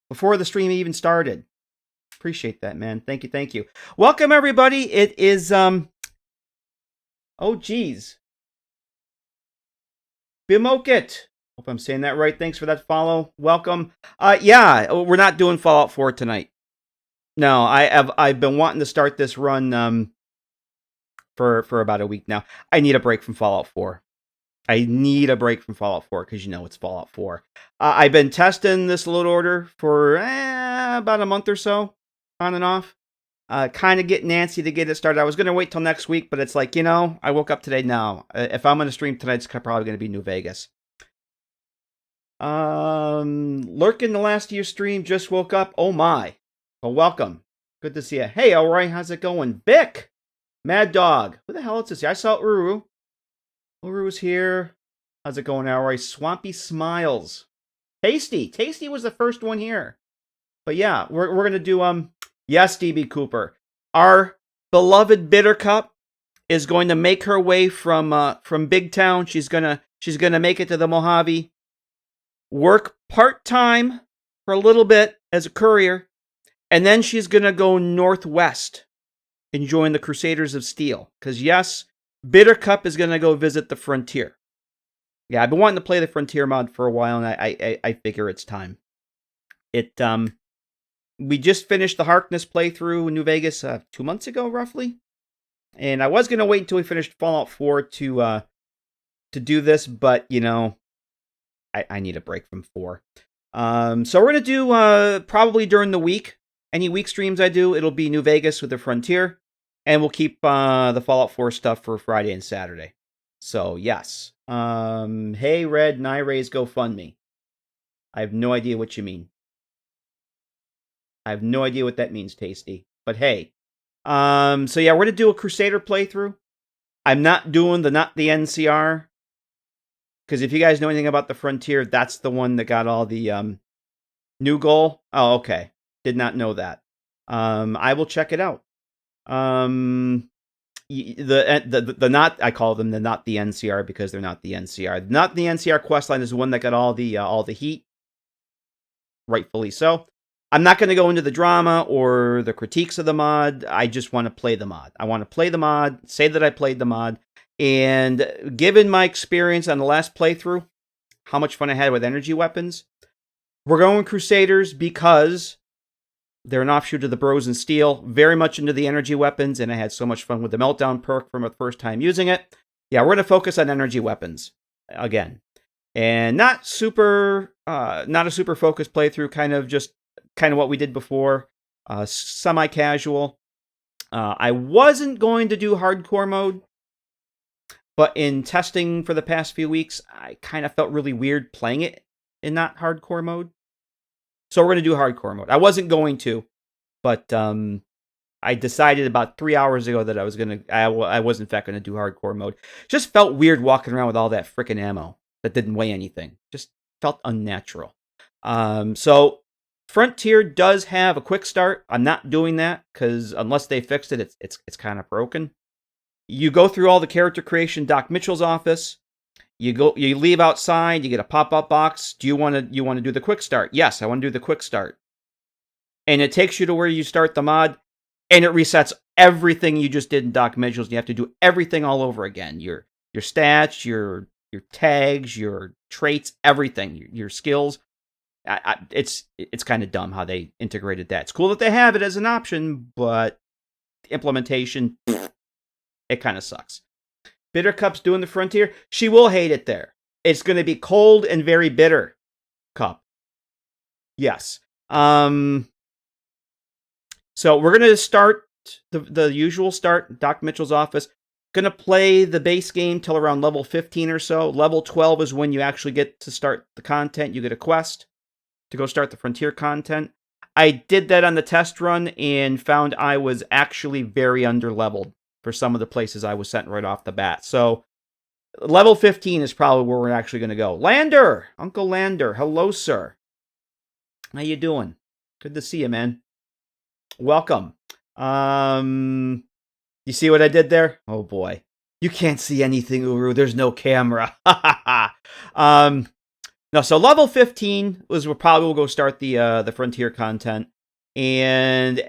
before the stream even started. Appreciate that, man. Thank you, thank you. Welcome, everybody. It is, oh, geez. Bimokit. Hope I'm saying that right. Thanks for that follow. Welcome. Yeah, we're not doing Fallout 4 tonight. No, I've been wanting to start this run for about a week now. I need a break from Fallout 4. I need a break from Fallout 4 because you know it's Fallout 4. I've been testing this load order for about a month or so, on and off. Kind of getting antsy to get it started. I was going to wait till next week, but it's like, I woke up today now. If I'm going to stream tonight, it's probably going to be New Vegas. Lurking the last of your stream, just woke up. Oh my. Well, welcome. Good to see you. Hey, Elroy, how's it going? Bick! Mad Dog. Who the hell is this? I saw Uru. Uru's here. How's it going, Elroy? Swampy Smiles. Tasty. Tasty was the first one here. But yeah, we're going to do, yes, DB Cooper. Our beloved Bittercup is going to make her way from Big Town. She's gonna make it to the Mojave. Work part-time for a little bit as a courier. And then she's going to go northwest and join the Crusaders of Steel. Because yes, Bittercup is going to go visit the Frontier. Yeah, I've been wanting to play the Frontier mod for a while, and I figure it's time. We just finished the Harkness playthrough in New Vegas 2 months ago, roughly. And I was going to wait until we finished Fallout 4 to do this, but, I need a break from 4. So we're going to do, probably during the week, any week streams I do, it'll be New Vegas with the Frontier, and we'll keep the Fallout 4 stuff for Friday and Saturday. So, yes. Hey, Red, Niray's GoFundMe. I have no idea what you mean. I have no idea what that means, Tasty. But hey. So yeah, we're going to do a Crusader playthrough. I'm not doing the NCR. Because if you guys know anything about the Frontier, that's the one that got all the new goal. Oh, okay. Did not know that. I will check it out. The not, I call them the not the NCR because they're not the NCR. Not the NCR questline is the one that got all the heat. Rightfully so. I'm not going to go into the drama or the critiques of the mod. I just want to play the mod. I want to play the mod, say that I played the mod, and given my experience on the last playthrough, how much fun I had with energy weapons, we're going Crusaders because they're an offshoot of the Bros and Steel, very much into the energy weapons, and I had so much fun with the Meltdown perk from the first time using it. Yeah, we're going to focus on energy weapons again. And not a super focused playthrough, kind of what we did before, semi-casual. I wasn't going to do hardcore mode, but in testing for the past few weeks, I kind of felt really weird playing it in not hardcore mode. So we're going to do hardcore mode. I wasn't going to, but I decided about 3 hours ago that I was in fact going to do hardcore mode. Just felt weird walking around with all that frickin' ammo that didn't weigh anything. Just felt unnatural. So Frontier does have a quick start. I'm not doing that because unless they fixed it, it's kind of broken. You go through all the character creation, Doc Mitchell's office. You leave outside. You get a pop-up box. Do you want to do the quick start? Yes, I want to do the quick start. And it takes you to where you start the mod, and it resets everything you just did in Doc Mitchell's. You have to do everything all over again. Your stats, your tags, your traits, everything, your skills. It's kind of dumb how they integrated that. It's cool that they have it as an option, but the implementation, it kind of sucks. Bittercup's doing the Frontier. She will hate it there. It's going to be cold and very bitter. Cup. Yes. So we're going to start the usual start, Doc Mitchell's office. Going to play the base game till around level 15 or so. Level 12 is when you actually get to start the content. You get a quest to go start the Frontier content. I did that on the test run and found I was actually very underleveled for some of the places I was sent right off the bat. So level 15 is probably where we're actually going to go. Lander! Uncle Lander. Hello, sir. How you doing? Good to see you, man. Welcome. You see what I did there? Oh, boy. You can't see anything, Uru. There's no camera. No, No, so level 15 was we'll probably go start the Frontier content, and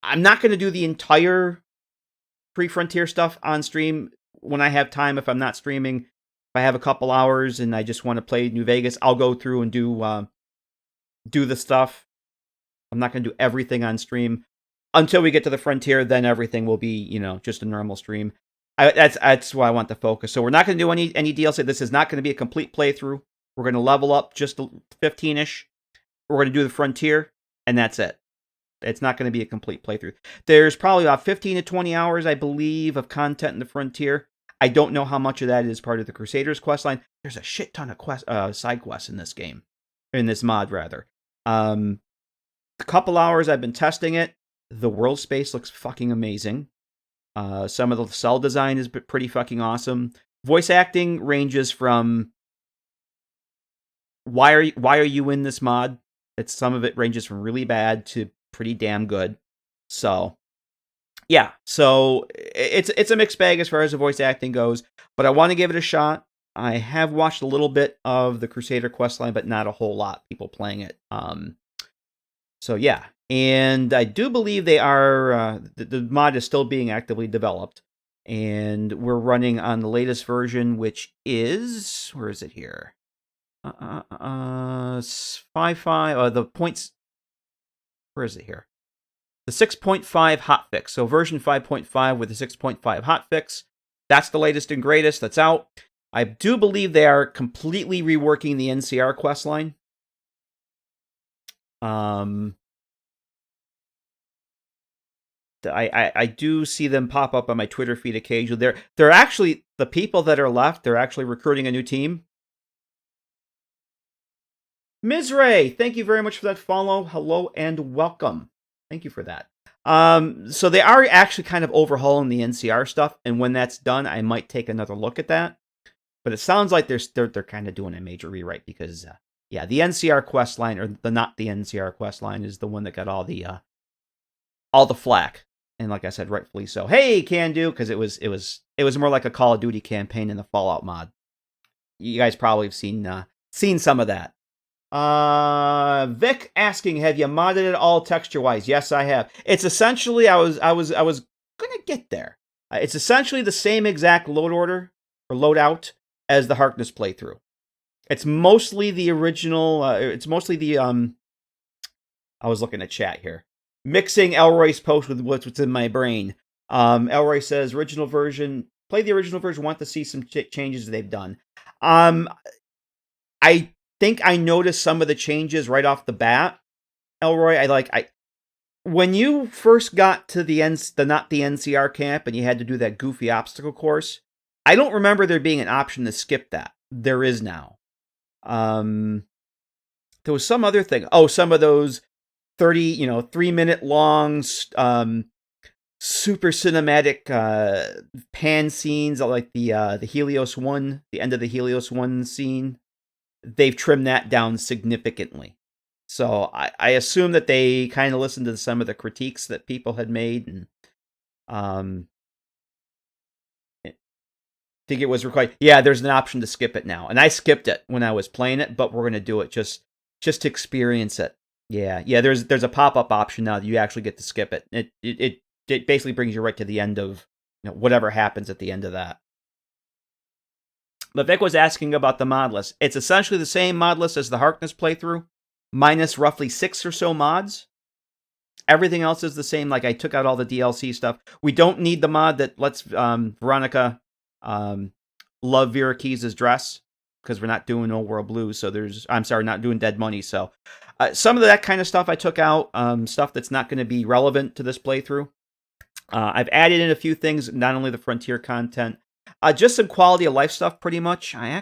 I'm not going to do the entire pre-Frontier stuff on stream when I have time. If I'm not streaming, if I have a couple hours and I just want to play New Vegas, I'll go through and do the stuff. I'm not going to do everything on stream until we get to the Frontier. Then everything will be, just a normal stream. That's why I want to focus. So we're not going to do any DLC. This is not going to be a complete playthrough. We're going to level up just 15-ish. We're going to do the Frontier, and that's it. It's not going to be a complete playthrough. There's probably about 15 to 20 hours, I believe, of content in the Frontier. I don't know how much of that is part of the Crusaders questline. There's a shit ton of side quests in this game. In this mod, rather. A couple hours I've been testing it. The world space looks fucking amazing. Some of the cell design is pretty fucking awesome. Voice acting ranges from why are you in this mod? Some of it ranges from really bad to pretty damn good. So yeah, so it's a mixed bag as far as the voice acting goes, but I want to give it a shot. I have watched a little bit of the Crusader questline, but not a whole lot people playing it. So yeah, and I do believe they are the mod is still being actively developed, and we're running on the latest version, which is where is it here? 5.5. The points. Where is it here? The 6.5 hotfix. So version 5.5 with the 6.5 hotfix. That's the latest and greatest. That's out. I do believe they are completely reworking the NCR questline. I do see them pop up on my Twitter feed occasionally. They're actually the people that are left. They're actually recruiting a new team. Ms. Ray, thank you very much for that follow. Hello and welcome. Thank you for that. So they are actually kind of overhauling the NCR stuff, and when that's done, I might take another look at that. But it sounds like they're kind of doing a major rewrite because, yeah, the NCR questline or not the NCR questline is the one that got all the flack, and like I said, rightfully so. Hey, can do because it was more like a Call of Duty campaign in the Fallout mod. You guys probably have seen some of that. Vic asking, have you modded it all texture-wise? Yes, I have. It's essentially, I was gonna get there. It's essentially the same exact load order or loadout as the Harkness playthrough. It's mostly the original. It's mostly the I was looking at chat here, mixing Elroy's post with what's in my brain. Elroy says original version. Play the original version. Want to see some changes they've done. I think I noticed some of the changes right off the bat, Elroy. When you first got to the not the NCR camp and you had to do that goofy obstacle course, I don't remember there being an option to skip that. There is now. There was some other thing. Oh, some of those 3-minute long super cinematic pan scenes, like the Helios 1, the end of the Helios 1 scene. They've trimmed that down significantly. So I assume that they kind of listened to some of the critiques that people had made, and I think it was required. Yeah, there's an option to skip it now, and I skipped it when I was playing it, but we're gonna do it just to experience it. Yeah. There's a pop-up option now that you actually get to skip it. It basically brings you right to the end of whatever happens at the end of that. But Vic was asking about the mod list. It's essentially the same mod list as the Harkness playthrough, minus roughly 6 or so mods. Everything else is the same. Like, I took out all the DLC stuff. We don't need the mod that lets Veronica love Vera Keys' dress, because we're not doing Old World Blues. So not doing Dead Money. So some of that kind of stuff I took out. Stuff that's not going to be relevant to this playthrough. I've added in a few things, not only the Frontier content, just some quality of life stuff, pretty much. I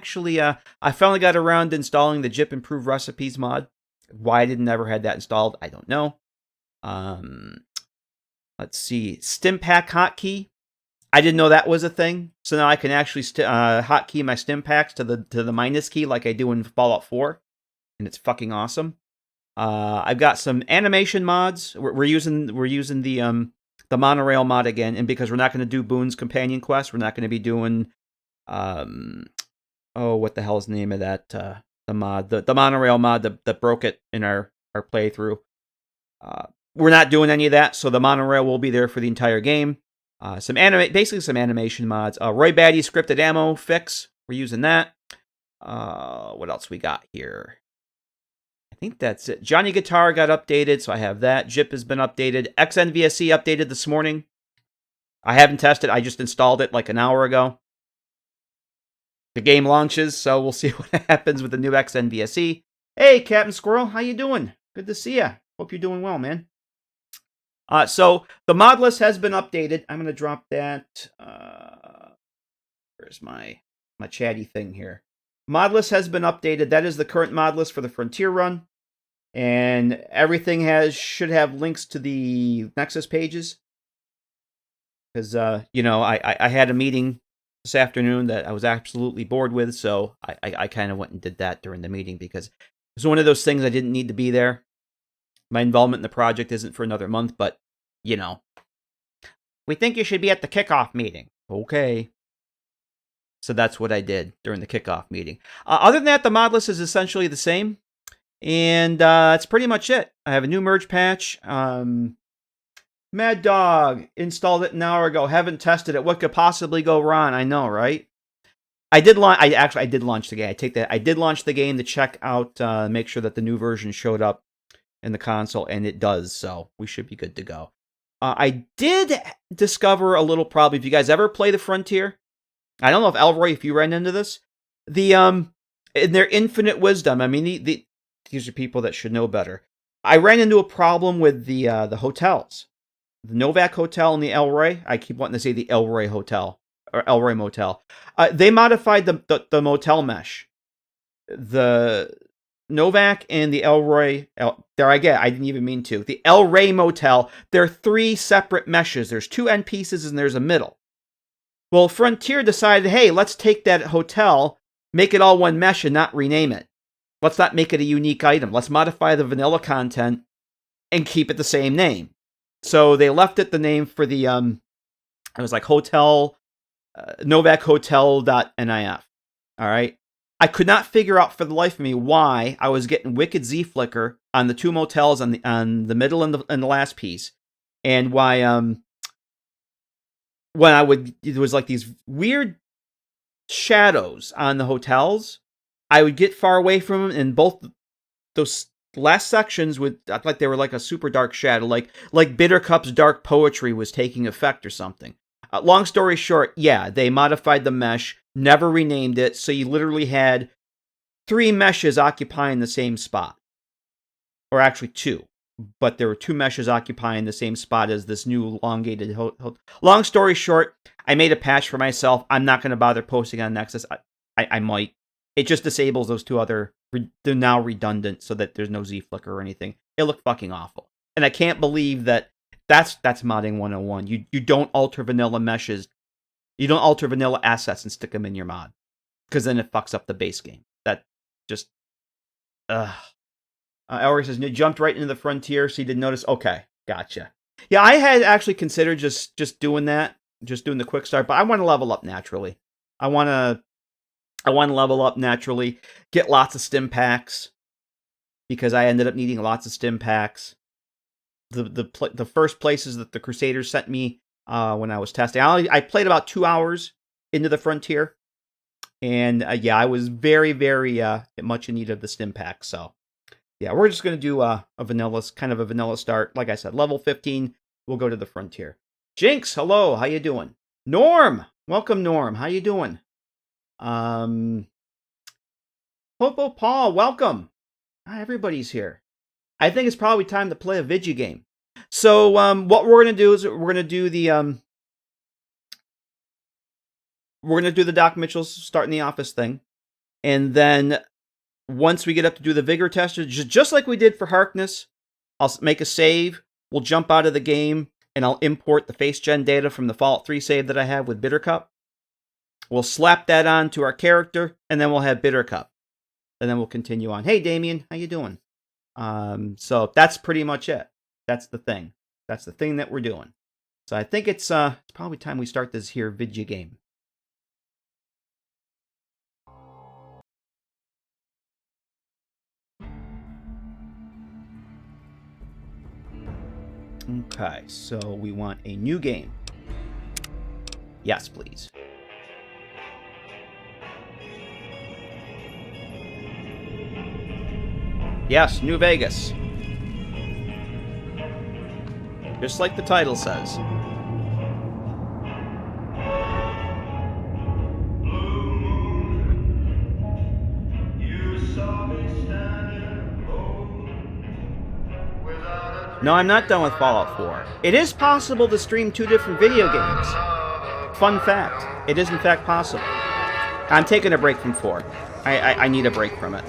finally got around to installing the Jip Improved Recipes mod. Why I didn't ever had that installed, I don't know. Let's see, Stimpack hotkey. I didn't know that was a thing, so now I can actually hotkey my Stimpaks to the minus key like I do in Fallout 4, and it's fucking awesome. I've got some animation mods. We're using the monorail mod again, and because we're not going to do Boone's companion quest, we're not going to be doing what the hell is the name of that? The mod, the monorail mod that broke it in our playthrough. We're not doing any of that, so the monorail will be there for the entire game. Basically some animation mods. Roy Batty's scripted ammo fix. We're using that. What else we got here? I think that's it. Johnny Guitar got updated, so I have that. Jip has been updated. XNVSC updated this morning. I haven't tested. I just installed it like an hour ago. The game launches, so we'll see what happens with the new XNVSC. Hey, Captain Squirrel, how you doing? Good to see ya. Hope you're doing well, man. So the mod list has been updated. I'm gonna drop that. Where's my chatty thing here? Mod list has been updated. That is the current mod list for the Frontier run, and everything should have links to the Nexus pages. Because I had a meeting this afternoon that I was absolutely bored with, so I kind of went and did that during the meeting because it was one of those things I didn't need to be there. My involvement in the project isn't for another month, but, we think you should be at the kickoff meeting. Okay. So that's what I did during the kickoff meeting. Other than that, the mod list is essentially the same, and that's pretty much it. I have a new merge patch. Mad Dog installed it an hour ago. Haven't tested it. What could possibly go wrong? I know, right? I did launch the game. I did launch the game to check out, make sure that the new version showed up in the console, and it does. So we should be good to go. I did discover a little problem. If you guys ever play the Frontier, I don't know if Elroy, if you ran into this, in their infinite wisdom. I mean, these are people that should know better. I ran into a problem with the hotels. The Novak Hotel and the Elroy. I keep wanting to say the Elroy Hotel or Elroy Motel. They modified the motel mesh. The Novak and the Elroy. I didn't even mean to. The Elroy Motel. They're 3 separate meshes. There's 2 end pieces and there's a middle. Well, Frontier decided, hey, let's take that hotel, make it all one mesh, and not rename it. Let's not make it a unique item. Let's modify the vanilla content and keep it the same name. So they left it the name for the, it was like Hotel, Novak Hotel.nif. All right. I could not figure out for the life of me why I was getting wicked Z flicker on the 2 motels on the middle and the last piece. And why, when it was like these weird shadows on the hotels, I would get far away from them, and both those last sections would act like they were like a super dark shadow, like Bittercup's dark poetry was taking effect or something. Long story short, yeah, they modified the mesh, never renamed it, so you literally had 3 meshes occupying the same spot. Or actually 2. But there were 2 meshes occupying the same spot as this new elongated hotel. Long story short, I made a patch for myself. I'm not going to bother posting on Nexus. I might. It just disables those 2 other. They're now redundant so that there's no Z flicker or anything. It looked fucking awful. And I can't believe that that's modding 101. You don't alter vanilla meshes. You don't alter vanilla assets and stick them in your mod. Because then it fucks up the base game. That just... Elric says, you jumped right into the Frontier, so you didn't notice. Okay, gotcha. Yeah, I had actually considered just doing that, just doing the quick start, but I want to level up naturally. I want to level up naturally, get lots of stim packs, because I ended up needing lots of stim packs. The first places that the Crusaders sent me when I was testing, I played about 2 hours into the Frontier, and yeah, I was very, very much in need of the stim packs, so. Yeah, we're just going to do a vanilla start. Like I said, level 15, we'll go to the Frontier. Jinx, hello, how you doing? Norm, welcome, Norm. How you doing? Popo Paul, welcome. Everybody's here. I think it's probably time to play a video game. So, what we're going to do is we're going to do the Doc Mitchell's starting the office thing, and then once we get up to do the Vigor tester, just like we did for Harkness, I'll make a save, we'll jump out of the game, and I'll import the face gen data from the Fallout 3 save that I have with Bittercup. We'll slap that on to our character, and then we'll have Bittercup. And then we'll continue on. Hey, Damien, how you doing? So that's pretty much it. That's the thing. That's the thing that we're doing. So I think it's probably time we start this here video game. Okay, so we want a new game. Yes, please. Yes, New Vegas. Just like the title says. No, I'm not done with Fallout 4. It is possible to stream 2 different video games. Fun fact. It is in fact possible. I'm taking a break from 4. I need a break from it.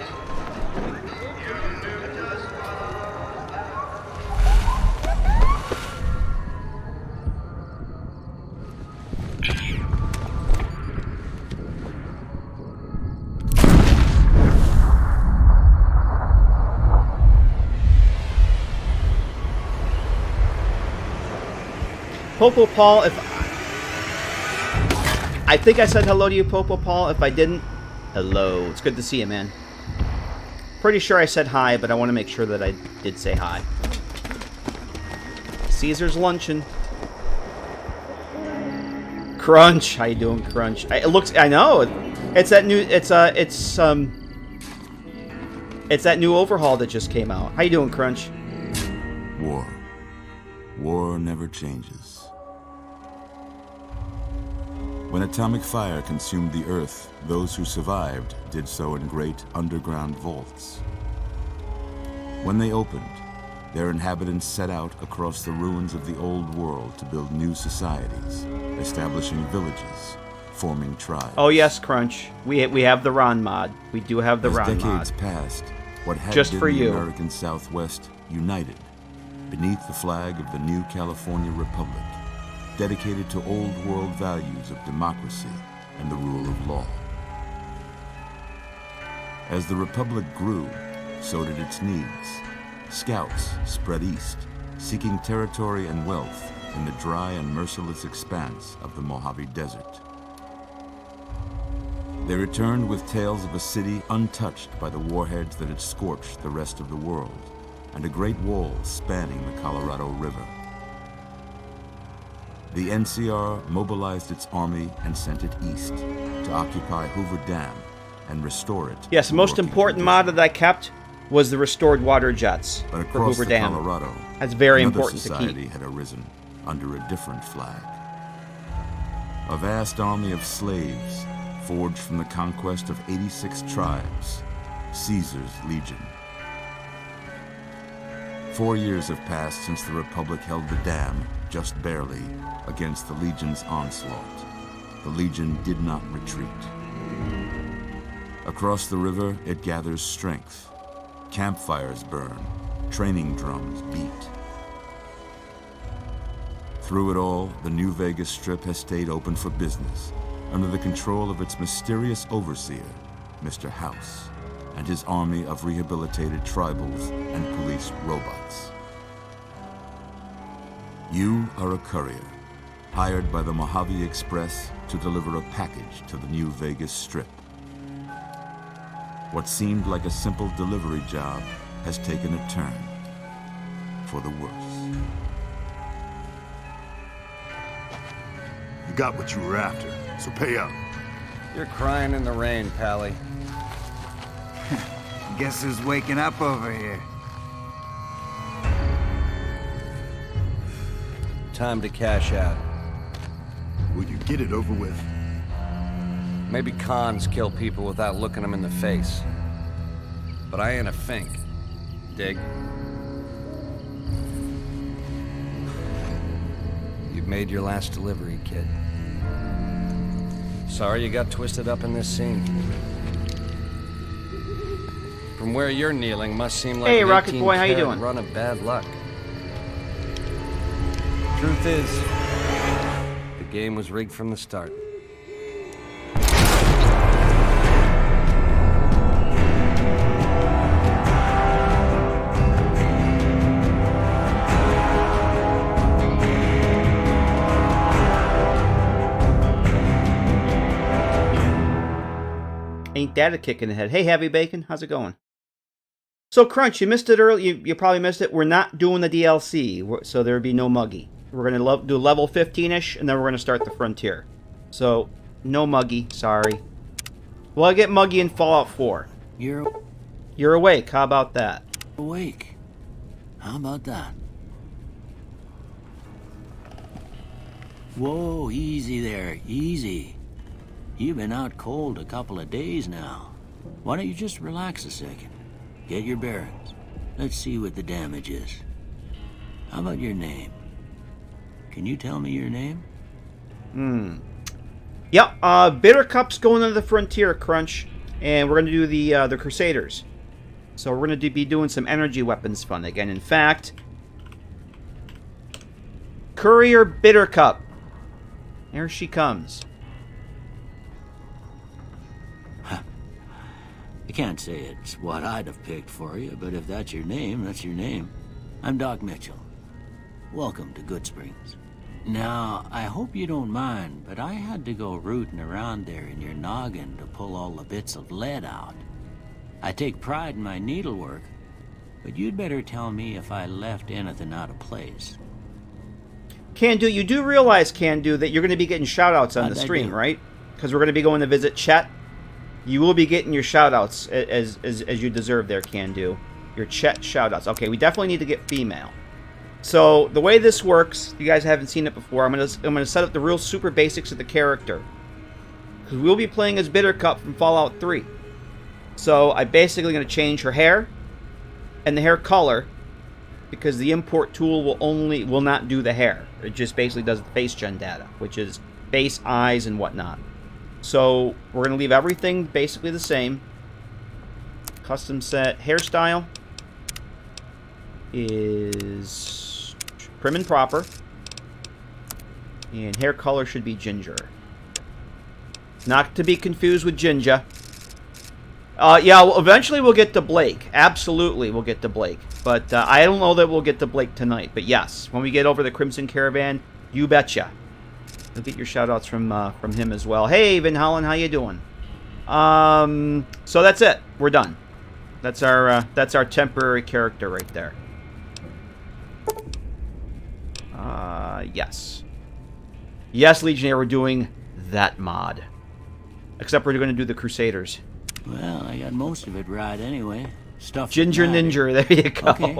Popo Paul, if I think I said hello to you, Popo Paul. If I didn't, hello. It's good to see you, man. Pretty sure I said hi, but I want to make sure that I did say hi. Caesar's luncheon. Crunch, how you doing, Crunch? It looks. I know. It's that new. It's that new overhaul that just came out. How you doing, Crunch? War never changes. When atomic fire consumed the Earth, those who survived did so in great underground vaults. When they opened, their inhabitants set out across the ruins of the old world to build new societies, establishing villages, forming tribes. Oh yes, Crunch. We have the Ron mod. We do have the Ron mod. As decades passed, what had just been for you, the American Southwest united beneath the flag of the new California Republic, dedicated to old world values of democracy and the rule of law. As the Republic grew, so did its needs. Scouts spread east, seeking territory and wealth in the dry and merciless expanse of the Mojave Desert. They returned with tales of a city untouched by the warheads that had scorched the rest of the world, and a great wall spanning the Colorado River. The NCR mobilized its army and sent it east to occupy Hoover Dam and restore it. Yes, the most important mod that I kept was the restored water jets for Hoover Dam. Colorado, that's very important to keep. Society had arisen under a different flag. A vast army of slaves forged from the conquest of 86 tribes, Caesar's Legion. 4 years have passed since the Republic held the dam, just barely, against the Legion's onslaught. The Legion did not retreat. Across the river, it gathers strength. Campfires burn, training drums beat. Through it all, the New Vegas Strip has stayed open for business, under the control of its mysterious overseer, Mr. House, and his army of rehabilitated tribals and police robots. You are a courier, hired by the Mojave Express to deliver a package to the New Vegas Strip. What seemed like a simple delivery job has taken a turn for the worse. You got what you were after, so pay up. You're crying in the rain, Pally. Guess who's waking up over here? Time to cash out. Will you get it over with? Maybe cons kill people without looking them in the face. But I ain't a fink. Dig? You've made your last delivery, kid. Sorry you got twisted up in this scene. From where you're kneeling must seem like Hey, an Rocket Boy, how you 18-carat doing? run of bad luck. Truth is, the game was rigged from the start. Ain't that a kick in the head? Hey, Heavy Bacon, how's it going? So, Crunch, you missed it early. You probably missed it. We're not doing the DLC, so there would be no Muggy. We're going to do level 15-ish, and then we're going to start the Frontier. So, no Muggy, sorry. Well, I get Muggy in Fallout 4. You're awake. How about that? Awake. How about that? Whoa, easy there, easy. You've been out cold a couple of days now. Why don't you just relax a second? Get your bearings. Let's see what the damage is. How about your name? Can you tell me your name? Yep, Bittercup's going into the Frontier, Crunch. And we're going to do the Crusaders. So we're going to be doing some energy weapons fun again. In fact, Courier Bittercup. Here she comes. I can't say it's what I'd have picked for you, but if that's your name, that's your name. I'm Doc Mitchell. Welcome to Goodsprings. Now, I hope you don't mind, but I had to go rooting around there in your noggin to pull all the bits of lead out. I take pride in my needlework, but you'd better tell me if I left anything out of place. Can-Do, you do realize, Can-Do, that you're going to be getting shoutouts on the stream, right? Because we're going to be going to visit Chet. You will be getting your shoutouts as you deserve there, Can-Do. Your Chet shoutouts. Okay, we definitely need to get female. So, the way this works, if you guys haven't seen it before, I'm gonna set up the real super basics of the character. Because we'll be playing as Bittercup from Fallout 3. So, I'm basically going to change her hair and the hair color, because the import tool will not do the hair. It just basically does the face gen data, which is face, eyes, and whatnot. So we're going to leave everything basically the same. Custom set hairstyle is prim and proper. And hair color should be ginger. Not to be confused with ginger. Yeah, well, eventually we'll get to Blake. Absolutely, we'll get to Blake. But I don't know that we'll get to Blake tonight. But yes, when we get over the Crimson Caravan, you betcha. You'll get your shoutouts from him as well. Hey, Van Hollen, how you doing? So that's it. We're done. That's our temporary character right there. Yes. Yes, Legionnaire, we're doing that mod. Except we're going to do the Crusaders. Well, I got most of it right anyway. Stuff Ginger Ninja, there you go. Okay.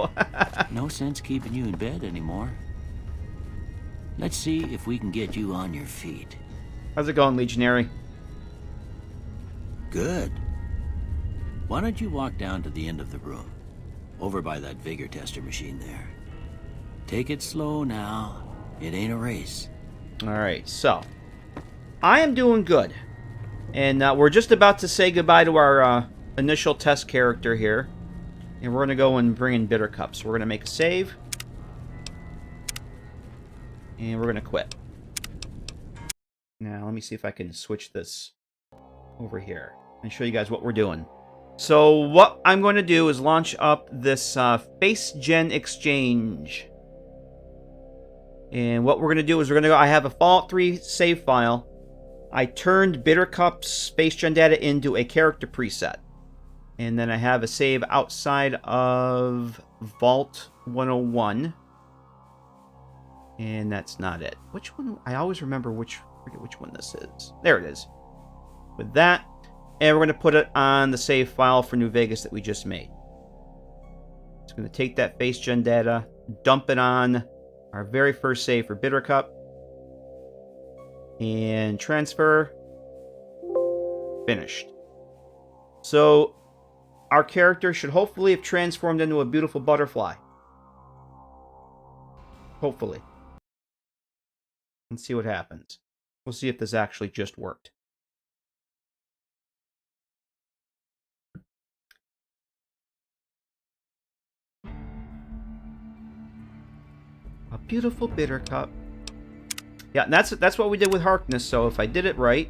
No sense keeping you in bed anymore. Let's see if we can get you on your feet. How's it going, Legionary? Good. Why don't you walk down to the end of the room, over by that vigor tester machine there. Take it slow now. It ain't a race. Alright, so I am doing good. And we're just about to say goodbye to our initial test character here. And we're going to go and bring in Bittercup. So we're going to make a save. And we're going to quit. Now, let me see if I can switch this over here and show you guys what we're doing. So what I'm going to do is launch up this Face Gen Exchange. And what we're going to do is we're going to go... I have a Fallout 3 save file. I turned Bittercup's Face Gen data into a character preset. And then I have a save outside of Vault 101. And that's not it. Which one? I always remember forget which one this is. There it is. With that. And we're going to put it on the save file for New Vegas that we just made. It's going to take that Face Gen data, dump it on our very first save for Bittercup. And transfer. Finished. So, our character should hopefully have transformed into a beautiful butterfly. Hopefully. Let's see what happens. We'll see if this actually just worked. A beautiful Bittercup. Yeah, and that's what we did with Harkness, so if I did it right...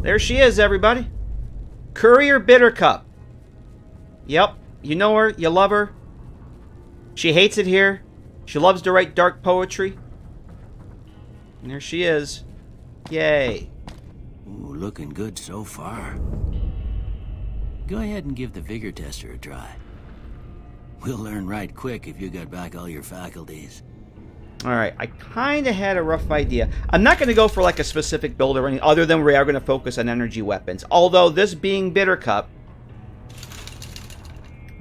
There she is, everybody. Courier Bittercup. Yep, you know her, you love her. She hates it here. She loves to write dark poetry. And there she is. Yay. Ooh, looking good so far. Go ahead and give the vigor tester a try. We'll learn right quick if you got back all your faculties. Alright, I kind of had a rough idea. I'm not going to go for like a specific build or anything other than we are going to focus on energy weapons. Although, this being Bittercup,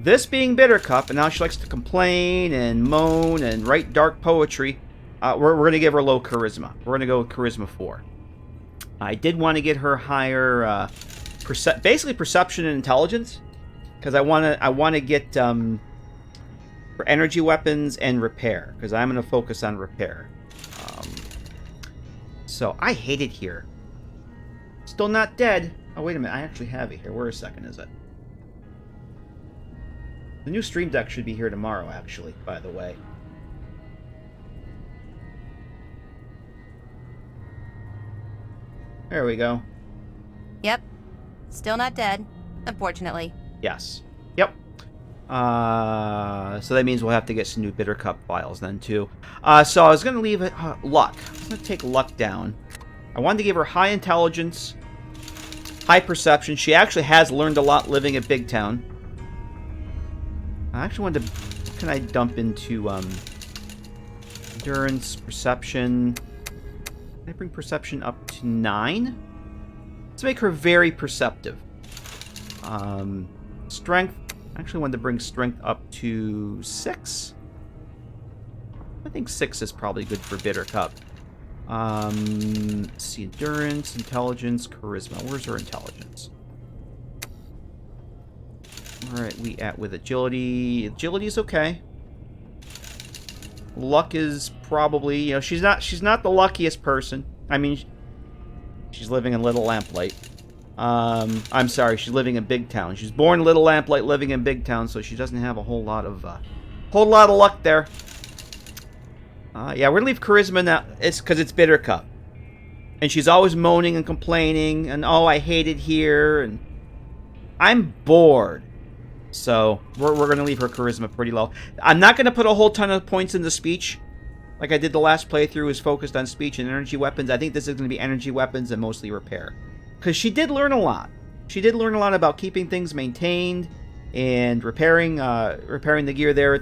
and now she likes to complain and moan and write dark poetry, we're going to give her low charisma. We're going to go with charisma 4. I did want to get her higher, basically perception and intelligence, because I want to get for energy weapons and repair, because I'm going to focus on repair. So I hate it here. Still not dead. Oh, wait a minute. I actually have it here. Where a second is it? The new stream deck should be here tomorrow, actually, by the way. There we go. Yep. Still not dead, unfortunately. Yes. Yep. So that means we'll have to get some new Bittercup files then, too. So I was going to leave it... luck. I was going to take luck down. I wanted to give her high intelligence, high perception. She actually has learned a lot living at Big Town. I actually wanted to... What can I dump into... endurance, perception... Can I bring perception up to 9? Let's make her very perceptive. Strength. I actually wanted to bring strength up to 6. I think 6 is probably good for Bittercup. Let's see. Endurance, intelligence, charisma. Where's her intelligence? Alright, we at with agility. Agility is okay. Luck is probably, you know, she's not the luckiest person. I mean, she's living in Little Lamplight. I'm sorry, she's living in Big Town. She's born Little Lamplight, living in Big Town, so she doesn't have a whole lot of luck there. Yeah, we're gonna leave charisma now. It's because it's Bittercup, and she's always moaning and complaining, and oh, I hate it here, and I'm bored. So we're going to leave her charisma pretty low. I'm not going to put a whole ton of points into speech. Like I did the last playthrough, was focused on speech and energy weapons. I think this is going to be energy weapons and mostly repair. Because she did learn a lot. She did learn a lot about keeping things maintained and repairing the gear there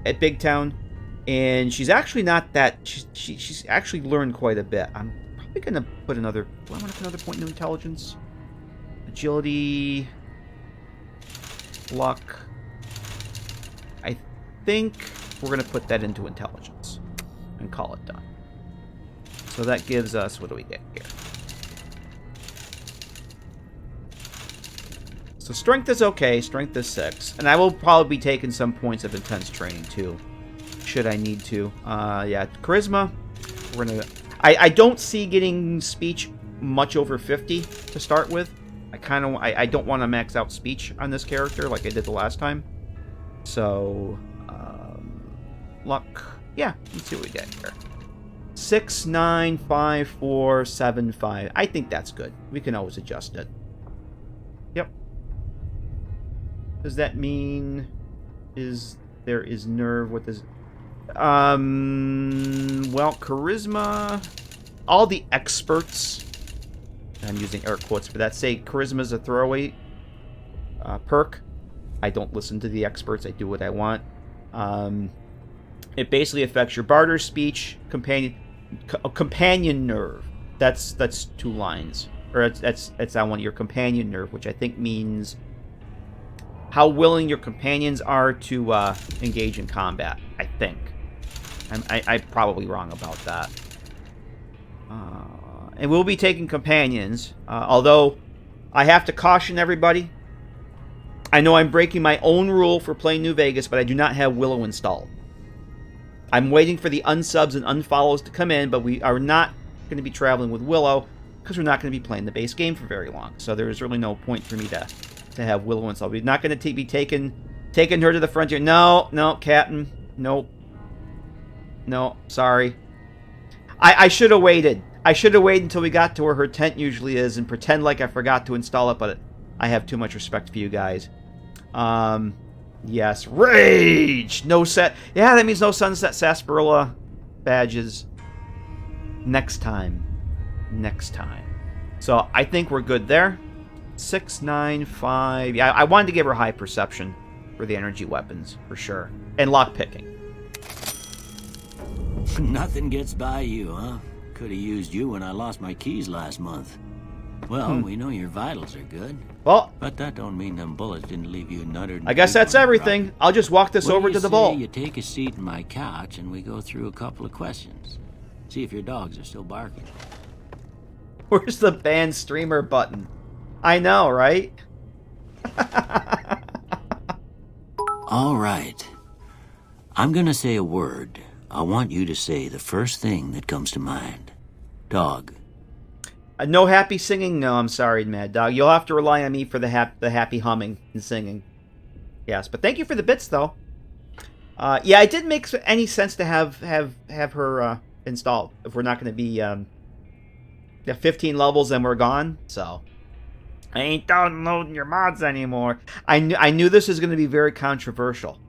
at Big Town. And she's actually not that... She's actually learned quite a bit. I'm probably going to put another... Do I want to put another point into intelligence? Agility... Luck. I think we're going to put that into intelligence and call it done. So that gives us, what do we get here? So strength is okay. Strength is 6. And I will probably be taking some points of intense training too, should I need to. Yeah, charisma. We're going to... I don't see getting speech much over 50 to start with. I don't want to max out speech on this character like I did the last time. So, luck. Yeah, let's see what we get here. 6, 9, 5, 4, 7, 5. I think that's good. We can always adjust it. Yep. Does that mean there is nerve? What does... well, charisma... All the experts... I'm using air quotes for that. Say charisma is a throwaway perk. I don't listen to the experts. I do what I want. It basically affects your barter, speech, companion nerve. That's 2 lines, or that's I want your companion nerve, which I think means how willing your companions are to engage in combat. I think. I'm probably wrong about that. And we'll be taking companions, although I have to caution everybody. I know I'm breaking my own rule for playing New Vegas, but I do not have Willow installed. I'm waiting for the unsubs and unfollows to come in, but we are not going to be traveling with Willow because we're not going to be playing the base game for very long. So there's really no point for me to have Willow installed. We're not going to be taking her to the frontier. No, Captain. Nope. No, sorry. I should have waited. I should have waited until we got to where her tent usually is and pretend like I forgot to install it, but I have too much respect for you guys. Yes. Rage! No set. Yeah, that means no Sunset Sarsaparilla badges. Next time. So I think we're good there. 695. Yeah, I wanted to give her high perception for the energy weapons, for sure. And lockpicking. Nothing gets by you, huh? Could have used you when I lost my keys last month. Well, we know your vitals are good. Well, but that don't mean them bullets didn't leave you nuttered. I guess that's everything. I'll just walk this over to the vault. You take a seat in my couch and we go through a couple of questions. See if your dogs are still barking. Where's the ban streamer button? I know, right? All right. I'm gonna say a word. I want you to say the first thing that comes to mind. Dog. No happy singing? No, I'm sorry, Mad Dog. You'll have to rely on me for the happy humming and singing. Yes, but thank you for the bits, though. Yeah, it didn't make any sense to have her installed if we're not going to be 15 levels and we're gone. So I ain't downloading your mods anymore. I knew this was going to be very controversial.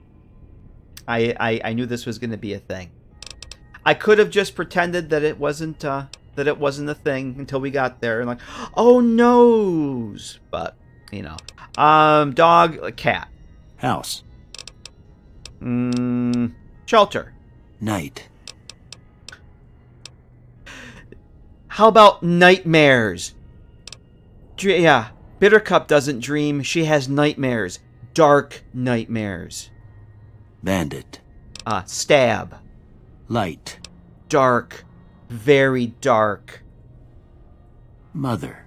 I knew this was going to be a thing. I could have just pretended that it wasn't a thing until we got there and like, oh noes. But you know, dog, cat, house, shelter, night. How about nightmares? Yeah, Bittercup doesn't dream. She has nightmares, dark nightmares. Bandit. Stab. Light. Dark. Very dark. Mother.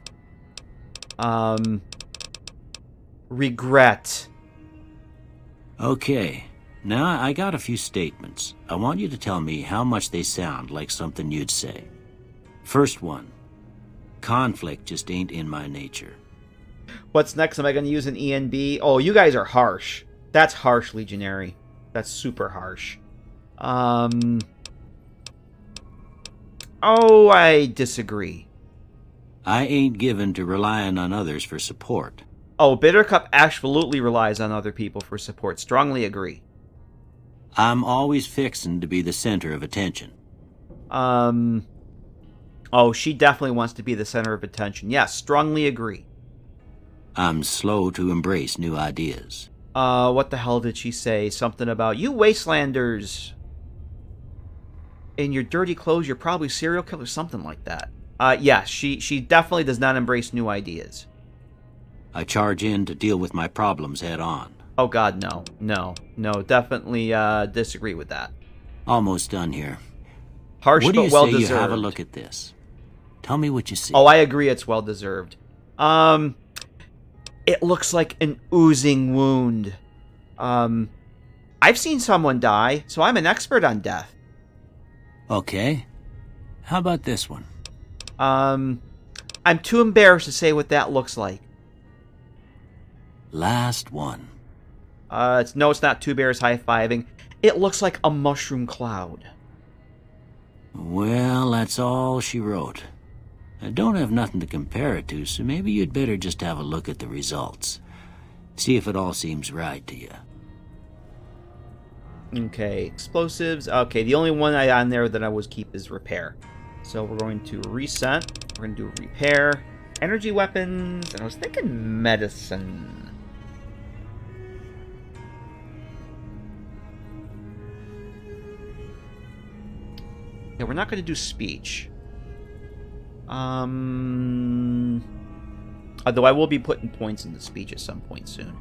Regret. Okay. Now I got a few statements. I want you to tell me how much they sound like something you'd say. First one. Conflict just ain't in my nature. What's next? Am I going to use an ENB? Oh, you guys are harsh. That's harsh, Legionary. That's super harsh. Oh, I disagree. I ain't given to relying on others for support. Oh, Bittercup absolutely relies on other people for support. Strongly agree. I'm always fixin' to be the center of attention. Oh, she definitely wants to be the center of attention. Yes, strongly agree. I'm slow to embrace new ideas. What the hell did she say? Something about, you Wastelanders. In your dirty clothes, you're probably serial killers. Something like that. Yeah, she definitely does not embrace new ideas. I charge in to deal with my problems head on. Oh god, no. No, definitely disagree with that. Almost done here. Harsh what do but you well-deserved. say you have a look at this? Tell me what you see. Oh, I agree it's well-deserved. It looks like an oozing wound. I've seen someone die, so I'm an expert on death. Okay. How about this one? I'm too embarrassed to say what that looks like. Last one. It's not Two Bears high-fiving. It looks like a mushroom cloud. Well, that's all she wrote. I don't have nothing to compare it to, so maybe you'd better just have a look at the results. See if it all seems right to you. Okay, explosives. Okay, the only one on there that I would keep is repair. So we're going to reset. We're going to do repair. Energy weapons. And I was thinking medicine. Yeah, we're not going to do speech. Although I will be putting points into speech at some point soon.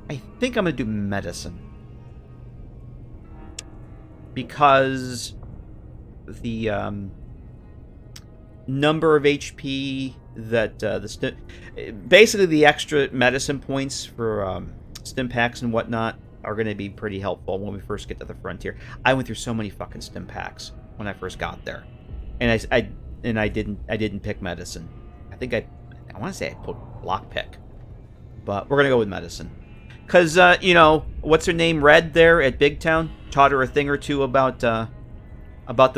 I think I'm going to do medicine. Because the number of HP that basically the extra medicine points for stim packs and whatnot are going to be pretty helpful when we first get to the frontier. I went through so many fucking stim packs when I first got there, and I didn't pick medicine. I think I want to say I put lockpick, but we're gonna go with medicine. Because, you know, what's her name, Red, there at Big Town? Taught her a thing or two about the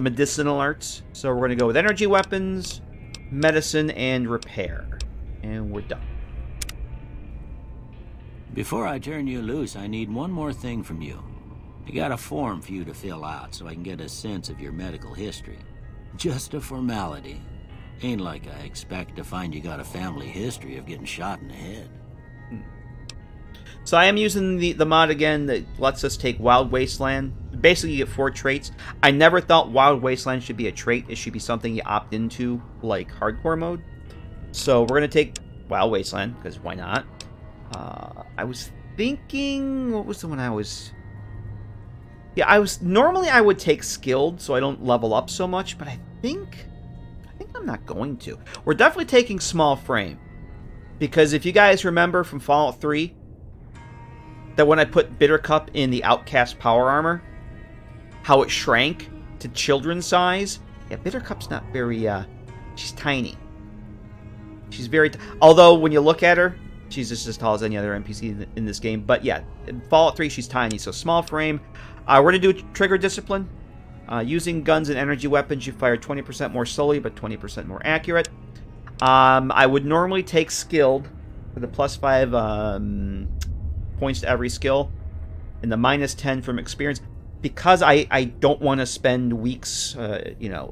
medicinal arts. So we're going to go with energy weapons, medicine, and repair. And we're done. Before I turn you loose, I need one more thing from you. I got a form for you to fill out so I can get a sense of your medical history. Just a formality. Ain't like I expect to find you got a family history of getting shot in the head. So I am using the mod again that lets us take Wild Wasteland. Basically, you get 4 traits. I never thought Wild Wasteland should be a trait. It should be something you opt into, like Hardcore Mode. So we're going to take Wild Wasteland, because why not? I was thinking... What was the one I was... Yeah, normally I would take Skilled, so I don't level up so much, but I think I'm not going to. We're definitely taking Small Frame. Because if you guys remember from Fallout 3... that when I put Bittercup in the Outcast Power Armor, how it shrank to children's size. Yeah, Bittercup's not very, she's tiny. She's very, although when you look at her, she's just as tall as any other NPC in this game. But yeah, in Fallout 3, she's tiny, so small frame. We're going to do Trigger Discipline. Using guns and energy weapons, you fire 20% more slowly, but 20% more accurate. I would normally take Skilled for the +5, points to every skill and the -10 from experience, because I don't want to spend weeks,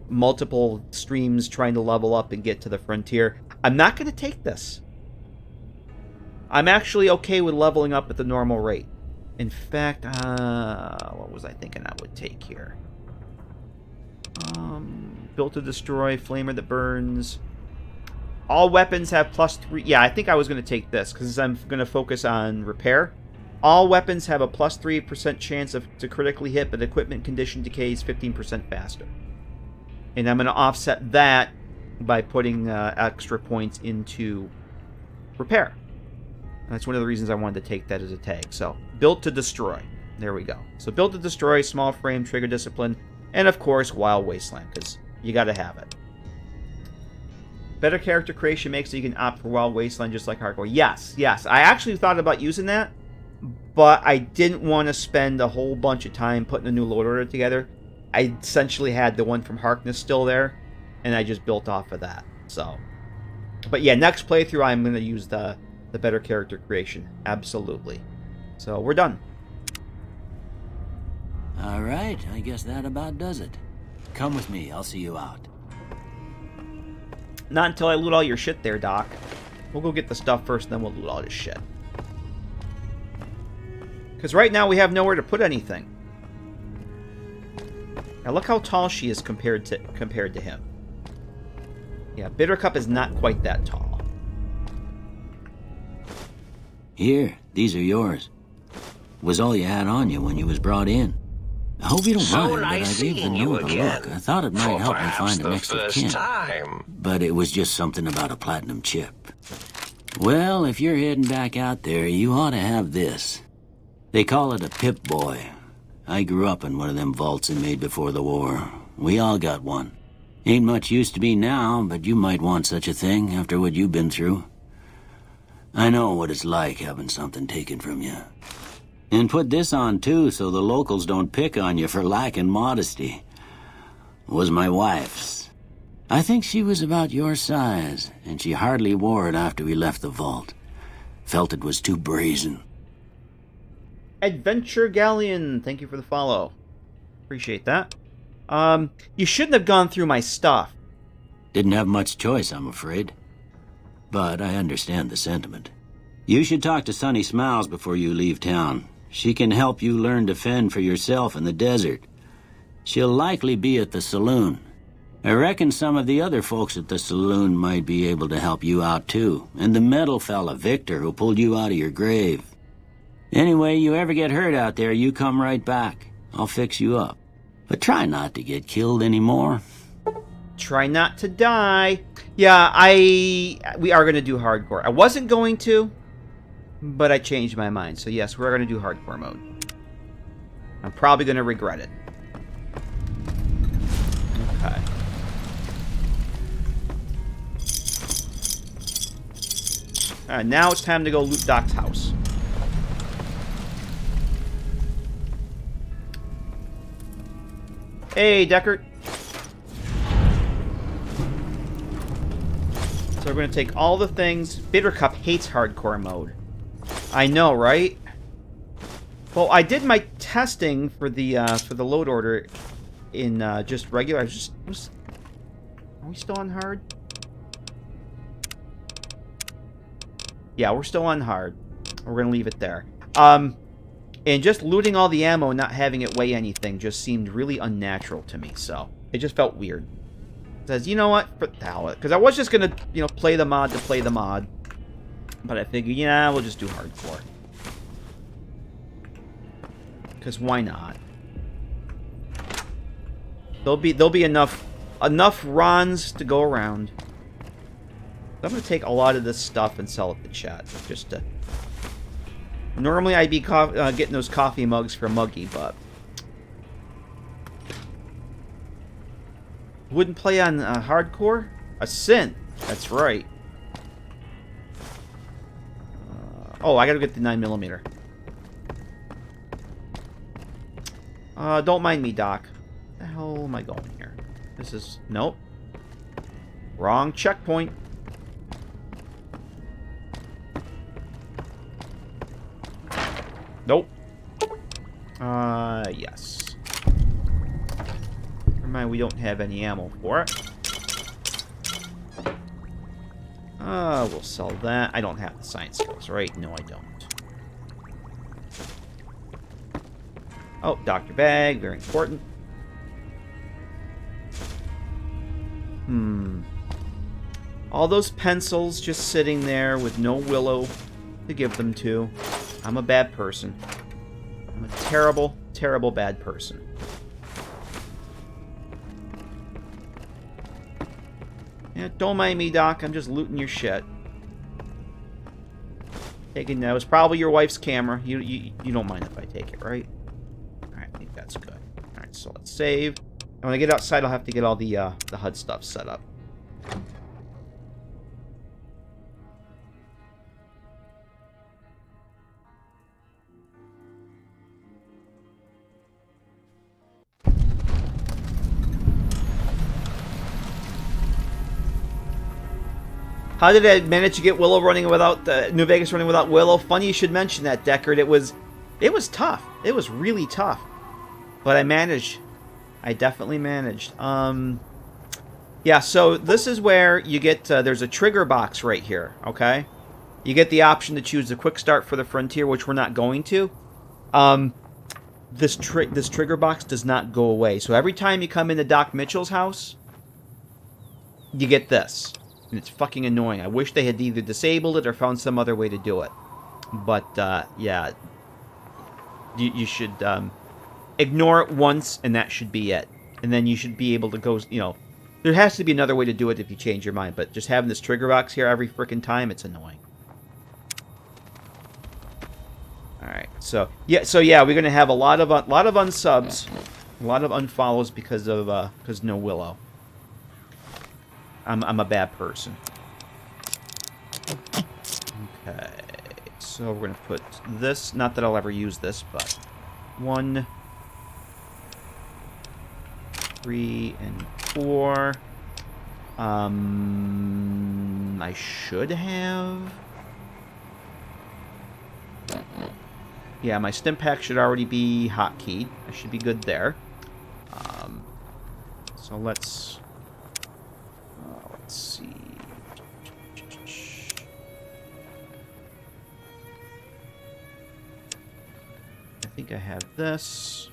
multiple streams trying to level up and get to the frontier. I'm not going to take this. I'm actually okay with leveling up at the normal rate. In fact, what was I thinking I would take here? Built to destroy, flamer that burns. All weapons have +3. Yeah, I think I was going to take this because I'm going to focus on repair. All weapons have a +3% chance to critically hit, but equipment condition decays 15% faster. And I'm going to offset that by putting extra points into repair. That's one of the reasons I wanted to take that as a tag. So, built to destroy. There we go. So, built to destroy, small frame, trigger discipline, and of course, Wild Wasteland, because you got to have it. Better character creation makes so you can opt for Wild Wasteland just like Hardcore. Yes. I actually thought about using that, but I didn't want to spend a whole bunch of time putting a new load order together. I essentially had the one from Harkness still there, and I just built off of that. So, but yeah, next playthrough I'm going to use the better character creation. Absolutely. So we're done. All right, I guess that about does it. Come with me, I'll see you out. Not until I loot all your shit there, Doc. We'll go get the stuff first, then we'll loot all this shit. Because right now we have nowhere to put anything. Now look how tall she is compared to him. Yeah, Bittercup is not quite that tall. Here, these are yours. Was all you had on you when you was brought in. I hope you don't mind, but I gave the note a look. I thought it might help me find a next of kin. But it was just something about a platinum chip. Well, if you're heading back out there, you ought to have this. They call it a Pip-Boy. I grew up in one of them vaults they made before the war. We all got one. Ain't much use to me now, but you might want such a thing after what you've been through. I know what it's like having something taken from you. And put this on, too, so the locals don't pick on you for lacking modesty. Was my wife's. I think she was about your size, and she hardly wore it after we left the vault. Felt it was too brazen. Adventure Galleon, thank you for the follow. Appreciate that. You shouldn't have gone through my stuff. Didn't have much choice, I'm afraid. But I understand the sentiment. You should talk to Sunny Smiles before you leave town. She can help you learn to fend for yourself in the desert. She'll likely be at the saloon. I reckon some of the other folks at the saloon might be able to help you out too. And the metal fella, Victor, who pulled you out of your grave. Anyway, you ever get hurt out there, you come right back. I'll fix you up. But try not to get killed anymore. Try not to die. Yeah, we are going to do hardcore. I wasn't going to, but I changed my mind. So yes, we're going to do hardcore mode. I'm probably going to regret it. Okay. Alright, now it's time to go loot Doc's house. Hey, Deckard. So we're going to take all the things. Bittercup hates hardcore mode. I know, right? Well, I did my testing for the load order in just regular. Are we still on hard? Yeah, we're still on hard. We're going to leave it there. And just looting all the ammo and not having it weigh anything just seemed really unnatural to me, so it just felt weird. It says, you know what? For the hell with it. Because I was just going to, you know, play the mod to play the mod. But I figured, yeah, we'll just do hardcore. Because why not? There'll be enough runs to go around. I'm going to take a lot of this stuff and sell it to chat. Just to... Normally I'd be getting those coffee mugs for Muggy, but... Wouldn't play on hardcore? A sin. That's right. Oh, I gotta get the 9mm. Don't mind me, Doc. Where the hell am I going here? This is... Nope. Wrong checkpoint. Nope. Yes. Never mind, we don't have any ammo for it. We'll sell that. I don't have the science skills, right? No, I don't. Oh, Dr. Bag, very important. All those pencils just sitting there with no Willow to give them to. I'm a bad person. I'm a terrible, terrible bad person. Yeah, don't mind me, Doc. I'm just looting your shit. Taking that was probably your wife's camera. You don't mind if I take it, right? Alright, I think that's good. Alright, so let's save. And when I get outside, I'll have to get all the HUD stuff set up. How did I manage to get Willow running without New Vegas running without Willow? Funny you should mention that, Deckard. It was tough. It was really tough, but I managed. I definitely managed. Yeah. So this is where you get. There's a trigger box right here. Okay, you get the option to choose the quick start for the frontier, which we're not going to. This trigger box does not go away. So every time you come into Doc Mitchell's house, you get this. And it's fucking annoying. I wish they had either disabled it or found some other way to do it. But, yeah. You should ignore it once, and that should be it. And then you should be able to go, you know... There has to be another way to do it if you change your mind. But just having this trigger box here every frickin' time, it's annoying. Alright, so yeah, we're going to have a lot of unsubs. A lot of unfollows because no Willow. I'm a bad person. Okay, so we're gonna put this. Not that I'll ever use this, but 1, 3, and 4. I should have. Yeah, my stim pack should already be hotkeyed. I should be good there. So let's see. I think I have this.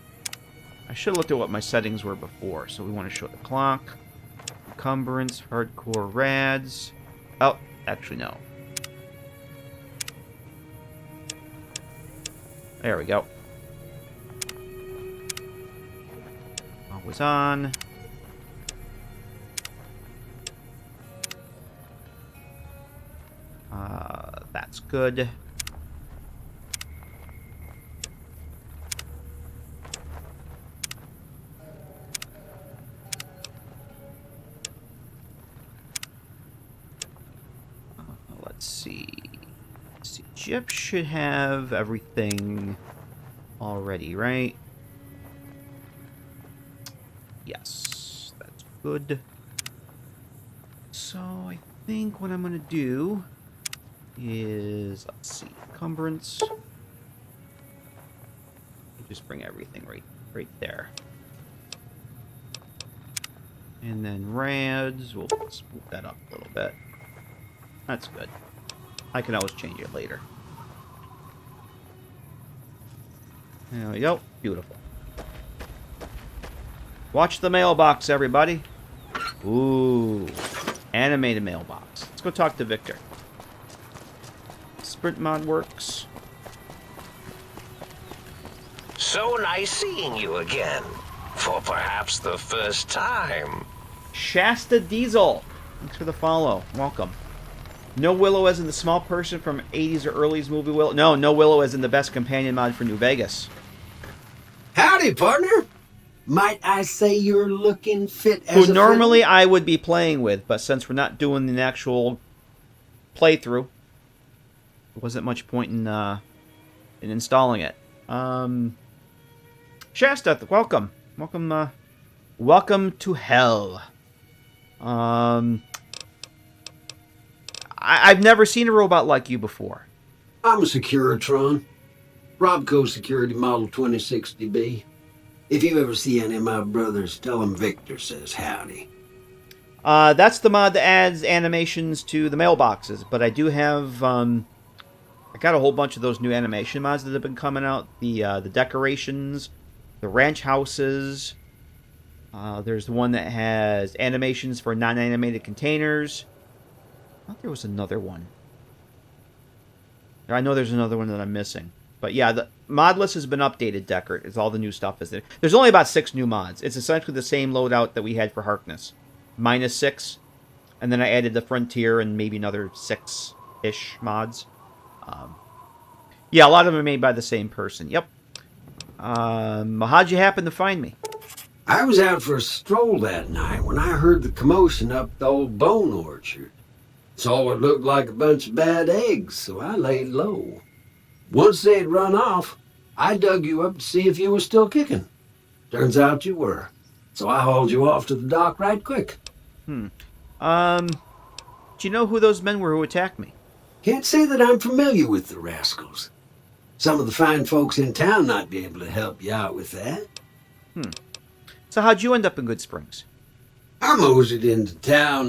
I should have looked at what my settings were before. So we want to show the clock, encumbrance, hardcore rads. Oh, actually no. There we go. Always on. That's good. Let's see. Jip should have everything already, right? Yes, that's good. So I think what I'm going to do is, let's see, encumbrance. Just bring everything right there. And then rads, we'll move that up a little bit. That's good. I can always change it later. There we go. Beautiful. Watch the mailbox, everybody. Ooh. Animated mailbox. Let's go talk to Victor. Sprint mod works. So nice seeing you again. For perhaps the first time. Shasta Diesel. Thanks for the follow. Welcome. No Willow as in the small person from 80s or early movie Willow. No Willow as in the best companion mod for New Vegas. Howdy, partner. Might I say you're looking fit as Who a normally friend? I would be playing with, but since we're not doing an actual playthrough, there wasn't much point in installing it. Shasta, welcome. Welcome to hell. I've never seen a robot like you before. I'm a Securitron. Robco Security Model 2060B. If you ever see any of my brothers, tell them Victor says howdy. That's the mod that adds animations to the mailboxes, but I do have, I got a whole bunch of those new animation mods that have been coming out. The decorations, the ranch houses. There's the one that has animations for non-animated containers. I thought there was another one. I know there's another one that I'm missing. But yeah, the mod list has been updated, Deckard. It's all the new stuff is there. There's only about 6 new mods. It's essentially the same loadout that we had for Harkness. Minus 6. And then I added the Frontier and maybe another 6-ish mods. Yeah, a lot of them are made by the same person. Yep. How'd you happen to find me? I was out for a stroll that night when I heard the commotion up the old bone orchard. Saw what looked like a bunch of bad eggs, so I laid low. Once they'd run off, I dug you up to see if you were still kicking. Turns out you were. So I hauled you off to the dock right quick. Do you know who those men were who attacked me? Can't say that I'm familiar with the rascals. Some of the fine folks in town might be able to help you out with that. So how'd you end up in Goodsprings? I moseyed into town,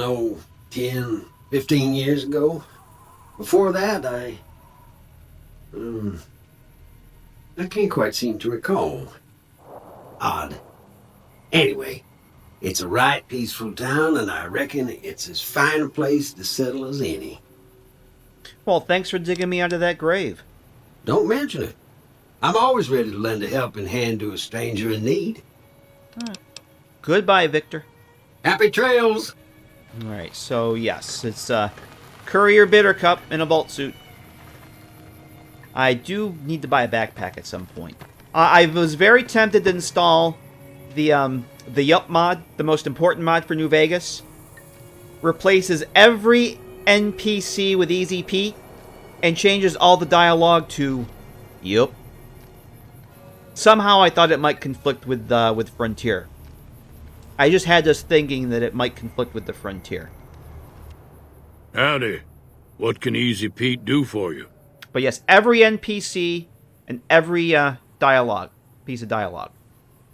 10, 15 years ago. Before that, I can't quite seem to recall. Odd. Anyway, it's a right peaceful town, and I reckon it's as fine a place to settle as any. Well, thanks for digging me out of that grave. Don't mention it. I'm always ready to lend a helping hand to a stranger in need. Goodbye, Victor. Happy trails! Alright, so yes, it's Courier Bittercup in a vault suit. I do need to buy a backpack at some point. I was very tempted to install the Yup mod, the most important mod for New Vegas. Replaces every NPC with Easy Pete and changes all the dialogue to Yup. Somehow I thought it might conflict with Frontier. I just had this thinking that it might conflict with the Frontier. Howdy. What can Easy Pete do for you? But yes, every NPC and every piece of dialogue.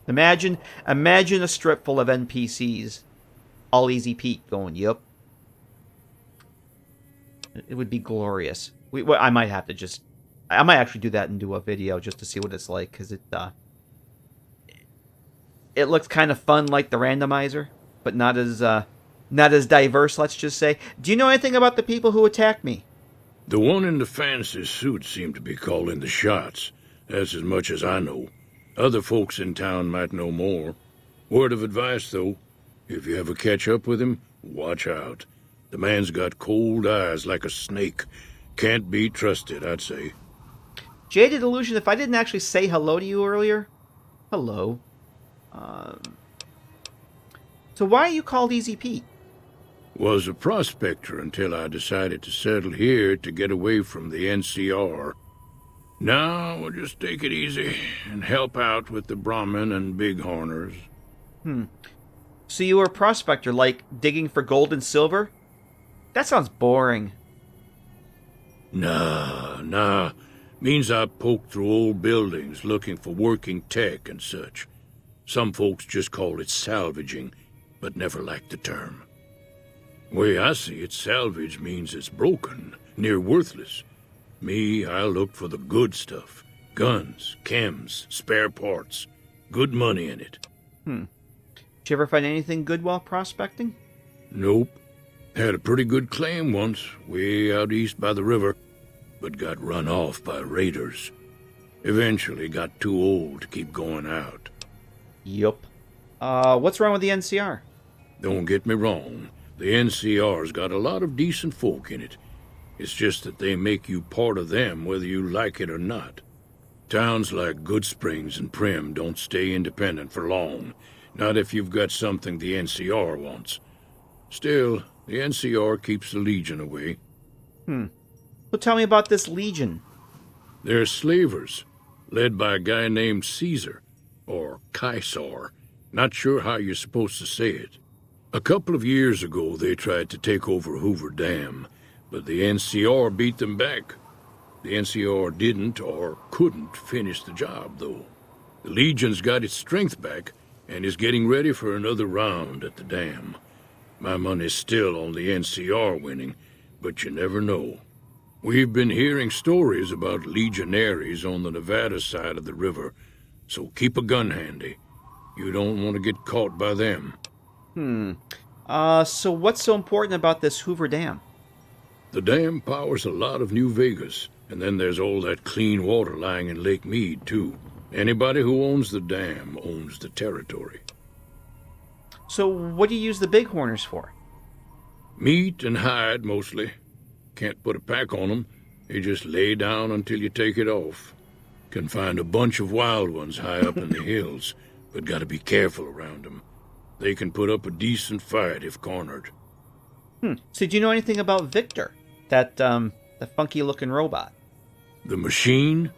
Imagine a strip full of NPCs, all Easy Pete going, yup. It would be glorious. I might actually do that and do a video just to see what it's like, because it looks kind of fun like the randomizer, but not as diverse, let's just say. Do you know anything about the people who attacked me? The one in the fancy suit seemed to be calling the shots. That's as much as I know. Other folks in town might know more. Word of advice, though. If you ever catch up with him, watch out. The man's got cold eyes like a snake. Can't be trusted, I'd say. Jaded Illusion, if I didn't actually say hello to you earlier, hello. So why are you called Easy Pete? Was a prospector until I decided to settle here to get away from the NCR. Now we'll just take it easy and help out with the Brahmin and Bighorners. So you were a prospector, like digging for gold and silver? That sounds boring. Nah. Means I poked through old buildings looking for working tech and such. Some folks just call it salvaging, but never liked the term. Way I see it, salvage means it's broken, near worthless. Me, I look for the good stuff. Guns, chems, spare parts. Good money in it. Did you ever find anything good while prospecting? Nope. Had a pretty good claim once, way out east by the river, but got run off by raiders. Eventually got too old to keep going out. Yup. What's wrong with the NCR? Don't get me wrong, the NCR's got a lot of decent folk in it. It's just that they make you part of them whether you like it or not. Towns like Goodsprings and Prim don't stay independent for long, not if you've got something the NCR wants. Still, the NCR keeps the Legion away. So tell me about this Legion. They're slavers, led by a guy named Caesar, or Caesar. Not sure how you're supposed to say it. A couple of years ago, they tried to take over Hoover Dam, but the NCR beat them back. The NCR didn't or couldn't finish the job, though. The Legion's got its strength back and is getting ready for another round at the dam. My money's still on the NCR winning, but you never know. We've been hearing stories about legionaries on the Nevada side of the river, so keep a gun handy. You don't want to get caught by them. So what's so important about this Hoover Dam? The dam powers a lot of New Vegas, and then there's all that clean water lying in Lake Mead, too. Anybody who owns the dam owns the territory. So what do you use the bighorners for? Meat and hide, mostly. Can't put a pack on them. They just lay down until you take it off. Can find a bunch of wild ones high up in the hills, but gotta be careful around them. They can put up a decent fight if cornered. So do you know anything about Victor? That, the funky-looking robot? The machine?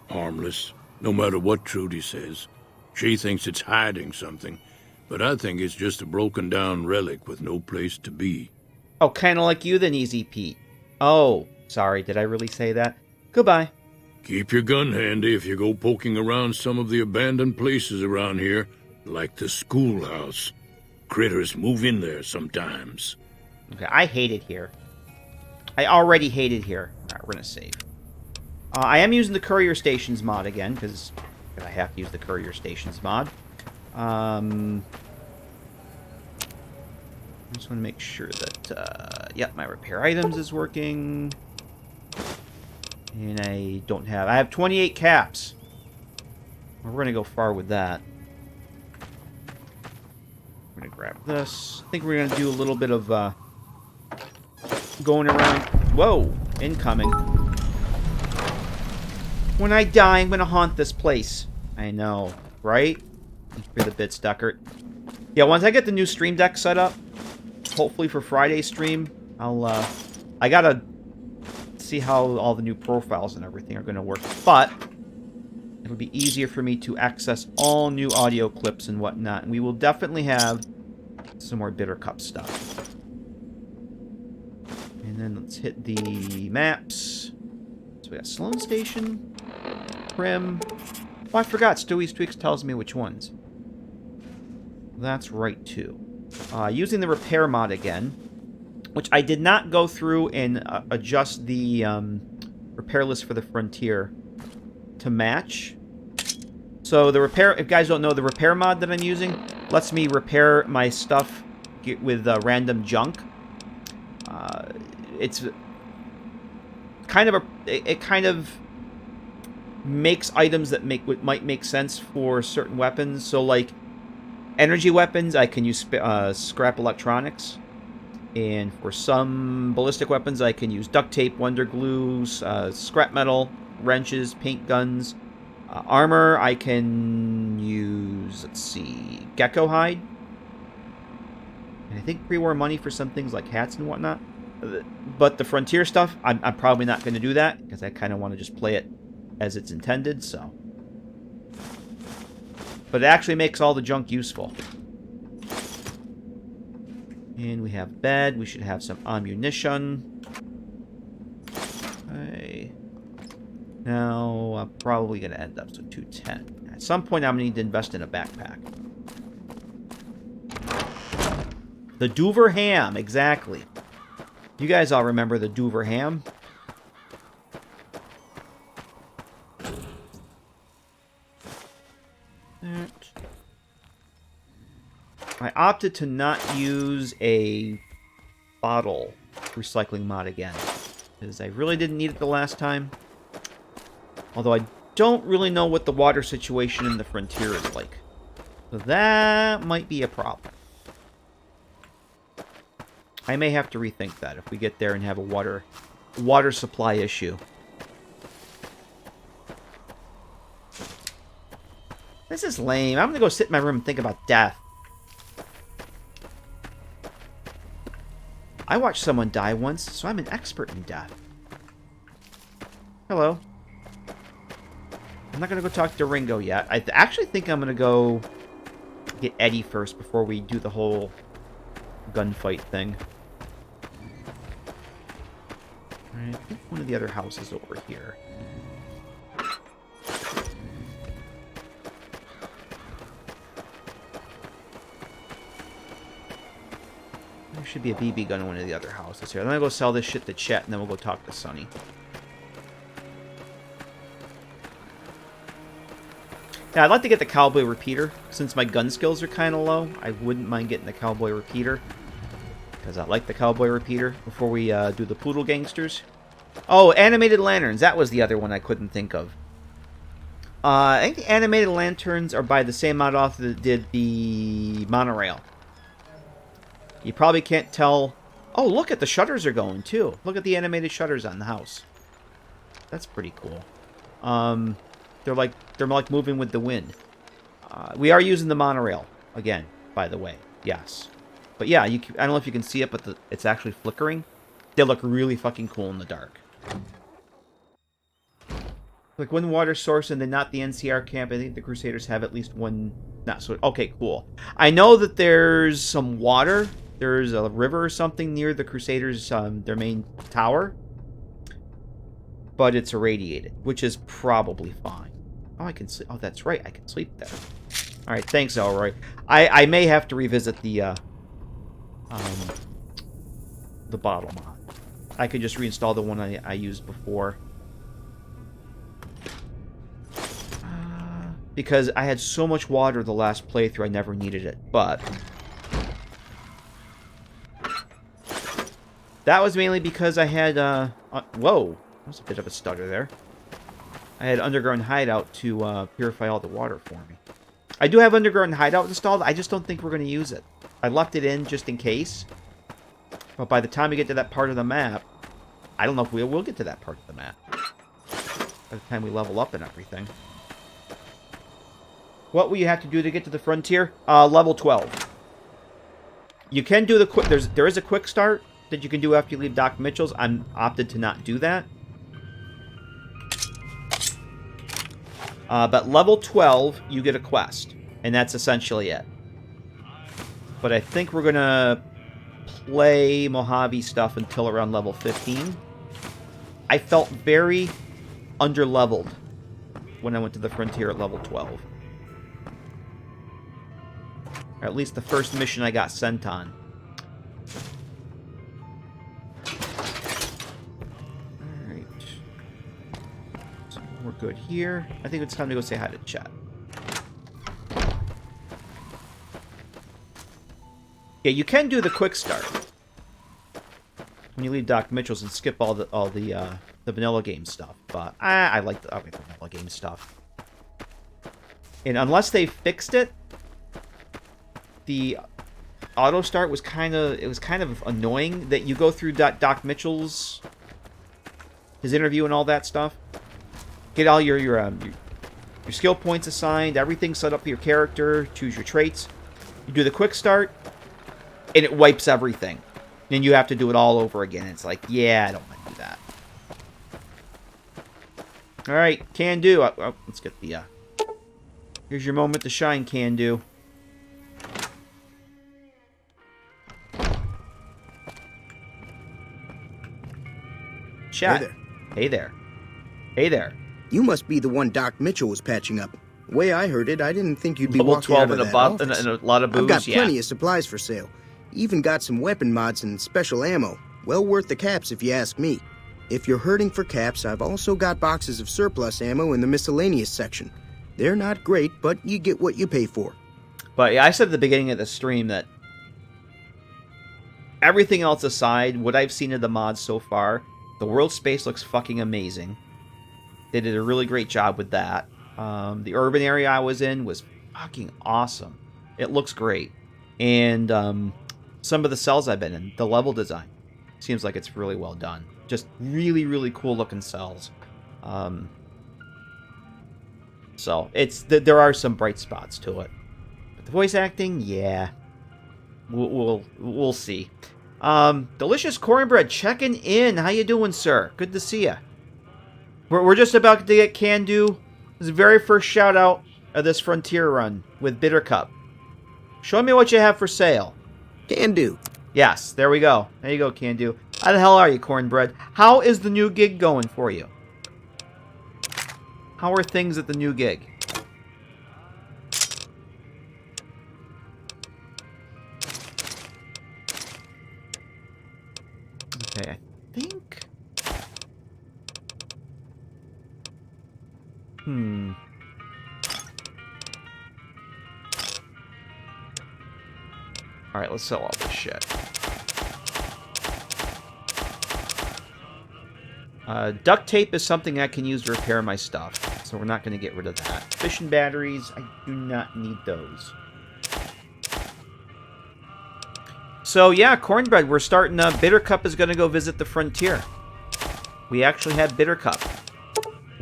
Harmless, no matter what Trudy says. She thinks it's hiding something, but I think it's just a broken-down relic with no place to be. Oh, kind of like you then, Easy Pete. Oh, sorry, did I really say that? Goodbye. Keep your gun handy if you go poking around some of the abandoned places around here, like the schoolhouse. Critters move in there sometimes. Okay, I hate it here. I already hate it here. Alright, we're gonna save. I am using the Courier Stations mod again, because I have to use the Courier Stations mod. I just want to make sure that, yep, my repair items is working. And I have 28 caps. We're going to go far with that. I'm going to grab this. I think we're going to do a little bit of, going around. Whoa, incoming. When I die, I'm going to haunt this place. I know, right? Thank you for the bits, Duckert. Yeah, once I get the new stream deck set up, hopefully for Friday's stream, I gotta see how all the new profiles and everything are gonna work. But it'll be easier for me to access all new audio clips and whatnot. And we will definitely have some more Bittercup stuff. And then let's hit the maps. So we got Sloan Station, Prim. Oh, I forgot. Stewie's Tweaks tells me which ones. That's right, too. Using the repair mod again, which I did not go through and adjust the repair list for the Frontier to match. So the repair, if you guys don't know, the repair mod that I'm using lets me repair my stuff with random junk. It's kind of it kind of makes items that might make sense for certain weapons. So like energy weapons, I can use scrap electronics. And for some ballistic weapons, I can use duct tape, wonder glue, scrap metal, wrenches, paint guns. Armor, I can use, let's see, gecko hide. And I think pre-war money for some things like hats and whatnot. But the Frontier stuff, I'm probably not going to do that, because I kind of want to just play it as it's intended, so. But it actually makes all the junk useful. And we have bed. We should have some ammunition. Okay. Now, I'm probably going to end up, so 210. At some point, I'm going to need to invest in a backpack. The Dover ham, exactly. You guys all remember the Dover ham? I opted to not use a bottle recycling mod again, because I really didn't need it the last time. Although I don't really know what the water situation in the frontier is like. So that might be a problem. I may have to rethink that if we get there and have a water supply issue. This is lame. I'm gonna go sit in my room and think about death. I watched someone die once, so I'm an expert in death. Hello. I'm not gonna go talk to Ringo yet. I actually think I'm gonna go get Eddie first before we do the whole gunfight thing. Alright, I think one of the other houses over here. There should be a BB gun in one of the other houses here. Then I'll go sell this shit to Chet, and then we'll go talk to Sonny. Yeah, I'd like to get the Cowboy Repeater. Since my gun skills are kind of low, I wouldn't mind getting the Cowboy Repeater. Because I like the Cowboy Repeater before we do the Poodle Gangsters. Oh, Animated Lanterns. That was the other one I couldn't think of. I think the Animated Lanterns are by the same mod author that did the Monorail. You probably can't tell... Oh, look at the shutters are going, too. Look at the animated shutters on the house. That's pretty cool. They're like moving with the wind. We are using the monorail again, by the way. Yes. But yeah, I don't know if you can see it, but it's actually flickering. They look really fucking cool in the dark. Like one water source and then not the NCR camp. I think the Crusaders have at least one... Not so... Okay, cool. I know that there's some water. There's a river or something near the Crusaders, their main tower. But it's irradiated, which is probably fine. Oh, I can sleep. Oh, that's right. I can sleep there. All right, thanks, Elroy. I may have to revisit the bottle mod. I could just reinstall the one I used before. Because I had so much water the last playthrough, I never needed it. But that was mainly because I had, whoa, that was a bit of a stutter there. I had Underground Hideout to purify all the water for me. I do have Underground Hideout installed, I just don't think we're going to use it. I left it in just in case. But by the time we get to that part of the map, I don't know if we will get to that part of the map. By the time we level up and everything. What will you have to do to get to the frontier? Level 12. You can do the quick... There is a quick start that you can do after you leave Doc Mitchell's. I'm opted to not do that. But level 12, you get a quest. And that's essentially it. But I think we're going to play Mojave stuff until around level 15. I felt very under-leveled when I went to the frontier at level 12. Or at least the first mission I got sent on. Alright. So we're good here. I think it's time to go say hi to chat. Yeah, you can do the quick start when you leave Doc Mitchell's and skip all the vanilla game stuff. But I like the vanilla game stuff. And unless they fixed it, the auto start was kind of annoying that you go through Doc Mitchell's his interview and all that stuff. Get all your skill points assigned, everything set up for your character, choose your traits. You do the quick start, and it wipes everything. Then you have to do it all over again. It's like, yeah, I don't want to do that. All right, can do. Oh, let's get the. Here's your moment to shine, can do. Chat. Hey there. Hey there. Hey there. You must be the one Doc Mitchell was patching up. Way I heard it, I didn't think you'd be Level walking out 12 of and that a office. and a lot of booze. I've got plenty of supplies for sale. Even got some weapon mods and special ammo. Well worth the caps if you ask me. If you're hurting for caps, I've also got boxes of surplus ammo in the miscellaneous section. They're not great, but you get what you pay for. But yeah, I said at the beginning of the stream that everything else aside, what I've seen of the mods so far, the world space looks fucking amazing. They did a really great job with that. The urban area I was in was fucking awesome. It looks great. And some of the cells I've been in, the level design, seems like it's really well done. Just really, really cool looking cells. So there are some bright spots to it. But the voice acting, yeah, we'll see. Delicious Cornbread checking in. How you doing, sir? Good to see you. We're just about to get Can-Do. This is the very first shout out of this Frontier run with Bittercup. Show me what you have for sale. Can-Do. Yes, there we go. There you go, Can-Do. How the hell are you, Cornbread? How is the new gig going for you? How are things at the new gig? Okay, I think... Alright, let's sell all this shit. Duct tape is something I can use to repair my stuff, so we're not going to get rid of that. Fishing batteries, I do not need those. So yeah, Cornbread, we're starting, Bittercup is going to go visit the Frontier. We actually have Bittercup.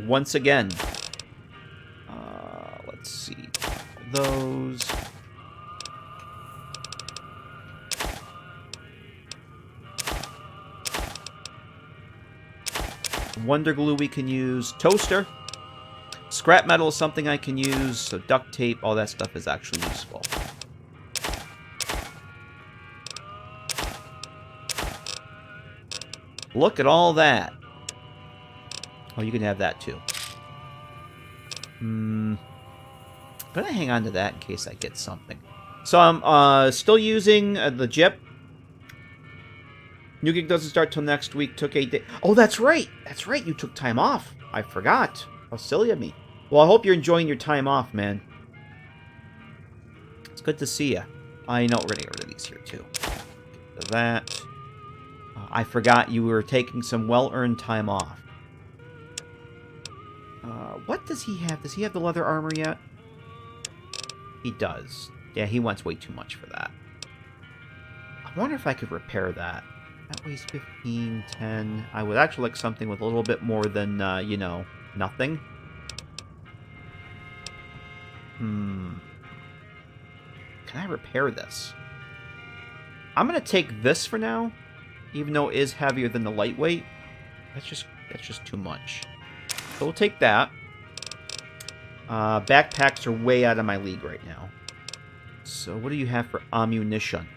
Once again. Let's see. Those... Wonder glue we can use. Toaster. Scrap metal is something I can use. So duct tape, all that stuff is actually useful. Look at all that. Oh, you can have that too. But I hang on to that in case I get something. So I'm still using the Jip. New gig doesn't start till next week. Took 8 days. Oh, that's right. That's right. You took time off. I forgot. How silly of me. Well, I hope you're enjoying your time off, man. It's good to see you. I know we're going to get rid of these here, too. Get rid of that. I forgot you were taking some well-earned time off. What does he have? Does he have the leather armor yet? He does. Yeah, he wants way too much for that. I wonder if I could repair that. That weighs 15, 10. I would actually like something with a little bit more than, you know, nothing. Can I repair this? I'm going to take this for now, even though it is heavier than the lightweight. That's just too much. So we'll take that. Backpacks are way out of my league right now. So what do you have for ammunition?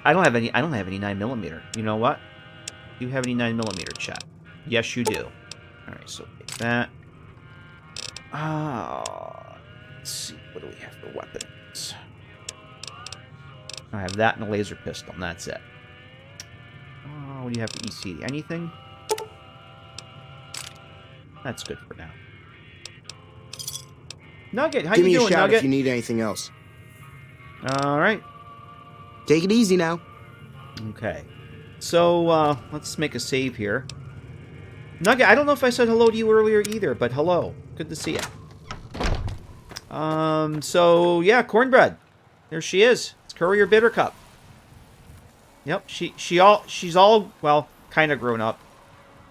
I don't have any 9mm. You know what? Do you have any 9mm, chat? Yes, you do. Alright, so take that. Let's see. What do we have for weapons? I have that and a laser pistol, and that's it. What do you have for EC? Anything? That's good for now. Nugget, how you doing, Nugget? Give me a shout if you need anything else. Alright. Take it easy now. Okay. So, let's make a save here. Nugget, I don't know if I said hello to you earlier either, but hello. Good to see you. So, yeah, Cornbread. There she is. It's Courier Bittercup. Yep, she's all, well, kind of grown up.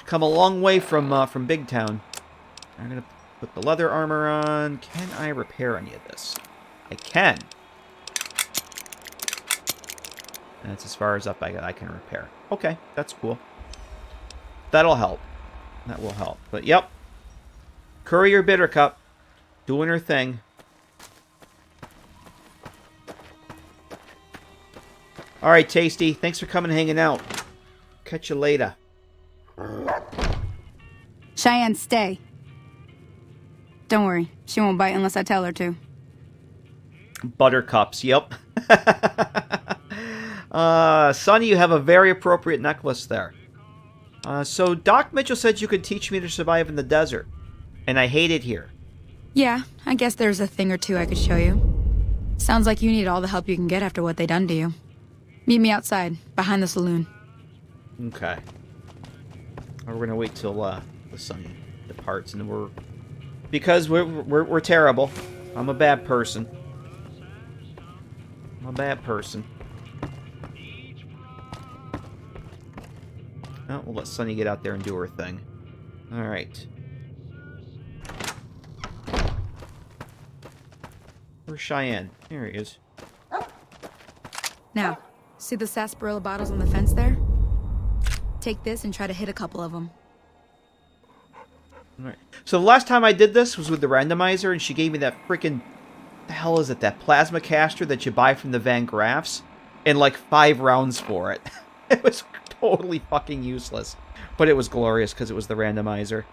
Come a long way from Big Town. I'm going to put the leather armor on. Can I repair any of this? I can. That's as far as up I can repair. Okay, that's cool. That'll help. That will help. But, yep. Courier Bittercup. Doing her thing. Alright, Tasty. Thanks for coming and hanging out. Catch you later. Cheyenne, stay. Don't worry. She won't bite unless I tell her to. Buttercups, yep. Sonny, you have a very appropriate necklace there. So Doc Mitchell said you could teach me to survive in the desert. And I hate it here. Yeah, I guess there's a thing or two I could show you. Sounds like you need all the help you can get after what they done to you. Meet me outside, behind the saloon. Okay. We're gonna wait till the sun departs, and because we're terrible. I'm a bad person. I'm a bad person. Oh, we'll let Sunny get out there and do her thing. All right. Where's Cheyenne? There he is. Now, see the sarsaparilla bottles on the fence there? Take this and try to hit a couple of them. All right. So the last time I did this was with the randomizer, and she gave me that freaking... the hell is it? That plasma caster that you buy from the Van Graffs, and like 5 rounds for it. It was totally fucking useless, but it was glorious because it was the randomizer.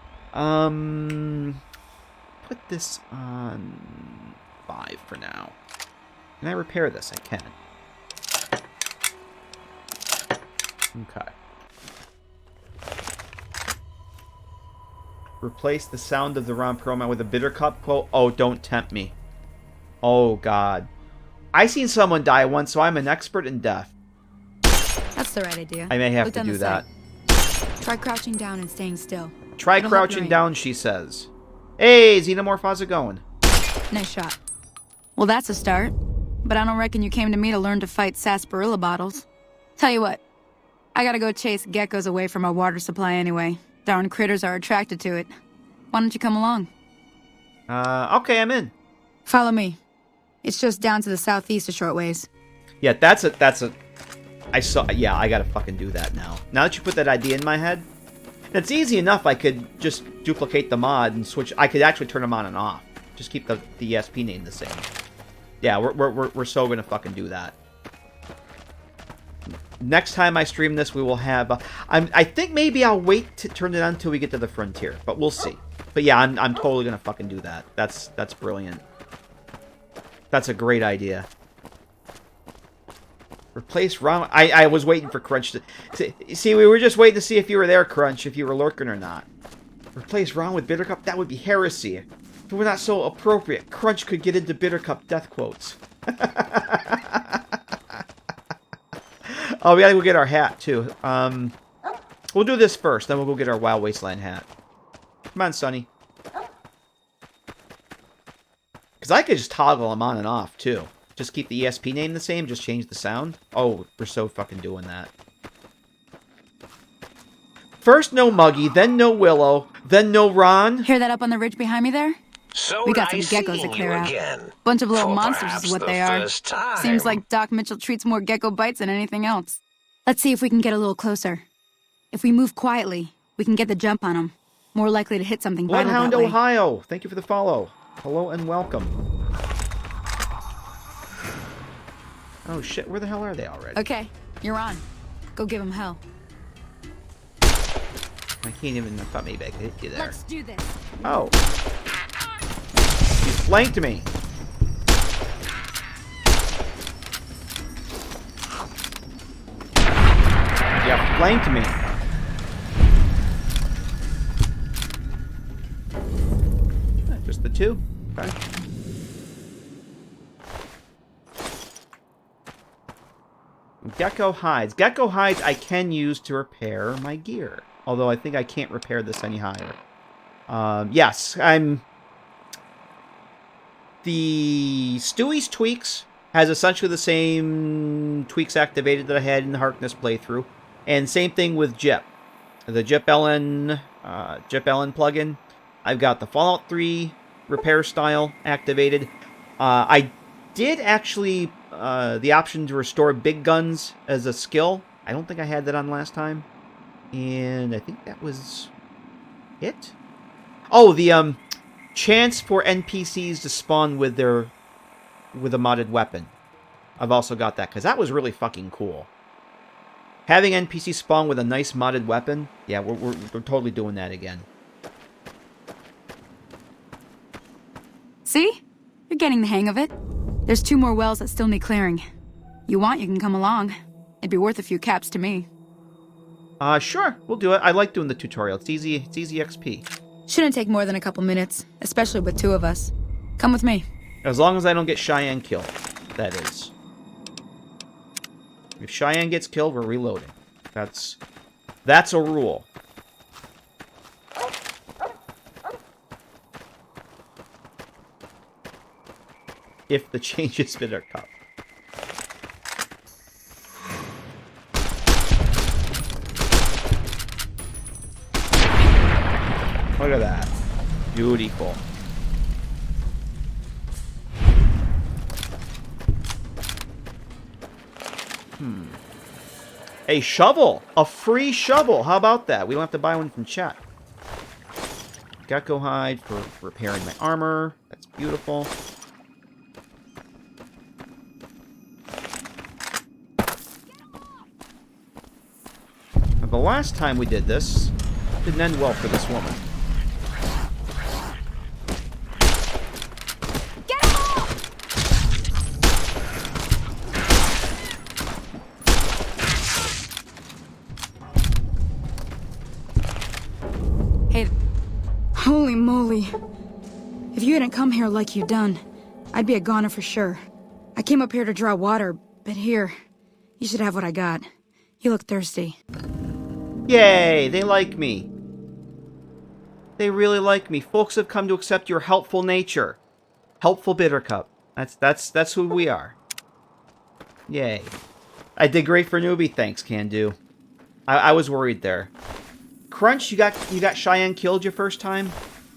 Put this on 5 for now. Can I repair this? I can. Okay. Replace the sound of the Ron Perlman with a Bittercup quote. Oh, don't tempt me. Oh, God. I seen someone die once, so I'm an expert in death. That's the right idea. I may have to do that. Try crouching down and staying still. Try crouching down, she says. Hey, Xenomorph, how's it going? Nice shot. Well, that's a start. But I don't reckon you came to me to learn to fight sarsaparilla bottles. Tell you what. I gotta go chase geckos away from our water supply anyway. Darn critters are attracted to it. Why don't you come along? Okay, I'm in. Follow me. It's just down to the southeast a short ways. Yeah, yeah, I gotta fucking do that now. Now that you put that idea in my head, it's easy enough. I could just duplicate the mod and switch. I could actually turn them on and off. Just keep the ESP name the same. Yeah, we're so gonna fucking do that. Next time I stream this, we will have... I think maybe I'll wait to turn it on until we get to the frontier, but we'll see. But yeah, I'm totally gonna fucking do that. That's brilliant. That's a great idea. Replace Ron... I was waiting for Crunch to... See, we were just waiting to see if you were there, Crunch, if you were lurking or not. Replace Ron with Bittercup? That would be heresy. If it were not so appropriate, Crunch could get into Bittercup death quotes. Oh, we gotta go get our hat, too. We'll do this first, then we'll go get our Wild Wasteland hat. Come on, Sonny. Because I could just toggle them on and off, too. Just keep the ESP name the same, just change the sound. Oh, we're so fucking doing that. First no Muggy, then no Willow, then no Ron. Hear that up on the ridge behind me there? So we got some nice geckos to clear out. Again. Bunch of little For monsters is what they are. Time. Seems like Doc Mitchell treats more gecko bites than anything else. Let's see if we can get a little closer. If we move quietly, we can get the jump on them. More likely to hit something vital Bloodhound that way. Ohio, thank you for the follow. Hello and welcome. Oh shit, where the hell are they already? Okay, you're on. Go give them hell. I can't even... I thought maybe I could hit you there. Let's do this. Oh. You flanked me. You flanked me. Just the two. Okay. Gecko hides. Gecko hides I can use to repair my gear. Although I think I can't repair this any higher. Yes, I'm... The Stewie's Tweaks has essentially the same tweaks activated that I had in the Harkness playthrough. And same thing with Jip. The Jip LN plugin. I've got the Fallout 3 repair style activated. I did actually... the option to restore big guns as a skill. I don't think I had that on last time. And I think that was it. Oh, the chance for NPCs to spawn with a modded weapon. I've also got that because that was really fucking cool. Having NPCs spawn with a nice modded weapon. Yeah, we're totally doing that again. See? You're getting the hang of it. There's 2 more wells that still need clearing. You want, you can come along. It'd be worth a few caps to me. Sure, we'll do it. I like doing the tutorial. It's easy XP. Shouldn't take more than a couple minutes, especially with 2 of us. Come with me. As long as I don't get Cheyenne killed, that is. If Cheyenne gets killed, we're reloading. That's a rule. If the changes Bittercup. Look at that. Beautiful. A shovel! A free shovel! How about that? We don't have to buy one from chat. Gecko hide for repairing my armor. That's beautiful. Now, the last time we did this, didn't end well for this woman. Holy moly. If you hadn't come here like you done, I'd be a goner for sure. I came up here to draw water, but here, you should have what I got. You look thirsty. Yay, they like me. They really like me. Folks have come to accept your helpful nature. Helpful Bittercup. That's who we are. Yay. I did great for newbie, thanks, Can Do. I was worried there. Crunch, you got Cheyenne killed your first time?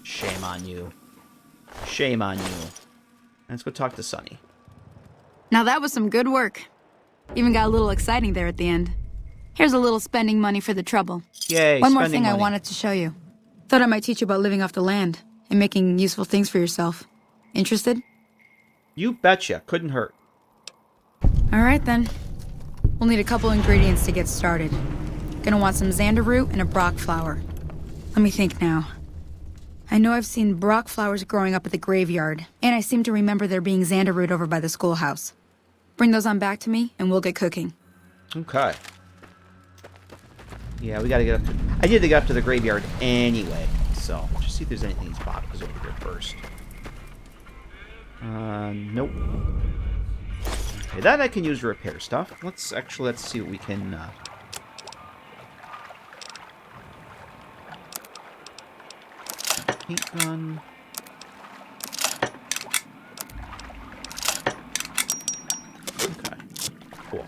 Shame on you. Shame on you. Let's go talk to Sunny. Now that was some good work. Even got a little exciting there at the end. Here's a little spending money for the trouble. Yay, One more thing money. I wanted to show you. Thought I might teach you about living off the land and making useful things for yourself. Interested? You betcha. Couldn't hurt. Alright then. We'll need a couple ingredients to get started. Gonna want some xander root and a brock flower. Let me think now. I know I've seen brock flowers growing up at the graveyard, and I seem to remember there being xander root over by the schoolhouse. Bring those on back to me, and we'll get cooking. Okay. Yeah, we gotta get up to... I need to get up to the graveyard anyway, so... Let's just see if there's anything in these boxes over here first. Nope. Okay, that I can use to repair stuff. Let's see what we can... Paint gun. Okay, cool.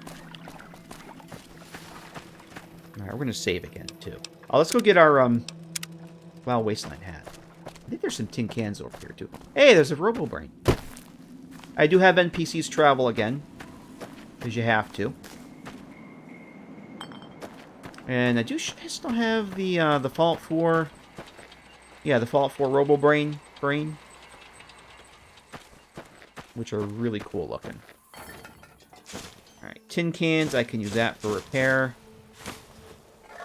Alright, we're gonna save again, too. Oh, let's go get our, Mojave Wasteland hat. I think there's some tin cans over here, too. Hey, there's a robo-brain. I do have NPCs travel again. Because you have to. And I still have the Fallout 4... Yeah, the Fallout 4 robo-brain. Which are really cool looking. Alright, tin cans. I can use that for repair.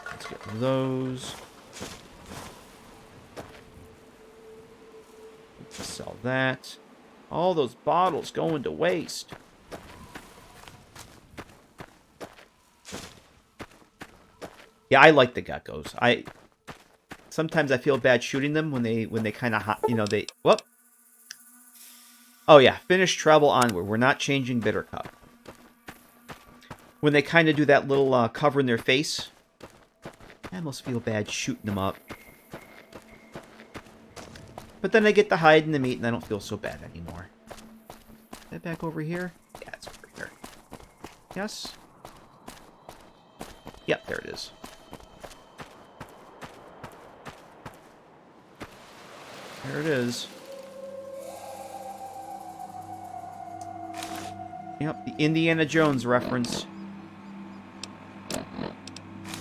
Let's get those. Let's sell that. All those bottles going to waste. Yeah, I like the geckos. Sometimes I feel bad shooting them when they kind of, you know, they... Whoop. Oh, yeah. Finish travel onward. We're not changing Bittercup. When they kind of do that little cover in their face, I almost feel bad shooting them up. But then I get to hide in the meat, and I don't feel so bad anymore. Is that back over here? Yeah, it's over here. Yes? Yep, there it is. There it is. Yep, the Indiana Jones reference.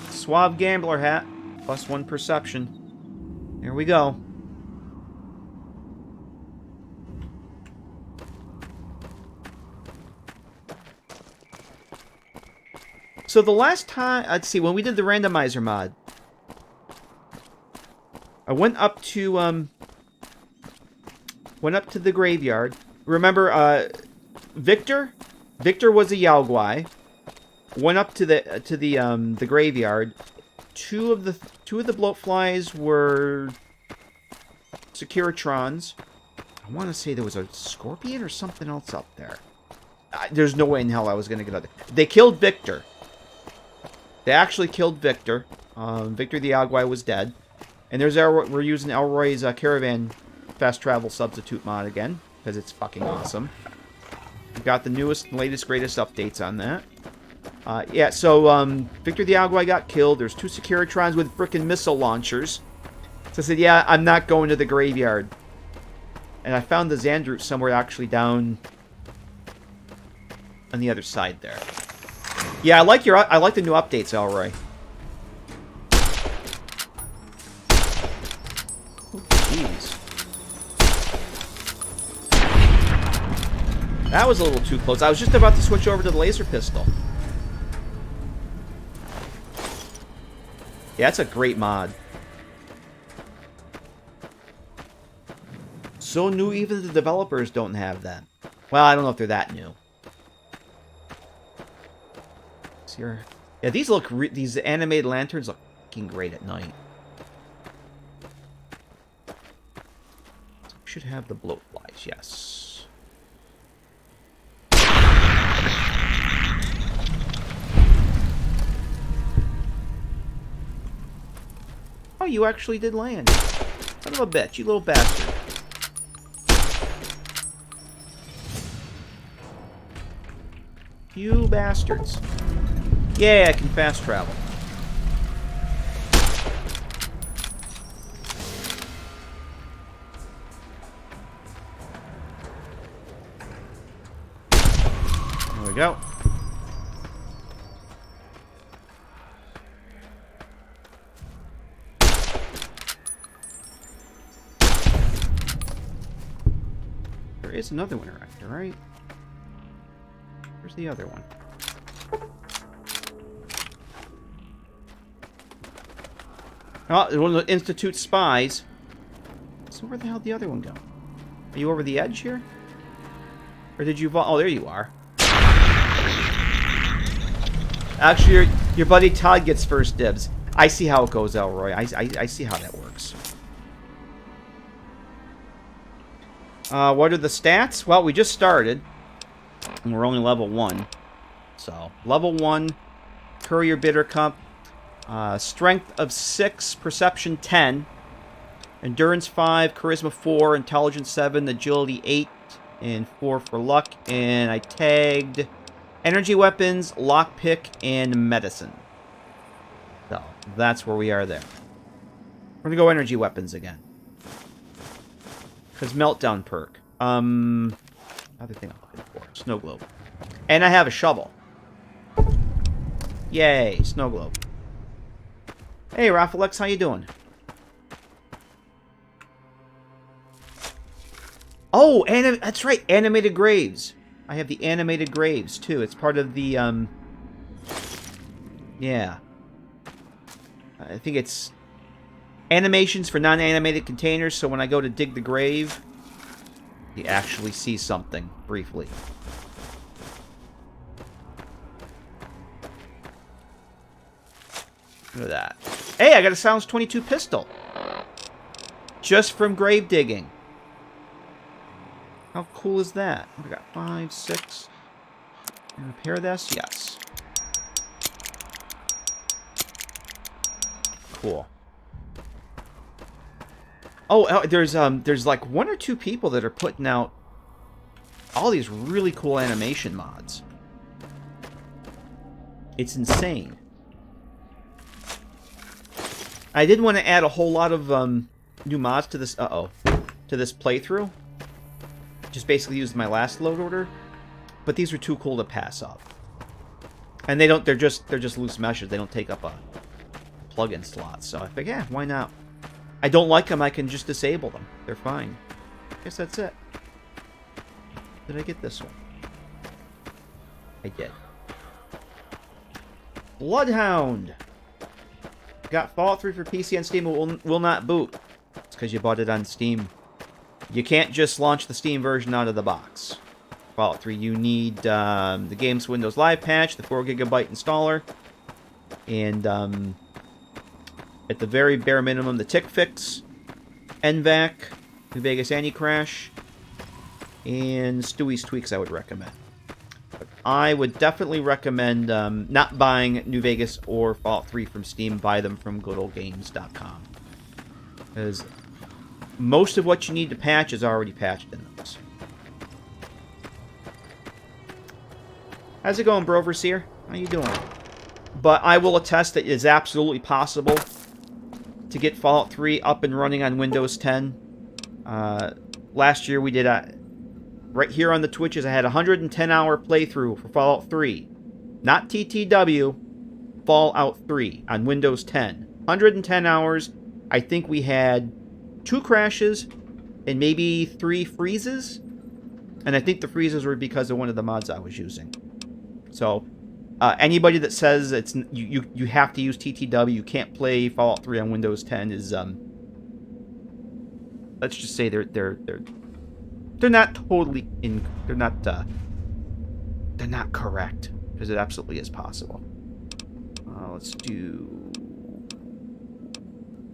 Suave Gambler hat. +1 perception. There we go. So the last time... Let's see, when we did the randomizer mod, I went up to the graveyard. Remember, Victor was a Yao Guai. Went up to the graveyard. Two of the bloatflies were Securitrons. I want to say there was a scorpion or something else up there. There's no way in hell I was going to get out there. They killed Victor. They actually killed Victor. Victor the Aguai was dead. And there's we're using Elroy's Caravan Fast Travel Substitute mod again, because it's fucking awesome. We've got the newest and latest, greatest updates on that. Yeah, so Victor the Aguai got killed. There's 2 Securitrons with frickin' missile launchers. So I said, yeah, I'm not going to the graveyard. And I found the Xandroot somewhere actually down on the other side there. Yeah, I like the new updates, Elroy. Oh, jeez. That was a little too close. I was just about to switch over to the laser pistol. Yeah, that's a great mod. So new, even the developers don't have that. Well, I don't know if they're that new. Yeah, these animated lanterns look fucking great at night. So we should have the bloatflies, yes. Oh, you actually did land. Son of a bitch, you little bastard. You bastards. Yeah, I can fast travel. There we go. There is another one around here, right? Where's the other one? Oh, one of the Institute spies. So where the hell did the other one go? Are you over the edge here? Or did you... Oh, there you are. Actually, your buddy Todd gets first dibs. I see how it goes, Elroy. I see how that works. What are the stats? Well, we just started. And we're only level 1. So, level 1. Courier Bittercup. Strength of 6, Perception 10, Endurance 5, Charisma 4, Intelligence 7, Agility 8, and 4 for luck. And I tagged Energy Weapons, Lockpick, and Medicine. So, that's where we are there. We're going to go Energy Weapons again. Because Meltdown perk. Other thing I'm looking for. Snow Globe. And I have a shovel. Yay, Snow Globe. Hey, Raffalex, how you doing? Oh, that's right, animated graves. I have the animated graves, too. It's part of the, yeah. I think it's animations for non-animated containers, so when I go to dig the grave, you actually see something, briefly. Look at that. Hey, I got a Silence 22 pistol. Just from grave digging. How cool is that? We got 5, 6. Can I repair this? Yes. Cool. Oh, there's like 1 or 2 people that are putting out all these really cool animation mods. It's insane. I did want to add a whole lot of new mods to this. To this playthrough. Just basically used my last load order, but these are too cool to pass up. And they don't. They're just loose meshes. They don't take up a plug-in slot. So I think, yeah, why not? I don't like them. I can just disable them. They're fine. I guess that's it. Did I get this one? I did. Bloodhound. Got Fallout 3 for PC and Steam, will not boot. It's because you bought it on Steam. You can't just launch the Steam version out of the box. Fallout 3, you need the game's Windows Live patch, the 4GB installer, and at the very bare minimum, the tick fix, NVAC, New Vegas Anti-Crash, and Stewie's Tweaks I would recommend. But I would definitely recommend not buying New Vegas or Fallout 3 from Steam. Buy them from goodoldgames.com. Because most of what you need to patch is already patched in those. How's it going, Broverseer? How you doing? But I will attest that it is absolutely possible to get Fallout 3 up and running on Windows 10. Last year we did right here on the Twitches, I had a 110-hour playthrough for Fallout 3. Not TTW, Fallout 3 on Windows 10. 110 hours. I think we had 2 crashes and maybe 3 freezes. And I think the freezes were because of one of the mods I was using. So, anybody that says it's you have to use TTW, you can't play Fallout 3 on Windows 10 is let's just say they're not totally they're not correct, because it absolutely is possible. Let's do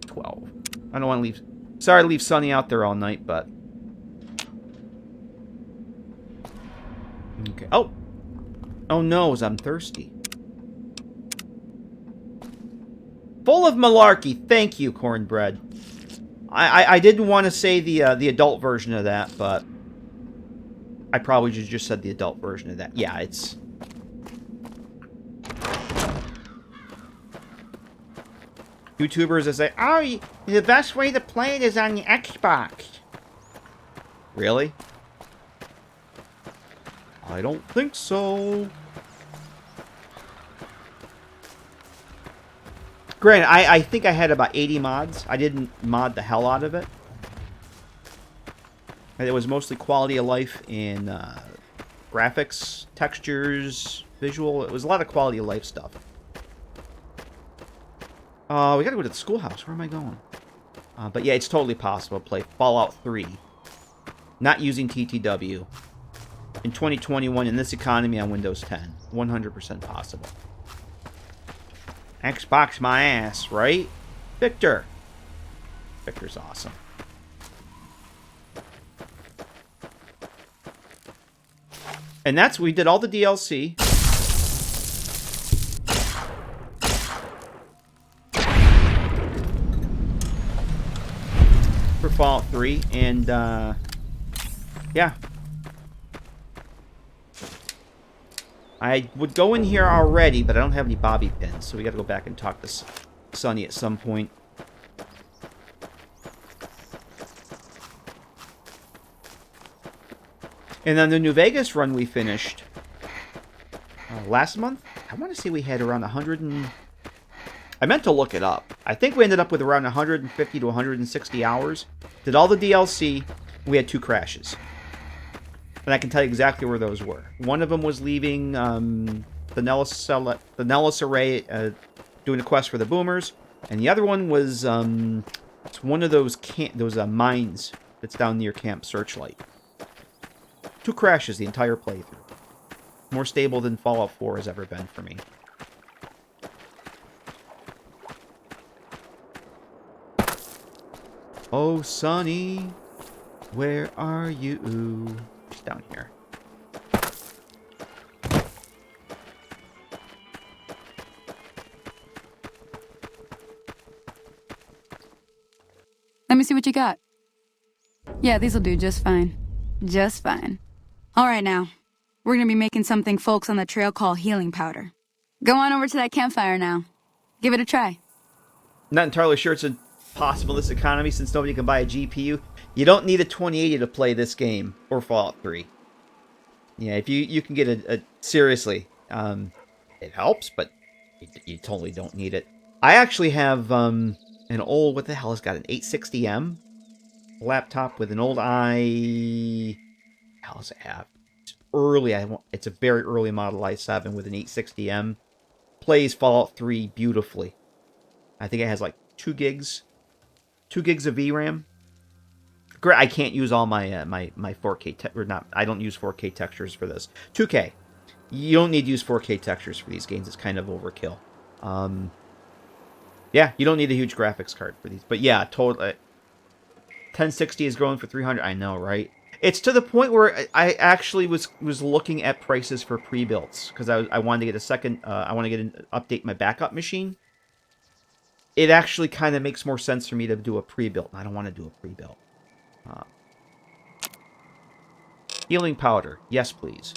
12. I don't want to leave. Sorry to leave Sonny out there all night, but okay. Oh no, I'm thirsty. Full of malarkey. Thank you, Cornbread. I didn't want to say the adult version of that, but I probably just said the adult version of that. Yeah, it's... YouTubers that say, oh, the best way to play it is on the Xbox. Really? I don't think so. Granted, I think I had about 80 mods. I didn't mod the hell out of it. And it was mostly quality of life and graphics, textures, visual. It was a lot of quality of life stuff. We gotta go to the schoolhouse. Where am I going? But yeah, it's totally possible to play Fallout 3 not using TTW in 2021 in this economy on Windows 10. 100% possible. Xbox my ass, right? Victor. Victor's awesome. And that's, we did all the DLC. For Fallout 3, and yeah. I would go in here already, but I don't have any bobby pins, so we gotta go back and talk to Sonny at some point. And then the New Vegas run we finished last month, I want to say we had around 100 and... I meant to look it up. I think we ended up with around 150 to 160 hours. Did all the DLC, we had 2 crashes. And I can tell you exactly where those were. One of them was leaving the Nellis Array, doing a quest for the boomers. And the other one was it's one of those mines that's down near Camp Searchlight. 2 crashes the entire playthrough. More stable than Fallout 4 has ever been for me. Oh, Sonny, where are you? It's down here. Let me see what you got. Yeah, these'll do just fine. Just fine. All right, now. We're gonna be making something folks on the trail call healing powder. Go on over to that campfire now. Give it a try. Not entirely sure it's possible in this economy since nobody can buy a GPU. You don't need a 2080 to play this game or Fallout 3. Yeah, if you can get a seriously, it helps, but you totally don't need it. I actually have an old, what the hell has got an 860M laptop with an old hell does it have? It's early. It's a very early model i7 with an 860M. Plays Fallout 3 beautifully. I think it has like 2 gigs of VRAM. I can't use all my my 4K or not. I don't use 4K textures for this. 2K. You don't need to use 4K textures for these games. It's kind of overkill. Yeah, you don't need a huge graphics card for these. But yeah, totally. 1060 is going for 300. I know, right? It's to the point where I actually was looking at prices for pre-builts because I wanted to get a second. I want to get an update my backup machine. It actually kind of makes more sense for me to do a pre-built. I don't want to do a pre-built. Healing powder, yes, please.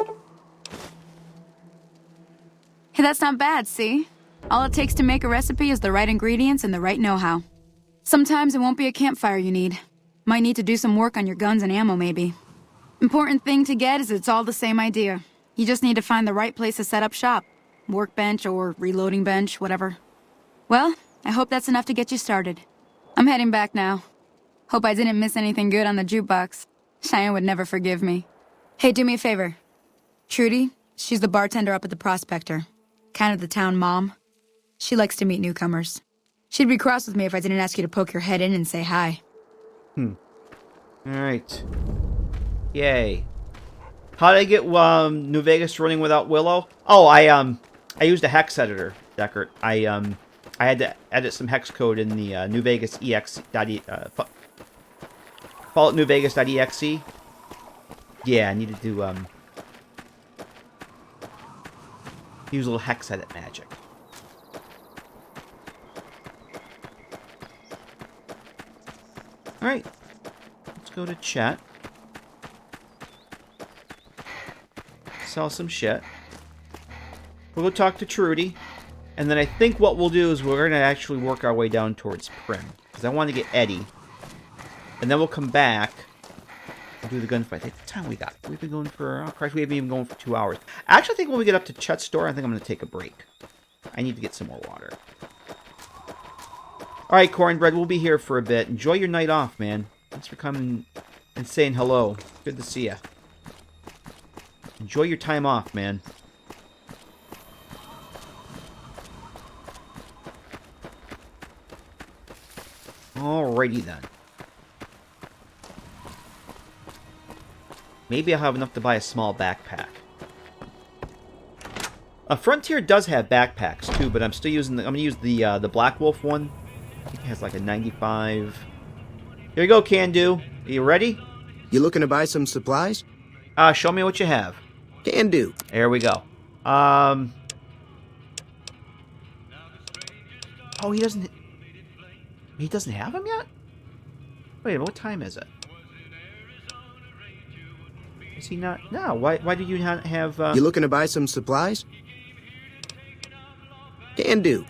Hey, that's not bad. See, all it takes to make a recipe is the right ingredients and the right know-how. Sometimes it won't be a campfire you need. Might need to do some work on your guns and ammo, maybe. Important thing to get is it's all the same idea. You just need to find the right place to set up shop. Workbench or reloading bench, whatever. Well, I hope that's enough to get you started. I'm heading back now. Hope I didn't miss anything good on the jukebox. Cheyenne would never forgive me. Hey, do me a favor. Trudy, she's the bartender up at the Prospector. Kind of the town mom. She likes to meet newcomers. She'd be cross with me if I didn't ask you to poke your head in and say hi. Alright. Yay. How did I get New Vegas running without Willow? Oh, I used a hex editor, Deckard. I had to edit some hex code in the New Vegas Fallout New Vegas.exe. Yeah, I needed to use a little hex edit magic. Alright. Let's go to chat. Sell some shit. We'll go talk to Trudy. And then I think what we'll do is we're going to actually work our way down towards Prim. Because I want to get Eddie. And then we'll come back and do the gunfight. What time we got? We've been going for... Oh, Christ, we haven't even going for 2 hours. I actually think when we get up to Chet's store, I think I'm going to take a break. I need to get some more water. Alright, Cornbread, we'll be here for a bit. Enjoy your night off, man. Thanks for coming and saying hello. Good to see you. Enjoy your time off, man. Alrighty then. Maybe I'll have enough to buy a small backpack. Frontier does have backpacks too, but I'm still using the. I'm gonna use the Black Wolf one. I think it has like a 95. Here you go, Can Do. Are you ready? You looking to buy some supplies? Show me what you have. Can do. There we go. Oh, he doesn't. He doesn't have them yet? Wait, what time is it? Is he not? No. Why do you not have? You looking to buy some supplies? Can do.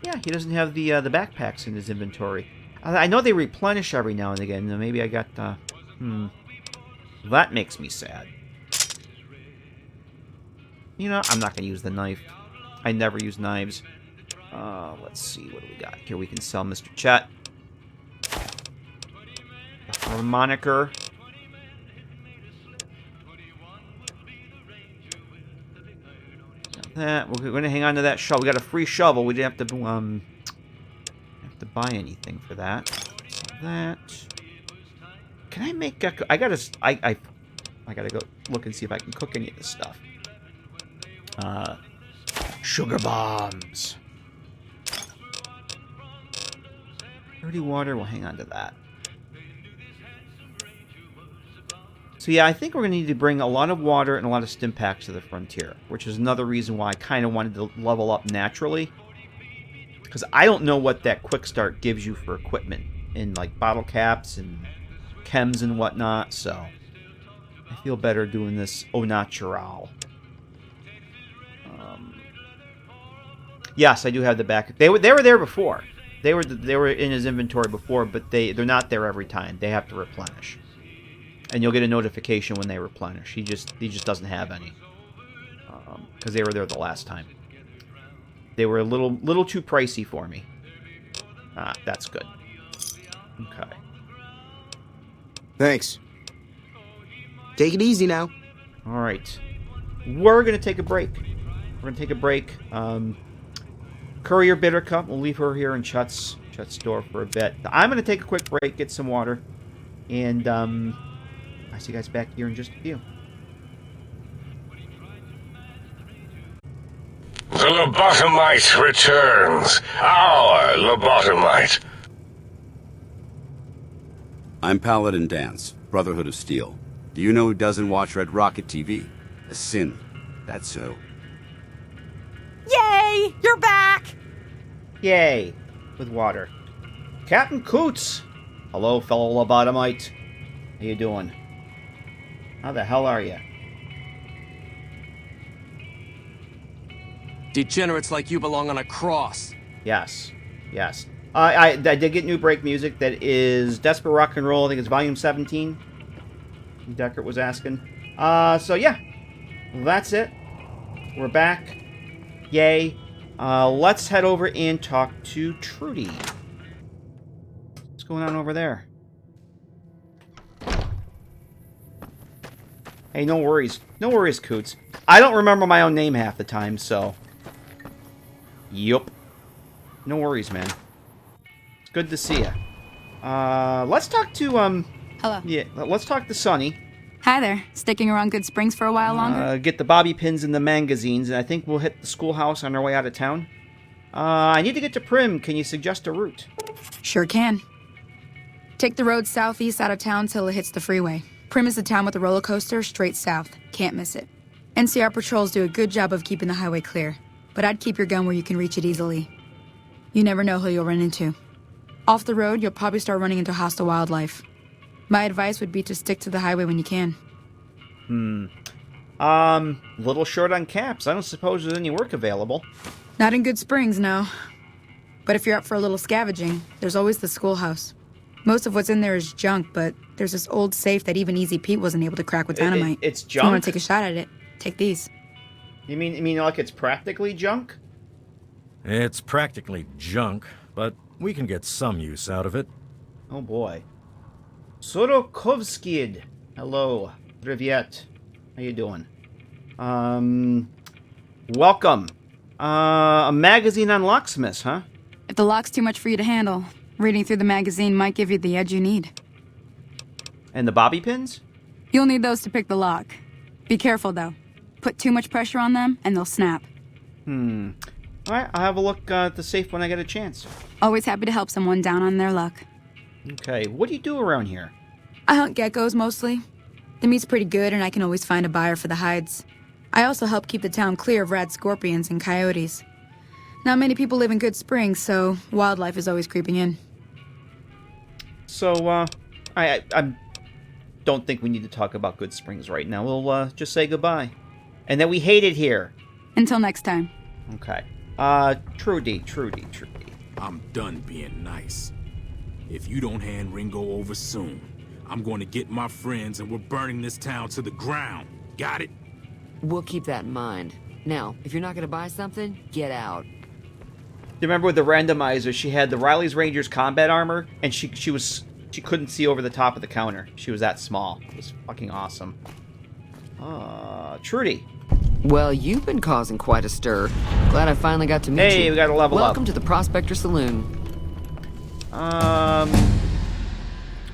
Yeah, he doesn't have the backpacks in his inventory. I know they replenish every now and again. Maybe I got that makes me sad. You know, I'm not gonna use the knife. I never use knives. Let's see, what do we got here? We can sell Mr. Chet. A moniker. Got that. We're going to hang on to that shovel. We got a free shovel. We didn't have to buy anything for that. So that. Can I make gecko? I gotta go look and see if I can cook any of this stuff. Sugar bombs. Dirty water. We'll hang on to that. So yeah, I think we're going to need to bring a lot of water and a lot of stim packs to the frontier, which is another reason why I kind of wanted to level up naturally. Because I don't know what that quick start gives you for equipment in like bottle caps and chems and whatnot, so I feel better doing this au natural. Yes, I do have the back. They were there before. They were in his inventory before, but they're not there every time. They have to replenish. And you'll get a notification when they replenish. He just doesn't have any. Because they were there the last time. They were a little too pricey for me. That's good. Okay. Thanks. Take it easy now. Alright. We're going to take a break. Courier Bittercup. We'll leave her here in Chut's store for a bit. I'm going to take a quick break, get some water, and I see you guys back here in just a few. The lobotomite returns. Our lobotomite. I'm Paladin Dance, Brotherhood of Steel. Do you know who doesn't watch Red Rocket TV? A sin. That's so. Yay! You're back! Yay! With water. Captain Coots! Hello, fellow lobotomite. How you doing? How the hell are you? Degenerates like you belong on a cross. Yes. Yes. I did get new break music that is Desperate Rock and Roll. I think it's Volume 17. Deckert was asking. So yeah. That's it. We're back. Yay. Let's head over and talk to Trudy. What's going on over there? Hey, no worries. No worries, Coots. I don't remember my own name half the time, so... Yup. No worries, man. It's good to see ya. Let's talk to, Hello. Yeah, let's talk to Sonny. Hi there. Sticking around Goodsprings for a while longer? Get the bobby pins and the magazines, and I think we'll hit the schoolhouse on our way out of town. I need to get to Prim. Can you suggest a route? Sure can. Take the road southeast out of town till it hits the freeway. Prim is the town with the roller coaster straight south. Can't miss it. NCR patrols do a good job of keeping the highway clear, but I'd keep your gun where you can reach it easily. You never know who you'll run into. Off the road, you'll probably start running into hostile wildlife. My advice would be to stick to the highway when you can. Little short on caps. I don't suppose there's any work available. Not in Goodsprings, no. But if you're up for a little scavenging, there's always the schoolhouse. Most of what's in there is junk, but there's this old safe that even Easy Pete wasn't able to crack with dynamite. It's If you junk? want to take a shot at it, take these. You mean like it's practically junk? It's practically junk, but we can get some use out of it. Oh boy. Sorokovskid. Hello. Privyet. How you doing? Welcome. A magazine on locksmiths, huh? If the lock's too much for you to handle, reading through the magazine might give you the edge you need. And the bobby pins? You'll need those to pick the lock. Be careful, though. Put too much pressure on them, and they'll snap. Alright, I'll have a look at the safe when I get a chance. Always happy to help someone down on their luck. Okay, what do you do around here? I hunt geckos, mostly. The meat's pretty good, and I can always find a buyer for the hides. I also help keep the town clear of rad scorpions and coyotes. Not many people live in Goodsprings, so wildlife is always creeping in. So, I don't think we need to talk about Goodsprings right now. We'll, just say goodbye. And that we hate it here. Until next time. Okay. Trudy. I'm done being nice. If you don't hand Ringo over soon, I'm going to get my friends and we're burning this town to the ground. Got it? We'll keep that in mind. Now, if you're not going to buy something, get out. Do you remember with the randomizer, she had the Riley's Rangers combat armor, and she couldn't see over the top of the counter. She was that small. It was fucking awesome. Trudy. Well, you've been causing quite a stir. Glad I finally got to meet you. Hey, we got to level up. Welcome to the Prospector Saloon.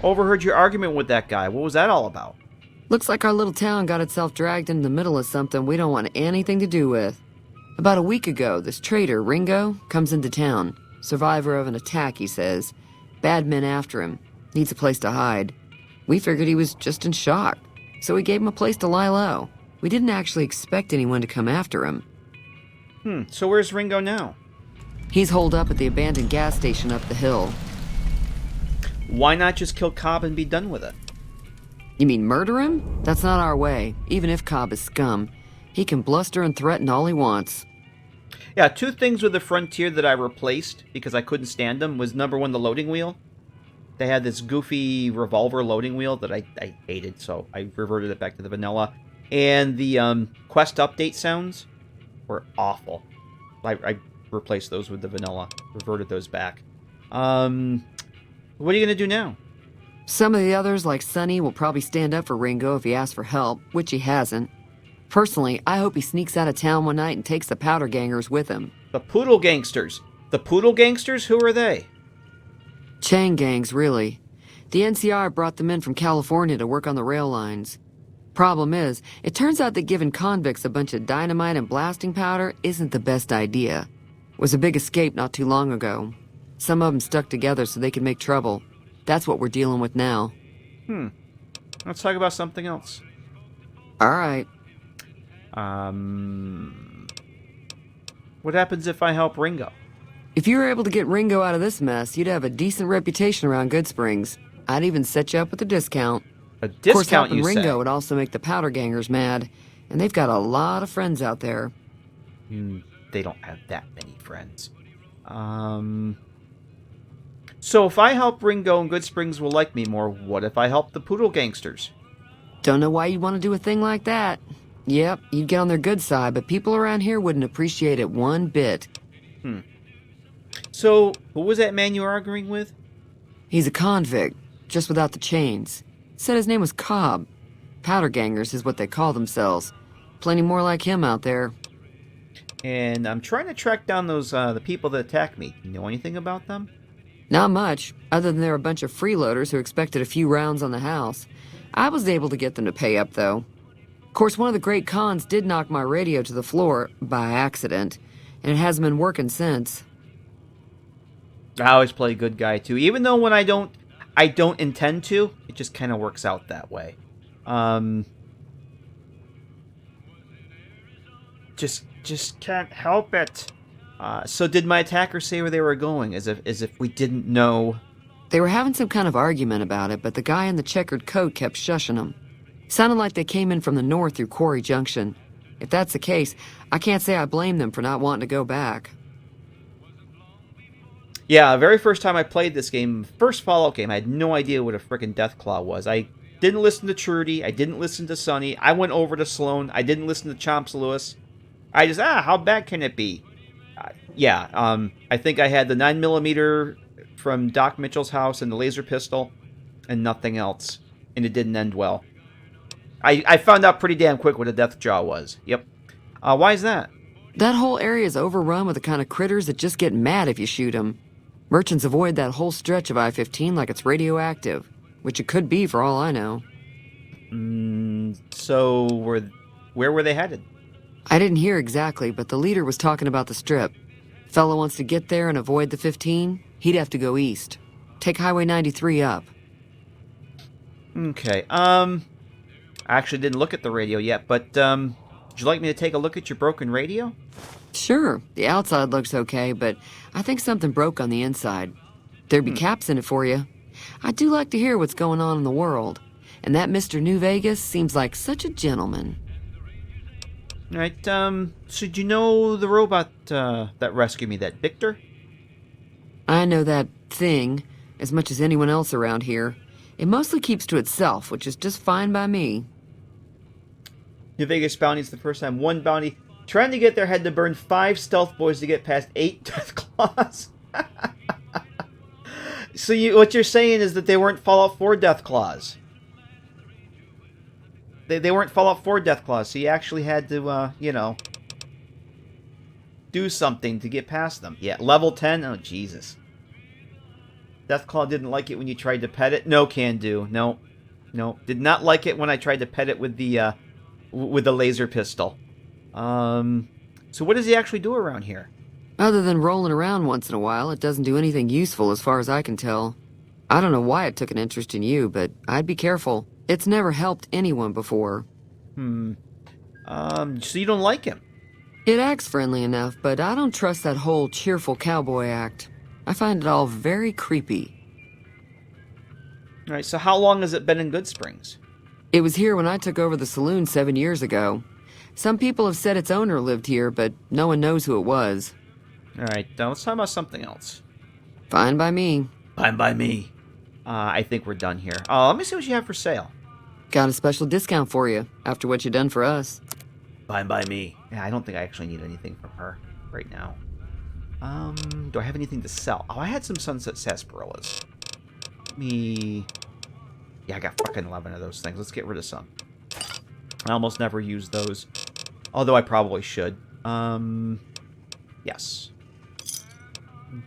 Overheard your argument with that guy. What was that all about? Looks like our little town got itself dragged into the middle of something we don't want anything to do with. About a week ago, this traitor, Ringo, comes into town. Survivor of an attack, he says. Bad men after him. Needs a place to hide. We figured he was just in shock, so we gave him a place to lie low. We didn't actually expect anyone to come after him. So where's Ringo now? He's holed up at the abandoned gas station up the hill. Why not just kill Cobb and be done with it? You mean murder him? That's not our way. Even if Cobb is scum, he can bluster and threaten all he wants. Yeah, two things with the Frontier that I replaced because I couldn't stand them was number one, the loading wheel. They had this goofy revolver loading wheel that I hated, so I reverted it back to the vanilla. And the quest update sounds were awful. I replaced those with the vanilla, reverted those back. What are you going to do now? Some of the others, like Sonny, will probably stand up for Ringo if he asks for help, which he hasn't. Personally, I hope he sneaks out of town one night and takes the powder gangers with him. The Poodle Gangsters. The Poodle Gangsters? Who are they? Chain gangs, really. The NCR brought them in from California to work on the rail lines. Problem is, it turns out that giving convicts a bunch of dynamite and blasting powder isn't the best idea. It was a big escape not too long ago. Some of them stuck together so they could make trouble. That's what we're dealing with now. Let's talk about something else. All right. What happens if I help Ringo? If you were able to get Ringo out of this mess, you'd have a decent reputation around Goodsprings. I'd even set you up with a discount. A discount, of course, helping you Ringo say? would also make the powder gangers mad. And they've got a lot of friends out there. They don't have that many friends. So if I help Ringo and Goodsprings will like me more, what if I help the Poodle Gangsters? Don't know why you'd want to do a thing like that. Yep, you'd get on their good side, but people around here wouldn't appreciate it one bit. So, who was that man you were arguing with? He's a convict, just without the chains. Said his name was Cobb. Powder gangers is what they call themselves. Plenty more like him out there. And I'm trying to track down those the people that attacked me. You know anything about them? Not much, other than they're a bunch of freeloaders who expected a few rounds on the house. I was able to get them to pay up, though. Of course, one of the great cons did knock my radio to the floor, by accident, and it hasn't been working since. I always play a good guy, too. Even though when I don't intend to, it just kind of works out that way. Just can't help it. So did my attacker say where they were going, as if we didn't know? They were having some kind of argument about it, but the guy in the checkered coat kept shushing them. Sounded like they came in from the north through Quarry Junction. If that's the case, I can't say I blame them for not wanting to go back. Yeah, very first time I played this game, first Fallout game, I had no idea what a frickin' Deathclaw was. I didn't listen to Trudy, I didn't listen to Sonny, I went over to Sloan, I didn't listen to Chomps Lewis. I just, how bad can it be? I think I had the 9mm from Doc Mitchell's house and the laser pistol, and nothing else. And it didn't end well. I found out pretty damn quick what a Deathjaw was. Yep. Why is that? That whole area is overrun with the kind of critters that just get mad if you shoot them. Merchants avoid that whole stretch of I-15 like it's radioactive, which it could be for all I know. So, where were they headed? I didn't hear exactly, but the leader was talking about the strip. Fella wants to get there and avoid the 15, he'd have to go east. Take Highway 93 up. Okay, I actually didn't look at the radio yet, but, would you like me to take a look at your broken radio? Sure, the outside looks okay, but I think something broke on the inside. There'd be caps in it for you. I do like to hear what's going on in the world, and that Mr. New Vegas seems like such a gentleman. Alright, so do you know the robot, that rescued me, that Victor? I know that thing as much as anyone else around here. It mostly keeps to itself, which is just fine by me. New Vegas bounty's the first time one bounty trying to get there had to burn 5 stealth boys to get past 8 Deathclaws. So what you're saying is that they weren't Fallout 4 Deathclaws. They weren't Fallout 4 Deathclaws, so you actually had to, do something to get past them. Yeah, level 10? Oh, Jesus. Deathclaw didn't like it when you tried to pet it? No can do. No. Did not like it when I tried to pet it with the laser pistol. So what does he actually do around here? Other than rolling around once in a while, it doesn't do anything useful as far as I can tell. I don't know why it took an interest in you, but I'd be careful. It's never helped anyone before. So you don't like him? It acts friendly enough, but I don't trust that whole cheerful cowboy act. I find it all very creepy. Alright, so how long has it been in Goodsprings? It was here when I took over the saloon 7 years ago. Some people have said its owner lived here, but no one knows who it was. Alright, let's talk about something else. Fine by me. Fine by me. I think we're done here. Let me see what you have for sale. Got a special discount for you, after what you done for us. Fine by me. Yeah, I don't think I actually need anything from her right now. Do I have anything to sell? Oh, I had some Sunset Sarsaparillas. Yeah, I got fucking 11 of those things. Let's get rid of some. I almost never use those. Although I probably should. Yes.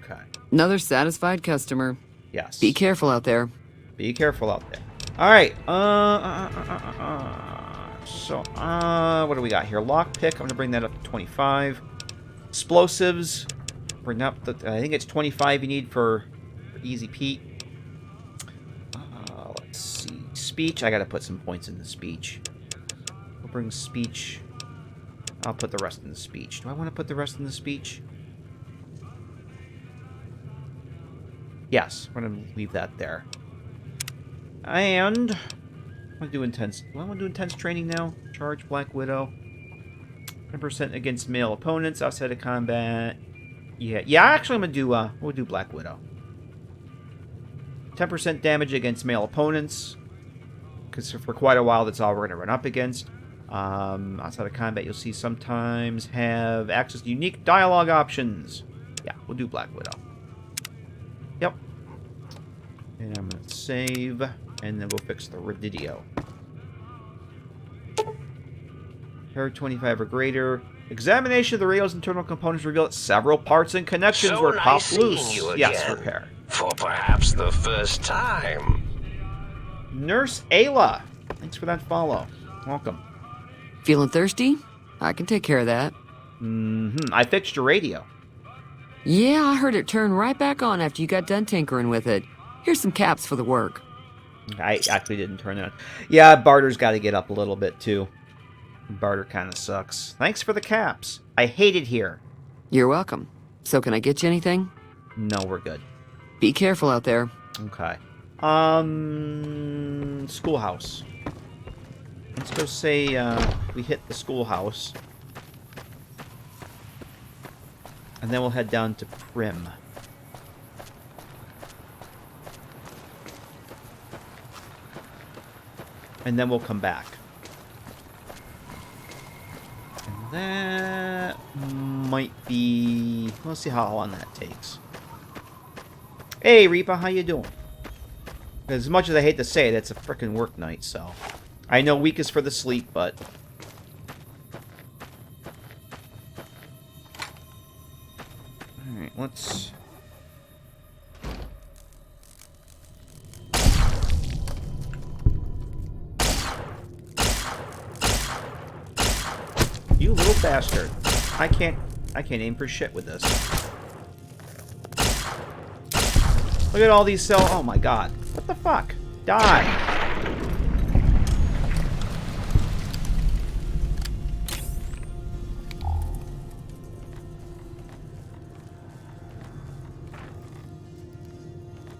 Okay. Another satisfied customer. Yes. Be careful out there. Be careful out there. All right. So, what do we got here? Lockpick. I'm going to bring that up to 25. Explosives. Bring up the... I think it's 25 you need for Easy Pete. Let's see. Speech. I got to put some points in the speech. We'll bring speech. I'll put the rest in the speech. Do I want to put the rest in the speech? Yes. We're going to leave that there. And... I want to do intense. Do I want to do intense training now? Charge Black Widow. 10% against male opponents outside of combat. Yeah. Actually, I'm gonna do. We'll do Black Widow. 10% damage against male opponents. Because for quite a while, that's all we're gonna run up against. Outside of combat, you'll see sometimes have access to unique dialogue options. Yeah, we'll do Black Widow. Yep. And I'm gonna save. And then we'll fix the Radidio. Pair 25 or greater. Examination of the radio's internal components revealed that several parts and connections were popped loose. Yes, repair. For perhaps the first time. Nurse Ayla. Thanks for that follow. Welcome. Feeling thirsty? I can take care of that. I fixed your radio. Yeah, I heard it turn right back on after you got done tinkering with it. Here's some caps for the work. I actually didn't turn it on. Yeah, Barter's got to get up a little bit, too. Barter kind of sucks. Thanks for the caps. I hate it here. You're welcome. So can I get you anything? No, we're good. Be careful out there. Okay. Schoolhouse. Let's go say, we hit the schoolhouse. And then we'll head down to Prim. And then we'll come back. And that might be... Let's see how long that takes. Hey, Reaper, how you doing? As much as I hate to say it, it's a frickin' work night, so... I know week is for the sleep, but... Alright, let's... You little bastard. I can't aim for shit with this. Look at all these cells. Oh my god. What the fuck? Die.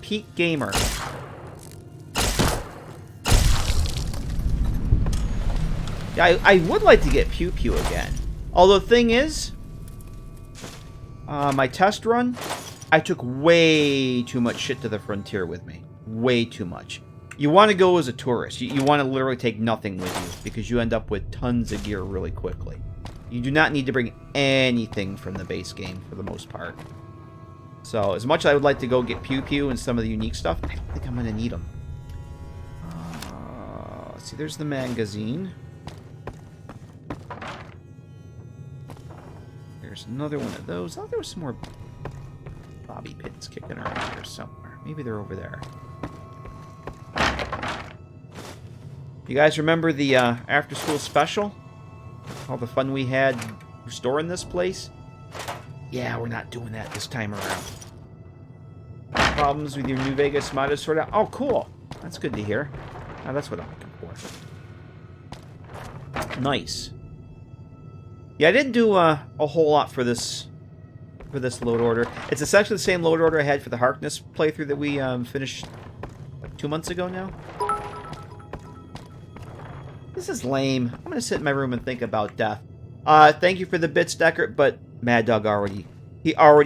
Pete Gamer. Yeah, I would like to get Pew Pew again. Although the thing is, my test run, I took way too much shit to the frontier with me. Way too much. You want to go as a tourist. You want to literally take nothing with you because you end up with tons of gear really quickly. You do not need to bring anything from the base game for the most part. So, as much as I would like to go get Pew Pew and some of the unique stuff, I don't think I'm going to need them. Let's see, there's the magazine. There's another one of those. Oh, there was some more bobby pins kicking around here somewhere. Maybe they're over there. You guys remember the after-school special? All the fun we had restoring this place? Yeah, we're not doing that this time around. Problems with your New Vegas mod is sorted out? Oh, cool. That's good to hear. Oh, that's what I'm looking for. Nice. Yeah, I didn't do a whole lot for this load order. It's essentially the same load order I had for the Harkness playthrough that we finished like 2 months ago now. This is lame. I'm gonna sit in my room and think about death. Thank you for the bits, Deckard, but Mad Dog already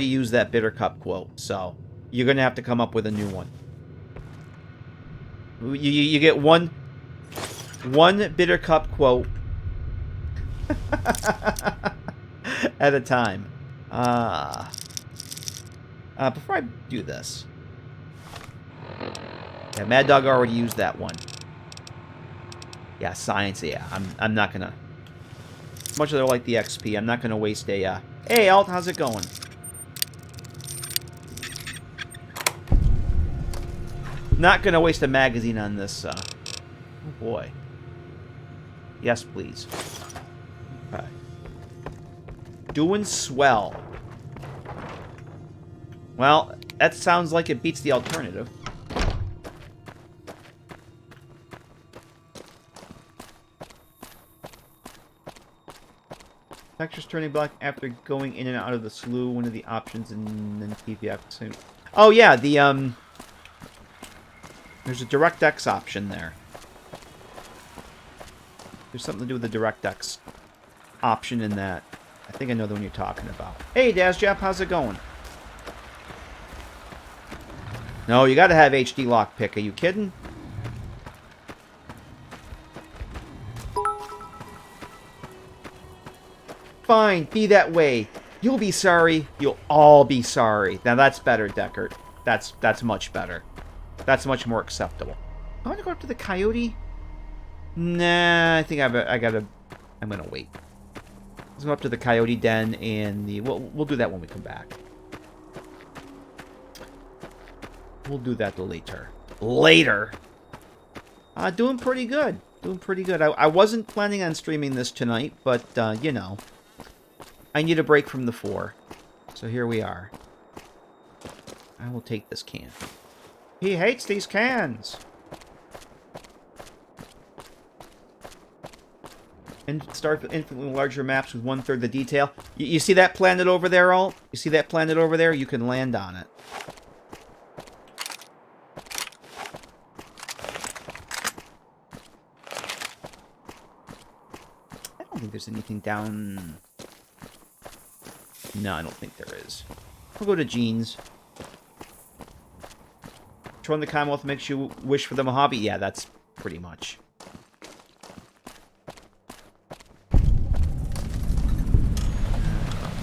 used that Bittercup quote, so you're gonna have to come up with a new one. You get one Bittercup quote at a time. Before I do this, yeah, Mad Dog already used that one. Yeah, science. Yeah, I'm not gonna. As much as I like the XP, I'm not gonna waste a Hey, Alt, how's it going? Not gonna waste a magazine on this, oh boy. Yes, please. Okay. Doing swell. Well, that sounds like it beats the alternative. Textures turning black after going in and out of the slough, one of the options, and then PPF. Oh yeah, the there's a DirectX option there. There's something to do with the DirectX option in that. I think I know the one you're talking about. Hey, DazJap, how's it going? No, you gotta have HD lockpick. Are you kidding? Fine, be that way. You'll be sorry. You'll all be sorry. Now that's better, Deckard. That's much better. That's much more acceptable. I want to go up to the coyote. Nah, I think I'm gonna wait. Let's go up to the coyote den and the. We'll do that when we come back. We'll do that later. Later. Doing pretty good. Doing pretty good. I wasn't planning on streaming this tonight, but you know. I need a break from the 4. So here we are. I will take this can. He hates these cans! And start with infinitely larger maps with 1/3 the detail. You see that planet over there, Alt? You see that planet over there? You can land on it. I don't think there's anything down... No, I don't think there is. We'll go to Jeans. Throwing the Commonwealth makes you wish for the Mojave. Yeah, that's pretty much.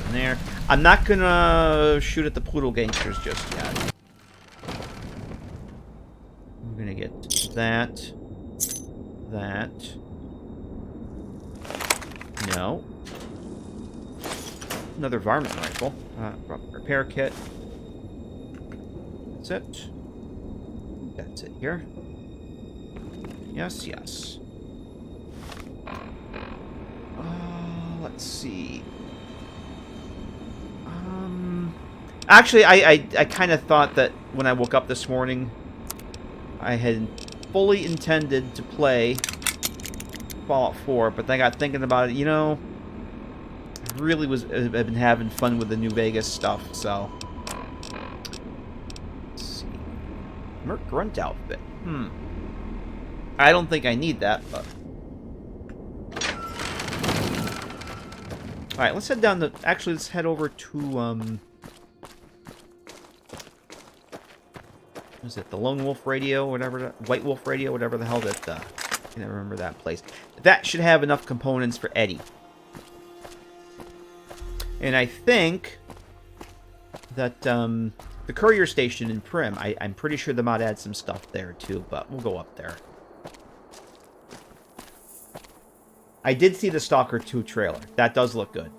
Nothing there. I'm not gonna shoot at the Poodle Gangsters just yet. I'm gonna get that. That. No. Another varmint rifle. Repair kit. That's it. That's it here. Yes, yes. Let's see. Actually, I kind of thought that when I woke up this morning, I had fully intended to play Fallout 4, but then I got thinking about it. You know, I really have been having fun with the New Vegas stuff, so. Let's see. Merc Grunt outfit. I don't think I need that, but. Alright, let's head down the... Actually, let's head over to, what is it? The Lone Wolf Radio, whatever... White Wolf Radio, whatever the hell that... I can't remember that place. That should have enough components for Eddie. And I think that, the Courier station in Prim, I'm pretty sure the mod adds some stuff there, too, but we'll go up there. I did see the Stalker 2 trailer. That does look good.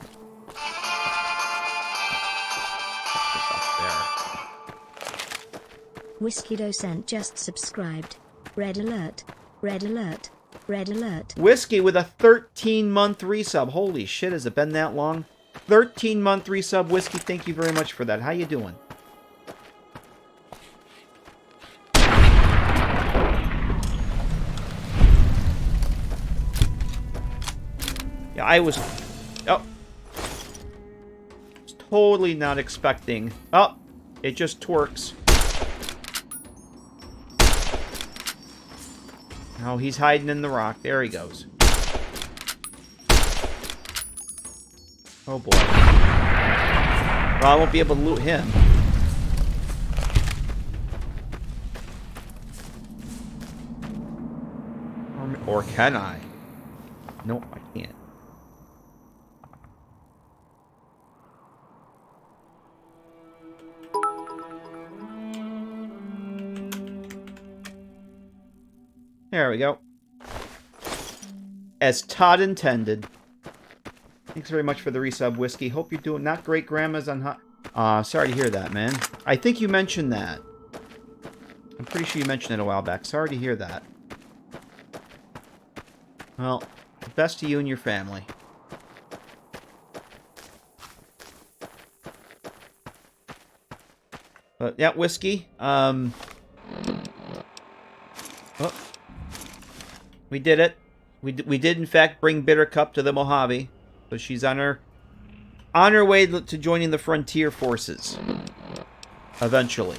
Whiskey Docent just subscribed. Red alert. Red alert. Red alert. Whiskey with a 13-month resub. Holy shit, has it been that long? 13-month resub, Whiskey. Thank you very much for that. How you doing? Yeah, I was... Oh. Was totally not expecting... Oh, it just twerks. Oh, he's hiding in the rock. There he goes. Oh, boy. Well, I won't be able to loot him. Or can I? Nope, I can't. There we go. As Todd intended. Thanks very much for the resub, Whiskey. Hope you're doing not great, Grandma's on hot. Sorry to hear that, man. I think you mentioned that. I'm pretty sure you mentioned it a while back. Sorry to hear that. Well, the best to you and your family. But yeah, Whiskey. Oh. We did it. We did in fact bring Bittercup to the Mojave, so she's on her way to joining the Frontier Forces. Eventually,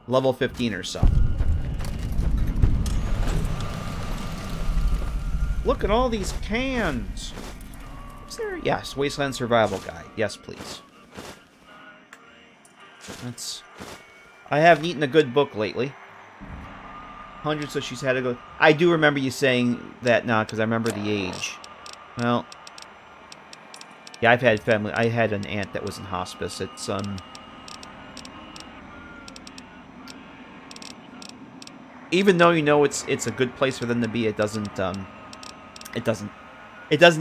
level 15 or so. Look at all these cans. Is there? Yes, Wasteland Survival Guide. Yes, please. I haven't eaten a good book lately. 100, so she's had to go. I do remember you saying that now, because I remember the age. Well, yeah, I've had family. I had an aunt that was in hospice. It's even though you know it's a good place for them to be, it doesn't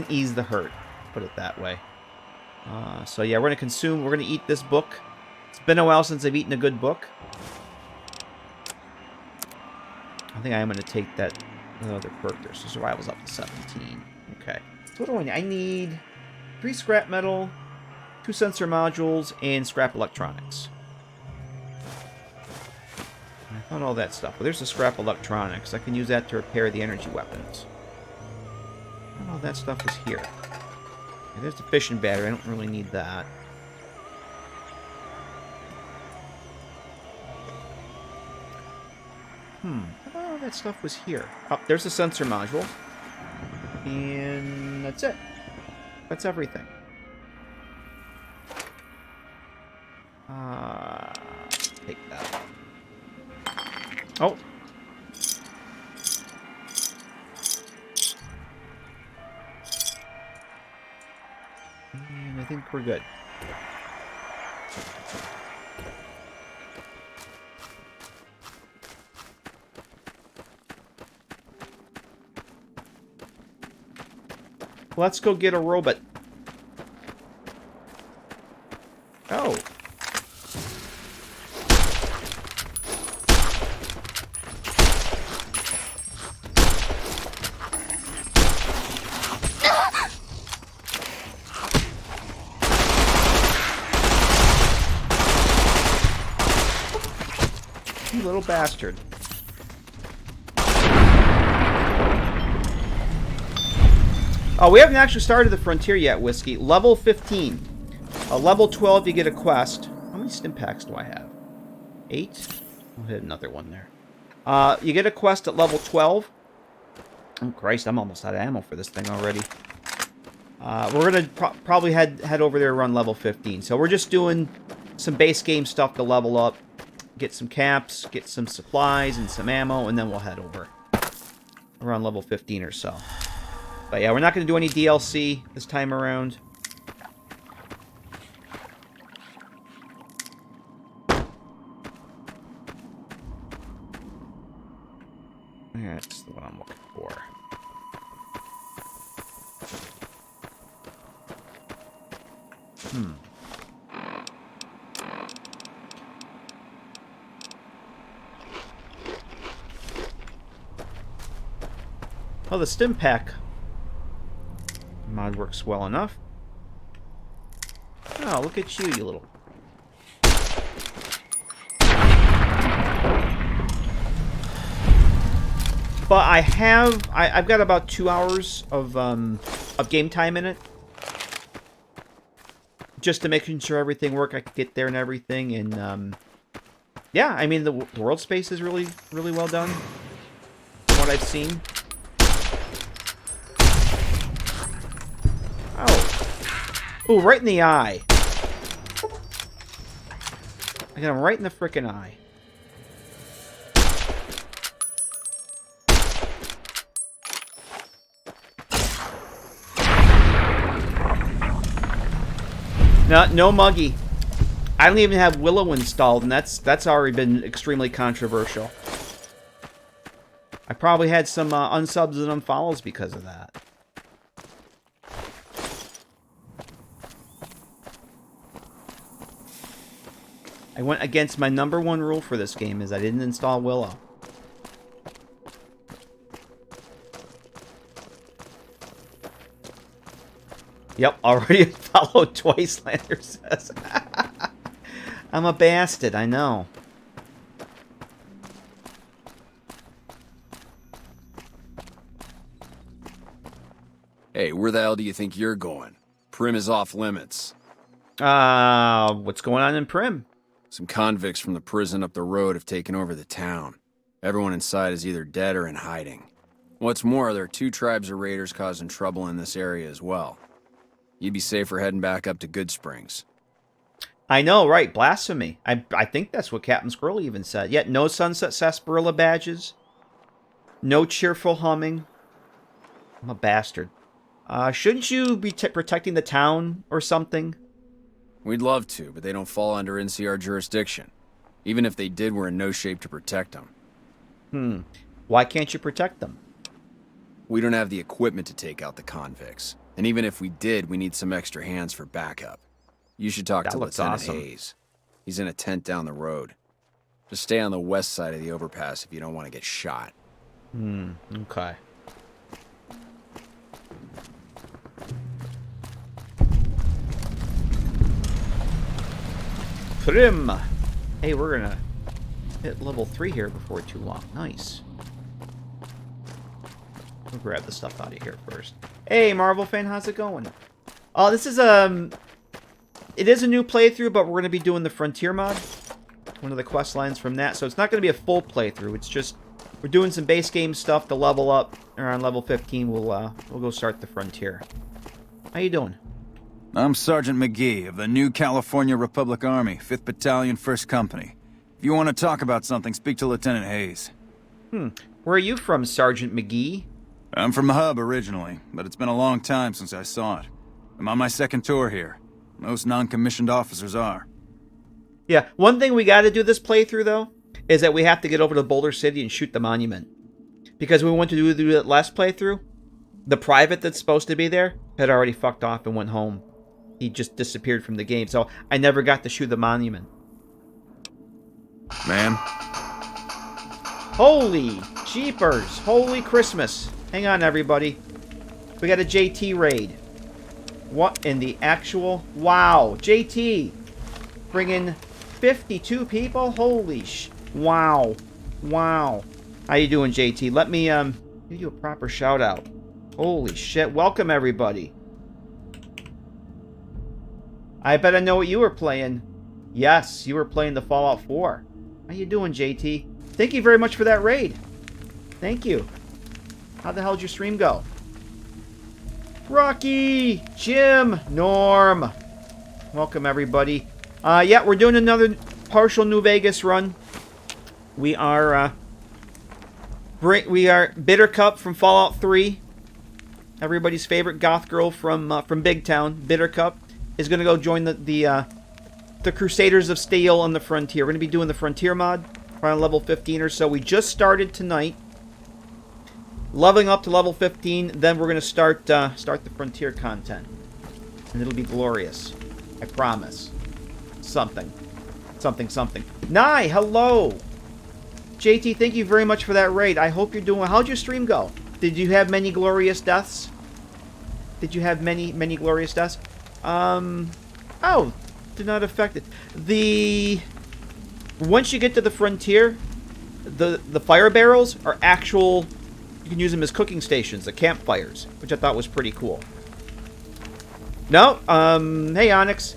ease the hurt. Put it that way. So yeah, we're gonna eat this book. It's been a while since I've eaten a good book. I think I am going to take that other perk there. So survival's up to 17. Okay. So what do I need? I need 3 scrap metal, 2 sensor modules, and scrap electronics. I found all that stuff. Well, there's the scrap electronics. I can use that to repair the energy weapons. And all that stuff is here. Okay, there's the fishing battery. I don't really need that. Oh, that stuff was here. Oh, there's the sensor module. And that's it. That's everything. Take that. Oh. And I think we're good. Let's go get a robot. Oh. You little bastard. Oh, we haven't actually started the Frontier yet, Whiskey. Level 15. Level 12, you get a quest. How many stim packs do I have? 8? I'll hit another one there. You get a quest at level 12. Oh, Christ, I'm almost out of ammo for this thing already. We're going to probably head over there around level 15. So we're just doing some base game stuff to level up. Get some caps, get some supplies and some ammo, and then we'll head over. Around level 15 or so. But yeah, we're not going to do any DLC this time around. That's the one I'm looking for. Oh, the stim pack mod works well enough. Oh, look at you, you little... But I've got about 2 hours of game time in it. Just to making sure everything work, I could get there and everything, and yeah, I mean the world space is really well done. From what I've seen. Oh. Ooh, right in the eye. I got him right in the frickin' eye. No Muggy. I don't even have Willow installed, and that's already been extremely controversial. I probably had some unsubs and unfollows because of that. I went against my #1 rule for this game, is I didn't install Willow. Yep, already followed twice, Lander says. I'm a bastard, I know. Hey, where the hell do you think you're going? Prim is off limits. What's going on in Prim? Some convicts from the prison up the road have taken over the town. Everyone inside is either dead or in hiding. What's more, there are 2 tribes of raiders causing trouble in this area as well. You'd be safer heading back up to Goodsprings. I know, right? Blasphemy. I think that's what Captain Squirrel even said. Yet no sunset sarsaparilla badges. No cheerful humming. I'm a bastard. Shouldn't you be protecting the town or something? We'd love to, but they don't fall under NCR jurisdiction. Even if they did, we're in no shape to protect them. Why can't you protect them? We don't have the equipment to take out the convicts. And even if we did, we need some extra hands for backup. You should talk to Lieutenant Hayes. He's in a tent down the road. Just stay on the west side of the overpass if you don't want to get shot. Okay. Prim! Hey, we're gonna hit level 3 here before too long. Nice. We'll grab the stuff out of here first. Hey, Marvel fan, how's it going? Oh, this is, it is a new playthrough, but we're going to be doing the Frontier mod. One of the quest lines from that. So it's not going to be a full playthrough. It's just, we're doing some base game stuff to level up. Around level 15, we'll go start the Frontier. How you doing? I'm Sergeant McGee of the New California Republic Army, 5th Battalion, 1st Company. If you want to talk about something, speak to Lieutenant Hayes. Where are you from, Sergeant McGee? I'm from Hub originally, but it's been a long time since I saw it. I'm on my 2nd tour here. Most non-commissioned officers are. Yeah, one thing we got to do this playthrough, though, is that we have to get over to Boulder City and shoot the monument. Because we went to do that last playthrough, the private that's supposed to be there had already fucked off and went home. He just disappeared from the game, so I never got to shoot the monument. Ma'am? Holy jeepers! Holy Christmas! Hang on, everybody. We got a JT raid. What in the actual... Wow! JT! Bringing 52 people? Holy wow. Wow. How you doing, JT? Let me, give you a proper shout-out. Holy shit. Welcome, everybody. I bet I know what you were playing. Yes, you were playing the Fallout 4. How you doing, JT? Thank you very much for that raid. Thank you. How the hell did your stream go? Rocky! Jim! Norm! Welcome, everybody. Yeah, we're doing another partial New Vegas run. We are Bittercup from Fallout 3. Everybody's favorite goth girl from Big Town, Bittercup, is going to go join the Crusaders of Steel on the Frontier. We're going to be doing the Frontier mod. We're on level 15 or so. We just started tonight. Leveling up to level 15, then we're going to start the Frontier content. And it'll be glorious. I promise. Something. Nye, hello! JT, thank you very much for that raid. I hope you're doing well. How'd your stream go? Did you have many glorious deaths? Did you have many glorious deaths? Oh, did not affect it. Once you get to the Frontier, the fire barrels are actual... You can use them as cooking stations, the campfires, which I thought was pretty cool. No, hey Onyx,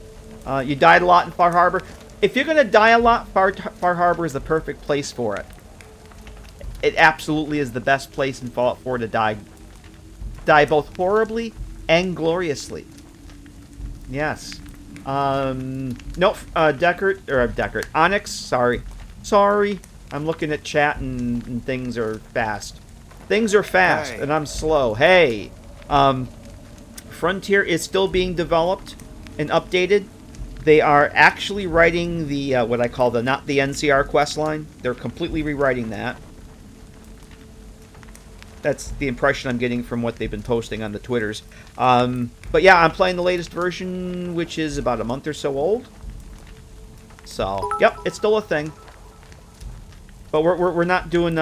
you died a lot in Far Harbor. If you're gonna die a lot, Far Harbor is the perfect place for it. It absolutely is the best place in Fallout 4 to die. Die both horribly and gloriously. Yes. Nope. Deckard. Onyx. Sorry. I'm looking at chat and things are fast. Things are fast, and I'm slow. Hey, Frontier is still being developed and updated. They are actually writing the, what I call not the NCR quest line. They're completely rewriting that. That's the impression I'm getting from what they've been posting on the Twitters. But yeah, I'm playing the latest version, which is about a month or so old. So, yep, it's still a thing. But we're not doing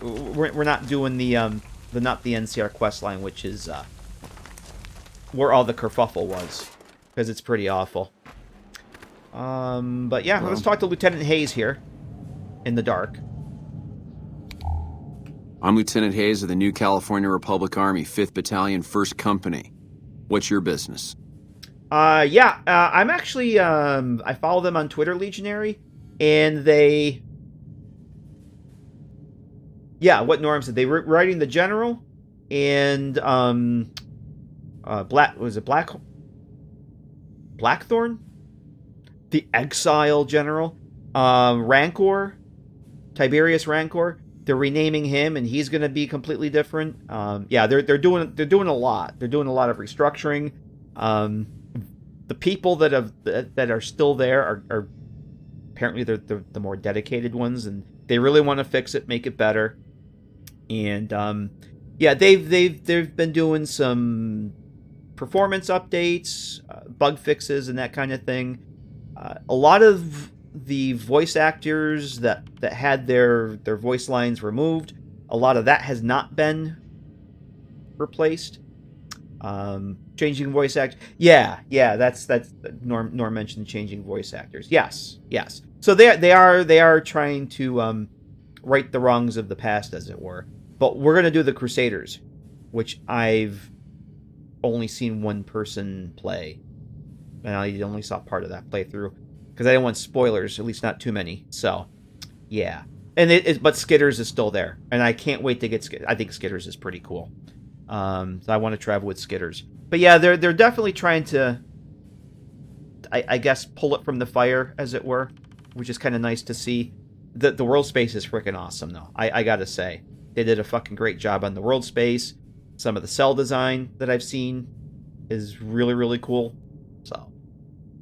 we're not doing the not the NCR questline, which is where all the kerfuffle was, because it's pretty awful. But yeah, let's talk to Lieutenant Hayes here in the dark. I'm Lieutenant Hayes of the New California Republic Army, 5th Battalion, 1st Company. What's your business? I'm actually, I follow them on Twitter, Legionary, and they... Yeah, what Norm said. They were writing the General, and, Blackthorn? The Exile General? Rancor? Tiberius Rancor? They're renaming him, and he's going to be completely different. Yeah, they're doing a lot. They're doing a lot of restructuring. The people that are still there are apparently they're the more dedicated ones, and they really want to fix it, make it better. And yeah, they've been doing some performance updates, bug fixes, and that kind of thing. A lot of the voice actors that had their voice lines removed, a lot of that has not been replaced. Changing voice act. Yeah, that's Norm mentioned changing voice actors. Yes. So they are trying to right the wrongs of the past, as it were. But we're gonna do the Crusaders, which I've only seen one person play, and I only saw part of that playthrough because I didn't want spoilers, at least not too many. So, yeah. But Skitters is still there, and I can't wait to get Skitters. I think Skitters is pretty cool. So I want to travel with Skitters. But yeah, they're definitely trying to, I guess, pull it from the fire, as it were, which is kind of nice to see. The world space is freaking awesome, though. I gotta say, they did a fucking great job on the world space. Some of the cell design that I've seen is really, really cool. So,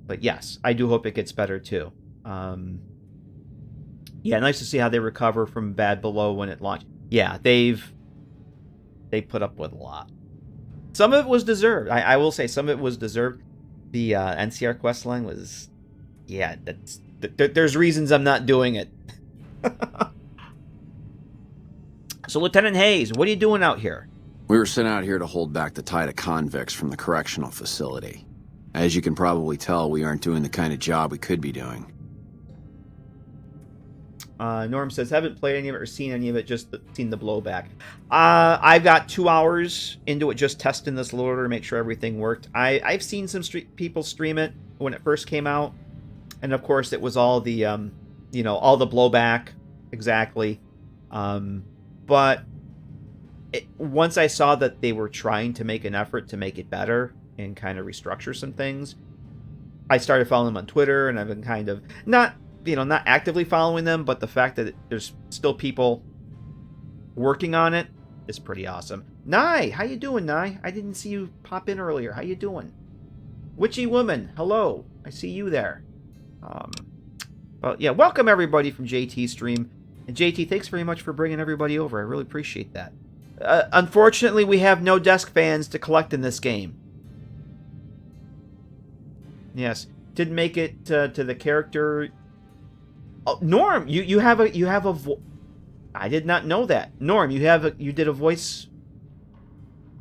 but yes, I do hope it gets better too. Yeah, nice to see how they recover from Bad Below when it launched. Yeah, they put up with a lot. Some of it was deserved. I will say some of it was deserved. The NCR questline was, yeah, there's reasons I'm not doing it. So, Lieutenant Hayes, what are you doing out here? We were sent out here to hold back the tide of convicts from the correctional facility. As you can probably tell, we aren't doing the kind of job we could be doing. Norm says, haven't played any of it or seen any of it, just seen the blowback. I've got 2 hours into it, just testing this loader to make sure everything worked. I've seen some people stream it when it first came out, and of course it was all the, all the blowback, exactly. But once I saw that they were trying to make an effort to make it better and kind of restructure some things, I started following them on Twitter, and I've been kind of not actively following them, but the fact that there's still people working on it is pretty awesome. Nye, how you doing, Nye? I didn't see you pop in earlier. How you doing? Witchy Woman, hello. I see you there. But yeah, welcome everybody from JT Stream. And JT, thanks very much for bringing everybody over. I really appreciate that. Unfortunately, we have no desk fans to collect in this game. Yes, didn't make it to the character. Oh, Norm, you have a I did not know that. Norm, you did a voice.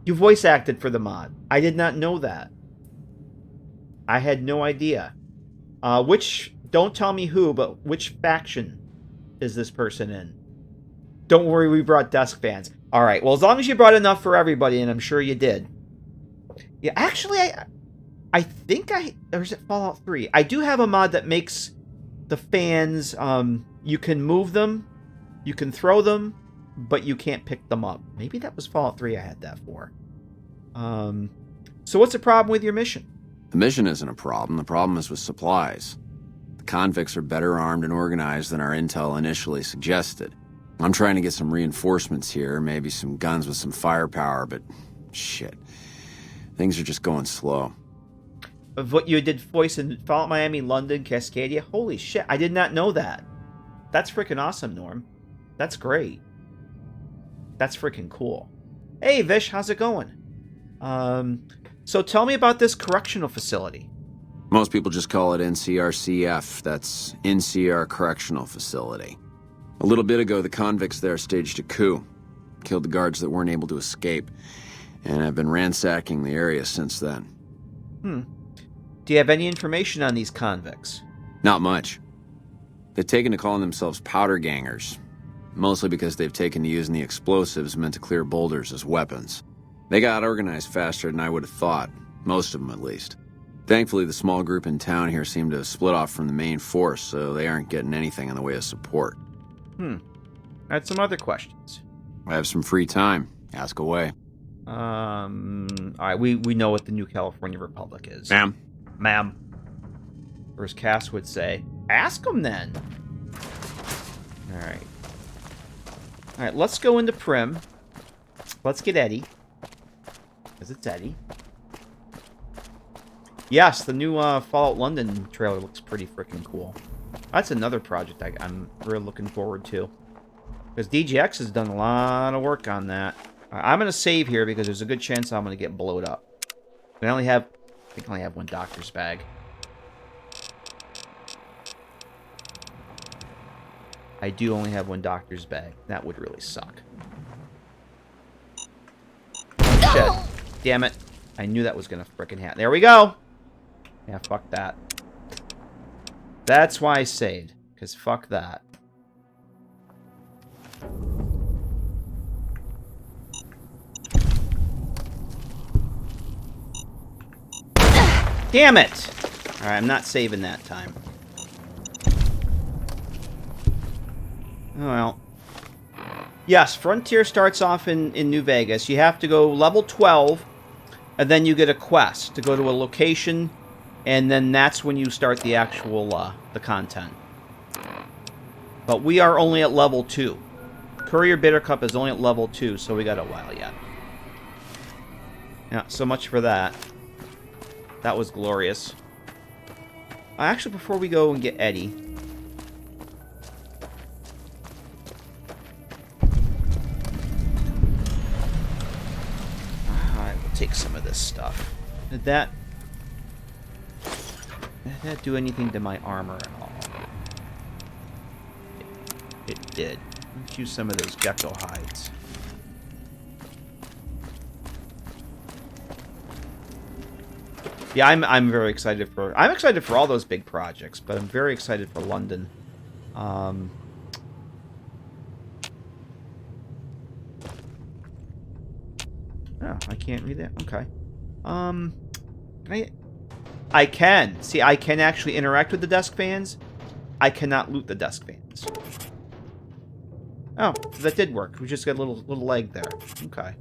You voice acted for the mod. I did not know that. I had no idea. Don't tell me who, but which faction is this person in? Don't worry, we brought desk fans. All right, well, as long as you brought enough for everybody, and I'm sure you did. Yeah, actually, I think or is it Fallout 3? I do have a mod that makes the fans, you can move them, you can throw them, but you can't pick them up. Maybe that was Fallout 3 I had that for. So what's the problem with your mission? The mission isn't a problem. The problem is with supplies. The convicts are better armed and organized than our intel initially suggested. I'm trying to get some reinforcements here, maybe some guns with some firepower, but shit. Things are just going slow. Of what you did voice in Fallout Miami, London, Cascadia? Holy shit, I did not know that. That's freaking awesome, Norm. That's great. That's freaking cool. Hey, Vish, how's it going? So tell me about this correctional facility. Most people just call it NCRCF. That's NCR Correctional Facility. A little bit ago, the convicts there staged a coup. Killed the guards that weren't able to escape. And have been ransacking the area since then. Do you have any information on these convicts? Not much. They've taken to calling themselves powder gangers. Mostly because they've taken to using the explosives meant to clear boulders as weapons. They got organized faster than I would have thought. Most of them, at least. Thankfully, the small group in town here seem to have split off from the main force, so they aren't getting anything in the way of support. I had some other questions. I have some free time. Ask away. Alright, we know what the New California Republic is. Ma'am? Ma'am. Or as Cass would say, ask them then. Alright. Alright, let's go into Prim. Let's get Eddie. Because it's Eddie. Yes, the new Fallout London trailer looks pretty freaking cool. That's another project I'm really looking forward to. Because DGX has done a lot of work on that. I'm going to save here because there's a good chance I'm going to get blowed up. I think I only have one doctor's bag. I do only have one doctor's bag. That would really suck. Oh, shit. Damn it. I knew that was going to frickin' happen. There we go. Yeah, fuck that. That's why I saved. Because fuck that. Damn it! Alright, I'm not saving that time. Oh well. Yes, Frontier starts off in New Vegas. You have to go level 12, and then you get a quest to go to a location, and then that's when you start the actual, the content. But we are only at level 2. Courier Bittercup is only at level 2, so we got a while yet. Yeah, so much for that. That was glorious. Actually, before we go and get Eddie... I will take some of this stuff. Did that do anything to my armor at all? It did. Let's use some of those gecko hides. Yeah, I'm very excited for... I'm excited for all those big projects, but I'm very excited for London. Oh, I can't read that? Okay. I can. See, I can actually interact with the desk fans. I cannot loot the desk fans. Oh, so that did work. We just got a little leg there. Okay.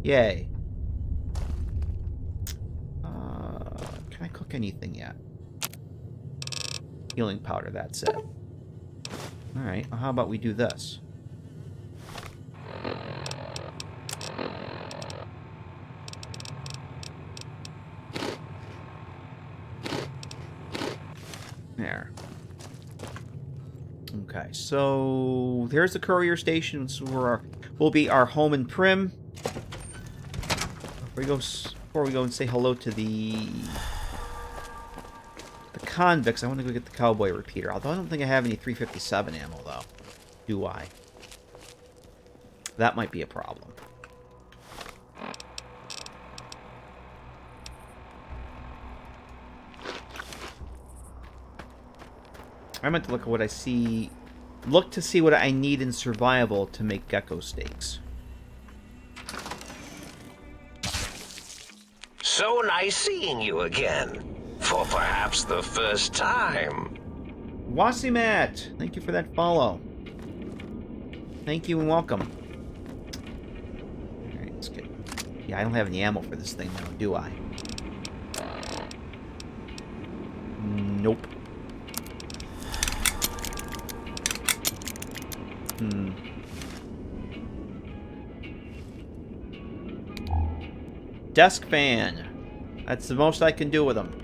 Yay. Can I cook anything yet? Healing powder, that's it. Alright, well, how about we do this? There. Okay, so there's the courier station. This is where will be our home in Prim. Before we go and say hello to the convicts, I want to go get the cowboy repeater. Although I don't think I have any 357 ammo, though. Do I? That might be a problem. I meant to look at what I see. Look to see what I need in survival to make gecko steaks. So nice seeing you again. For perhaps the first time. Wasimat, thank you for that follow. Thank you and welcome. Alright, let's get... Yeah, I don't have any ammo for this thing now, do I? Nope. Desk fan. That's the most I can do with them.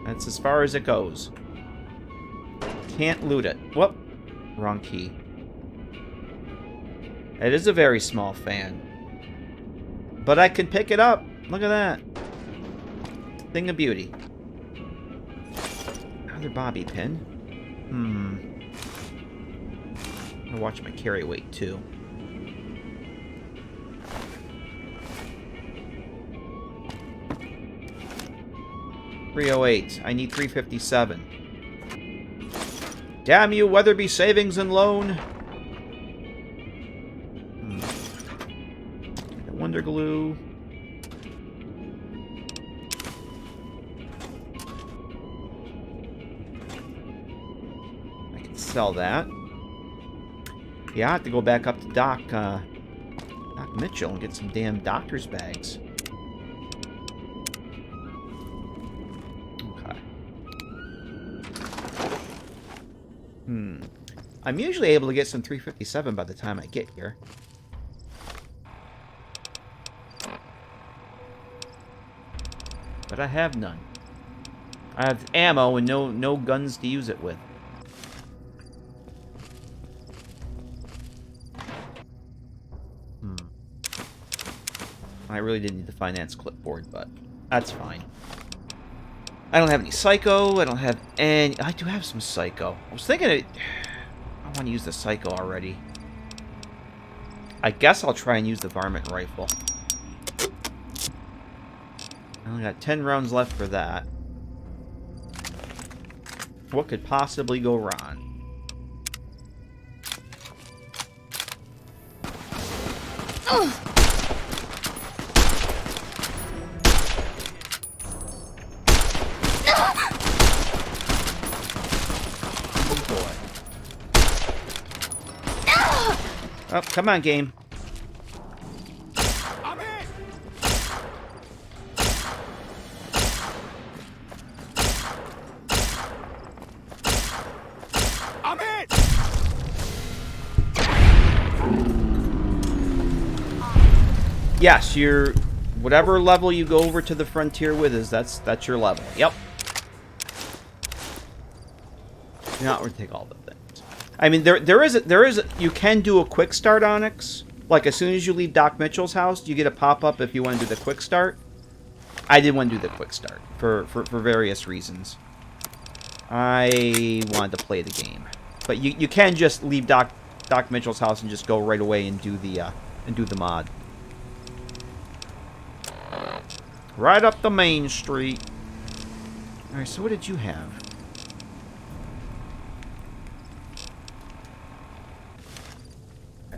That's as far as it goes. Can't loot it. Whoop. Wrong key. It is a very small fan. But I can pick it up. Look at that. Thing of beauty. Another bobby pin. I'll watch my carry weight, too. $308. I need $357. Damn you, Weatherby Savings and Loan. The Wonder Glue. I can sell that. Yeah, I have to go back up to Doc Mitchell and get some damn doctor's bags. I'm usually able to get some 357 by the time I get here. But I have none. I have ammo and no guns to use it with. I really didn't need the finance clipboard, but that's fine. I don't have any psycho. I don't have any... I do have some psycho. I was thinking I want to use the psycho already. I guess I'll try and use the varmint rifle. I only got 10 rounds left for that. What could possibly go wrong? Oh, come on, game. I'm hit. I'm hit. Yes, you're whatever level you go over to the frontier with is that's your level. Yep. You're not going to take all the things. I mean, there is you can do a quick start, Onyx. Like, as soon as you leave Doc Mitchell's house, you get a pop-up if you want to do the quick start. I did want to do the quick start for various reasons. I wanted to play the game. But you can just leave Doc Mitchell's house and just go right away and do the mod. Right up the main street. Alright, so what did you have?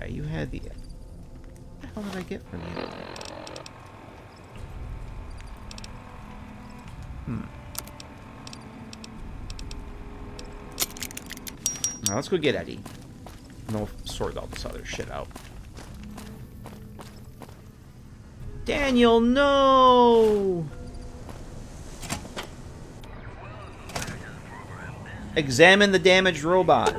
You had the... What the hell did I get from you? Now let's go get Eddie. And we'll sort all this other shit out. Daniel, no! Examine the damaged robot.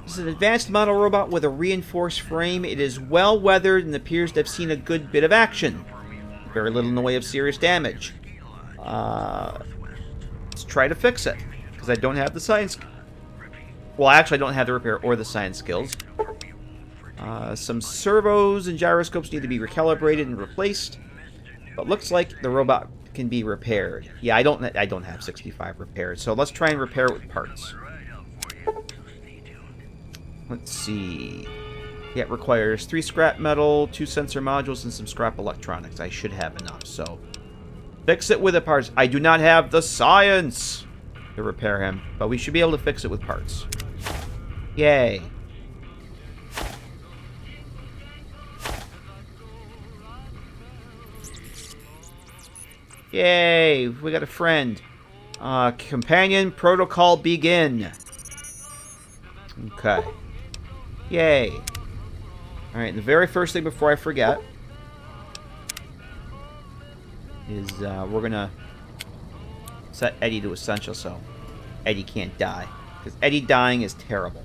This is an advanced model robot with a reinforced frame. It is well weathered and appears to have seen a good bit of action. Very little in the way of serious damage. Let's try to fix it, because I don't have the science... Well, actually, I don't have the repair or the science skills. Some servos and gyroscopes need to be recalibrated and replaced. But looks like the robot can be repaired. Yeah, I don't have 65 repaired, so let's try and repair it with parts. Let's see. Yeah, it requires 3 scrap metal, 2 sensor modules, and some scrap electronics. I should have enough, so... Fix it with the parts. I do not have the science to repair him, but we should be able to fix it with parts. Yay. Yay, we got a friend. Companion protocol begin. Okay. Yay. Alright, the very first thing before I forget is we're gonna set Eddie to essential so Eddie can't die. Because Eddie dying is terrible.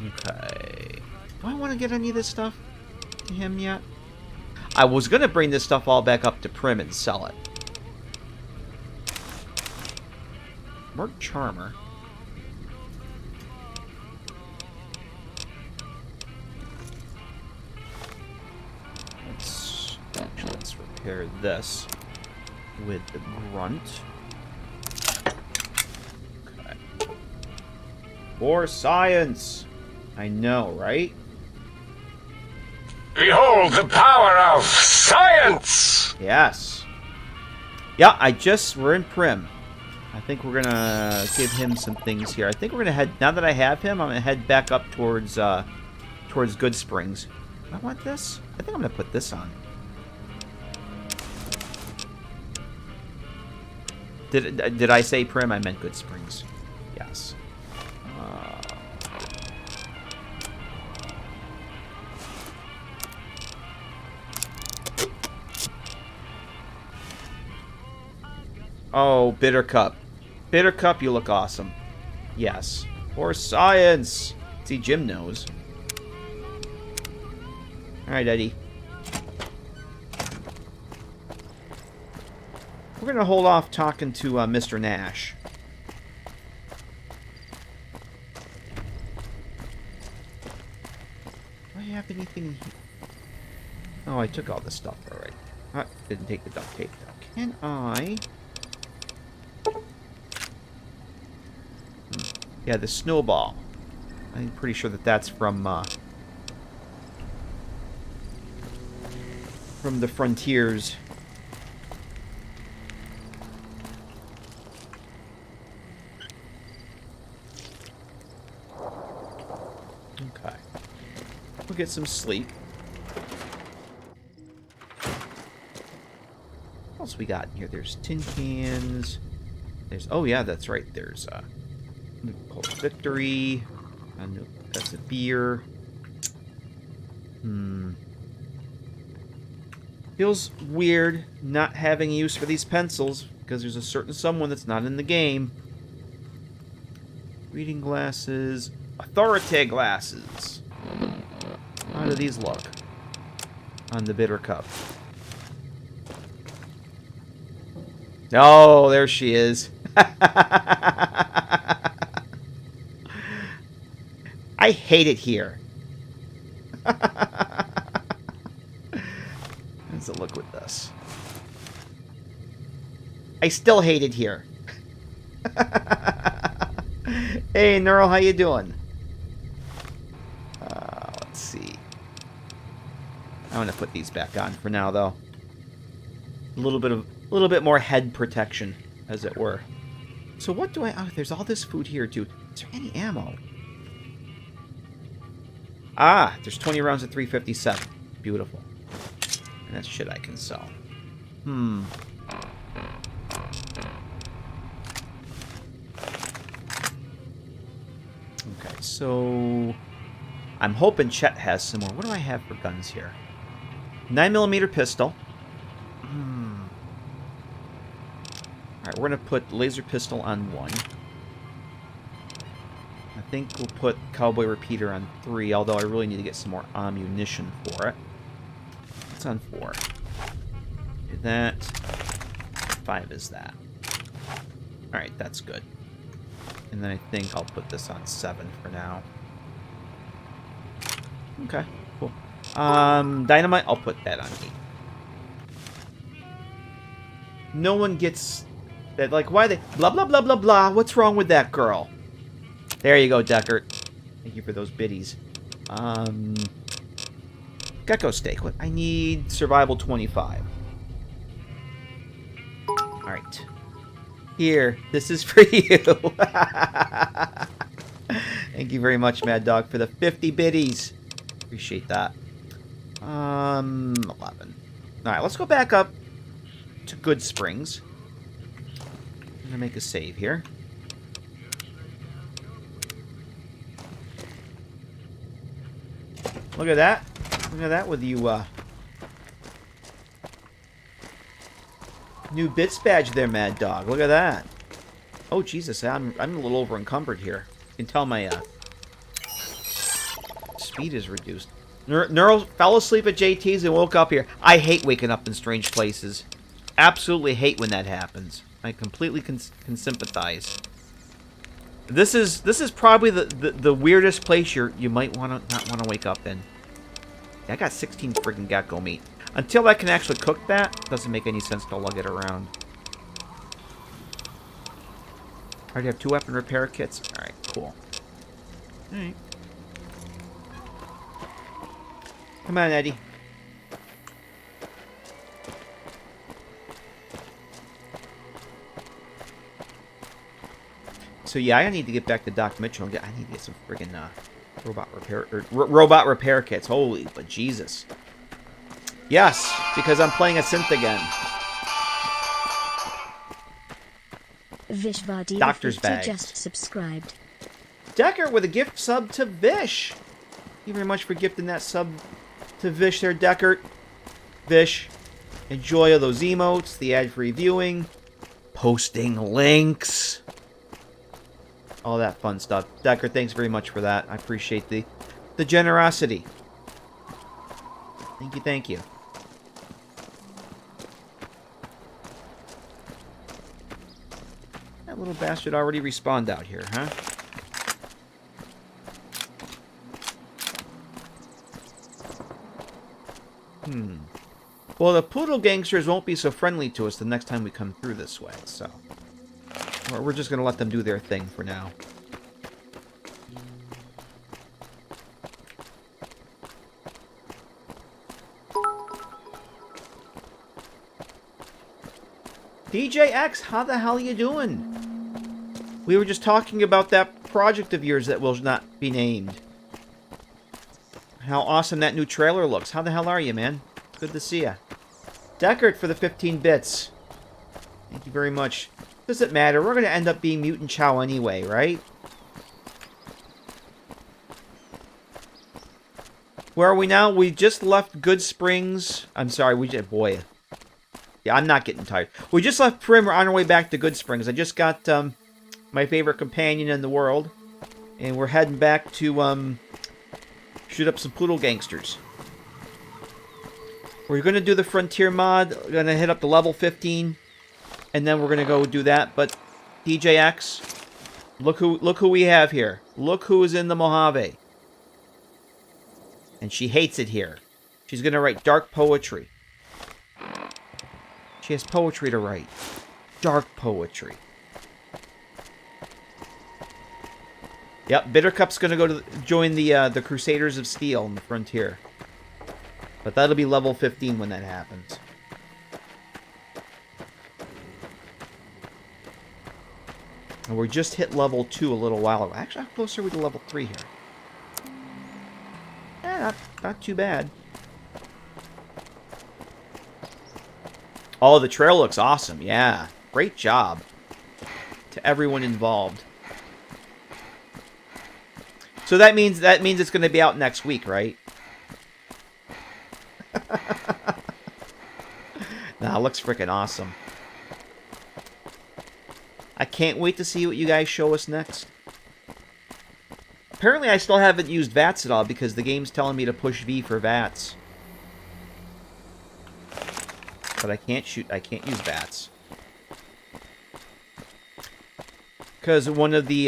Okay. Do I want to get any of this stuff to him yet? I was gonna bring this stuff all back up to Prim and sell it. Mark Charmer. Let's pair this with the grunt. Okay. For science! I know, right? Behold the power of science! Yes. Yeah, we're in Prim. I think we're gonna give him some things here. I think we're gonna head, now that I have him, I'm gonna head back up towards Goodsprings. Do I want this? I think I'm gonna put this on. Did I say Prim? I meant Goodsprings. Yes. Oh, Bittercup. Bittercup, you look awesome. Yes. For science! See, Jim knows. Alright, Eddie. We're going to hold off talking to Mr. Nash. Do I have anything here? Oh, I took all this stuff already. Didn't take the duct tape, though. Can I... Yeah, the snowball. I'm pretty sure that that's from the Frontiers. Okay. We'll get some sleep. What else we got in here? There's tin cans. There's... Oh, yeah, that's right. There's... Called Victory. No, that's a beer. Feels weird not having use for these pencils because there's a certain someone that's not in the game. Reading glasses. Authority glasses. How do these look on the Bittercup? Oh, there she is. I hate it here. Let's look with this. I still hate it here. Hey, Neural, how you doing? Let's see. I'm gonna put these back on for now, though. A little bit more head protection, as it were. So what do I... Oh, there's all this food here, too. Is there any ammo? Ah, there's 20 rounds at 357. Beautiful. And that's shit I can sell. Okay, so... I'm hoping Chet has some more. What do I have for guns here? 9mm pistol. Alright, we're going to put laser pistol on 1. I think we'll put Cowboy Repeater on 3, although I really need to get some more ammunition for it. It's on 4. Do that. 5 is that. Alright, that's good. And then I think I'll put this on 7 for now. Okay, cool. Dynamite, I'll put that on 8. No one gets... that. Like, why they... Blah, blah, blah, blah, blah. What's wrong with that girl? There you go, Deckard. Thank you for those biddies. Gecko steak. What? I need survival 25. Alright. Here. This is for you. Thank you very much, Mad Dog, for the 50 biddies. Appreciate that. 11. Alright, let's go back up to Goodsprings. I'm gonna make a save here. Look at that. Look at that with you, new bits badge there, Mad Dog. Look at that. Oh, Jesus, I'm a little over encumbered here. You can tell my, speed is reduced. Neural fell asleep at JT's and woke up here. I hate waking up in strange places. Absolutely hate when that happens. I completely can sympathize. This is probably the weirdest place you might not want to wake up in. Yeah, I got 16 friggin' gecko meat. Until I can actually cook that, doesn't make any sense to lug it around. I already have 2 weapon repair kits. Alright, cool. Alright. Come on, Eddie. So yeah, I need to get back to Doc Mitchell and I need to get some friggin' robot repair kits. Holy but Jesus. Yes, because I'm playing a synth again. Vishvadi Doctor's bag. Just subscribed. Decker with a gift sub to Vish. Thank you very much for gifting that sub to Vish there, Deckert. Vish, enjoy all those emotes, the ad-free viewing, posting links, all that fun stuff. Decker, thanks very much for that. I appreciate the generosity. Thank you, thank you. That little bastard already respawned out here, huh? Well, the Poodle Gangsters won't be so friendly to us the next time we come through this way, so... We're just gonna let them do their thing for now. DJX, how the hell are you doing? We were just talking about that project of yours that will not be named. How awesome that new trailer looks. How the hell are you, man? Good to see ya. Deckard for the 15 bits. Thank you very much. Doesn't matter. We're going to end up being Mutant Chow anyway, right? Where are we now? We just left Goodsprings. I'm sorry, we just... Boy. Yeah, I'm not getting tired. We just left Prim. We're on our way back to Goodsprings. I just got my favorite companion in the world. And we're heading back to shoot up some Poodle Gangsters. We're going to do the Frontier mod. We're going to hit up to level 15. And then we're going to go do that. But DJX, look who we have here. Look who is in the Mojave. And she hates it here. She's going to write dark poetry. She has poetry to write. Dark poetry. Yep, Bittercup's going to go to join the Crusaders of Steel in the Frontier. But that'll be level 15 when that happens. And we just hit level 2 a little while ago. Actually, how close are we to level 3 here? Not too bad. Oh, the trail looks awesome. Yeah. Great job to everyone involved. So that means it's going to be out next week, right? Nah, it looks freaking awesome. I can't wait to see what you guys show us next. Apparently, I still haven't used VATS at all because the game's telling me to push V for VATS. But I can't use VATS. Because one of the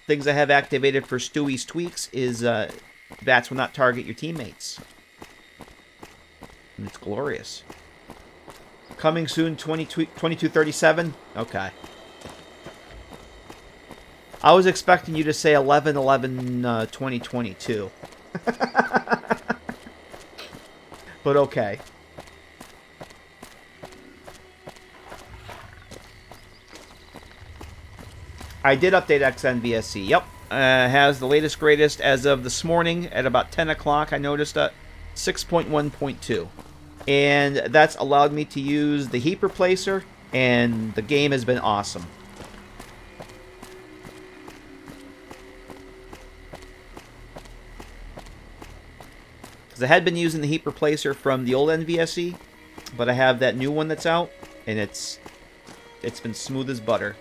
things I have activated for Stewie's Tweaks is VATS will not target your teammates. And it's glorious. Coming soon, 2237? Okay. I was expecting you to say 11/11/2022. But okay. I did update XNVSC. Yep. Has the latest greatest as of this morning at about 10 o'clock. I noticed 6.1.2. And that's allowed me to use the heap replacer, and the game has been awesome. Because I had been using the heap replacer from the old NVSE, but I have that new one that's out, and it's been smooth as butter.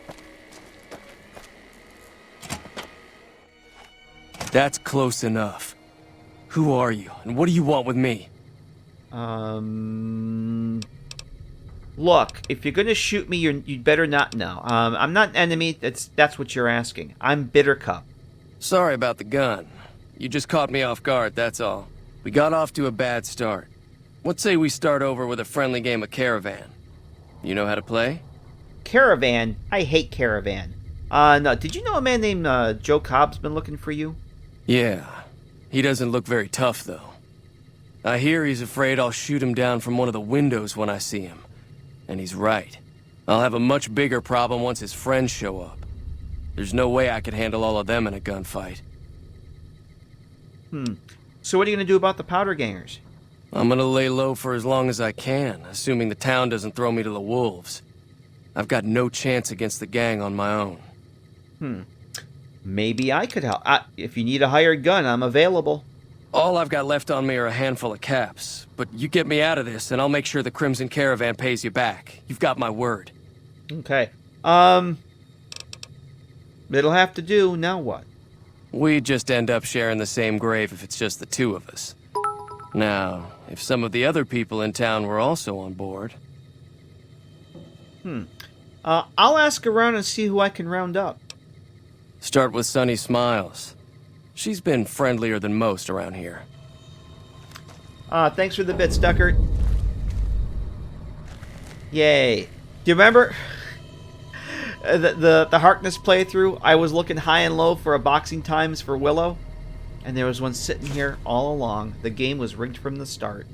That's close enough. Who are you, and what do you want with me? Look, if you're gonna shoot me, you'd better not know. I'm not an enemy. That's what you're asking. I'm Bittercup. Sorry about the gun. You just caught me off guard, that's all. We got off to a bad start. What say we start over with a friendly game of Caravan? You know how to play? Caravan? I hate Caravan. No, did you know a man named Joe Cobb's been looking for you? Yeah. He doesn't look very tough, though. I hear he's afraid I'll shoot him down from one of the windows when I see him. And he's right. I'll have a much bigger problem once his friends show up. There's no way I could handle all of them in a gunfight. So what are you going to do about the powder gangers? I'm gonna lay low for as long as I can, assuming the town doesn't throw me to the wolves. I've got no chance against the gang on my own. Maybe I could help. If you need a hired gun, I'm available. All I've got left on me are a handful of caps, but you get me out of this and I'll make sure the Crimson Caravan pays you back. You've got my word. Okay. It'll have to do. Now what? We just end up sharing the same grave if it's just the two of us. Now, if some of the other people in town were also on board... I'll ask around and see who I can round up. Start with Sunny Smiles. She's been friendlier than most around here. Thanks for the bits, Duckert. Yay. Do you remember the Harkness playthrough? I was looking high and low for a boxing times for Willow, and there was one sitting here all along. The game was rigged from the start.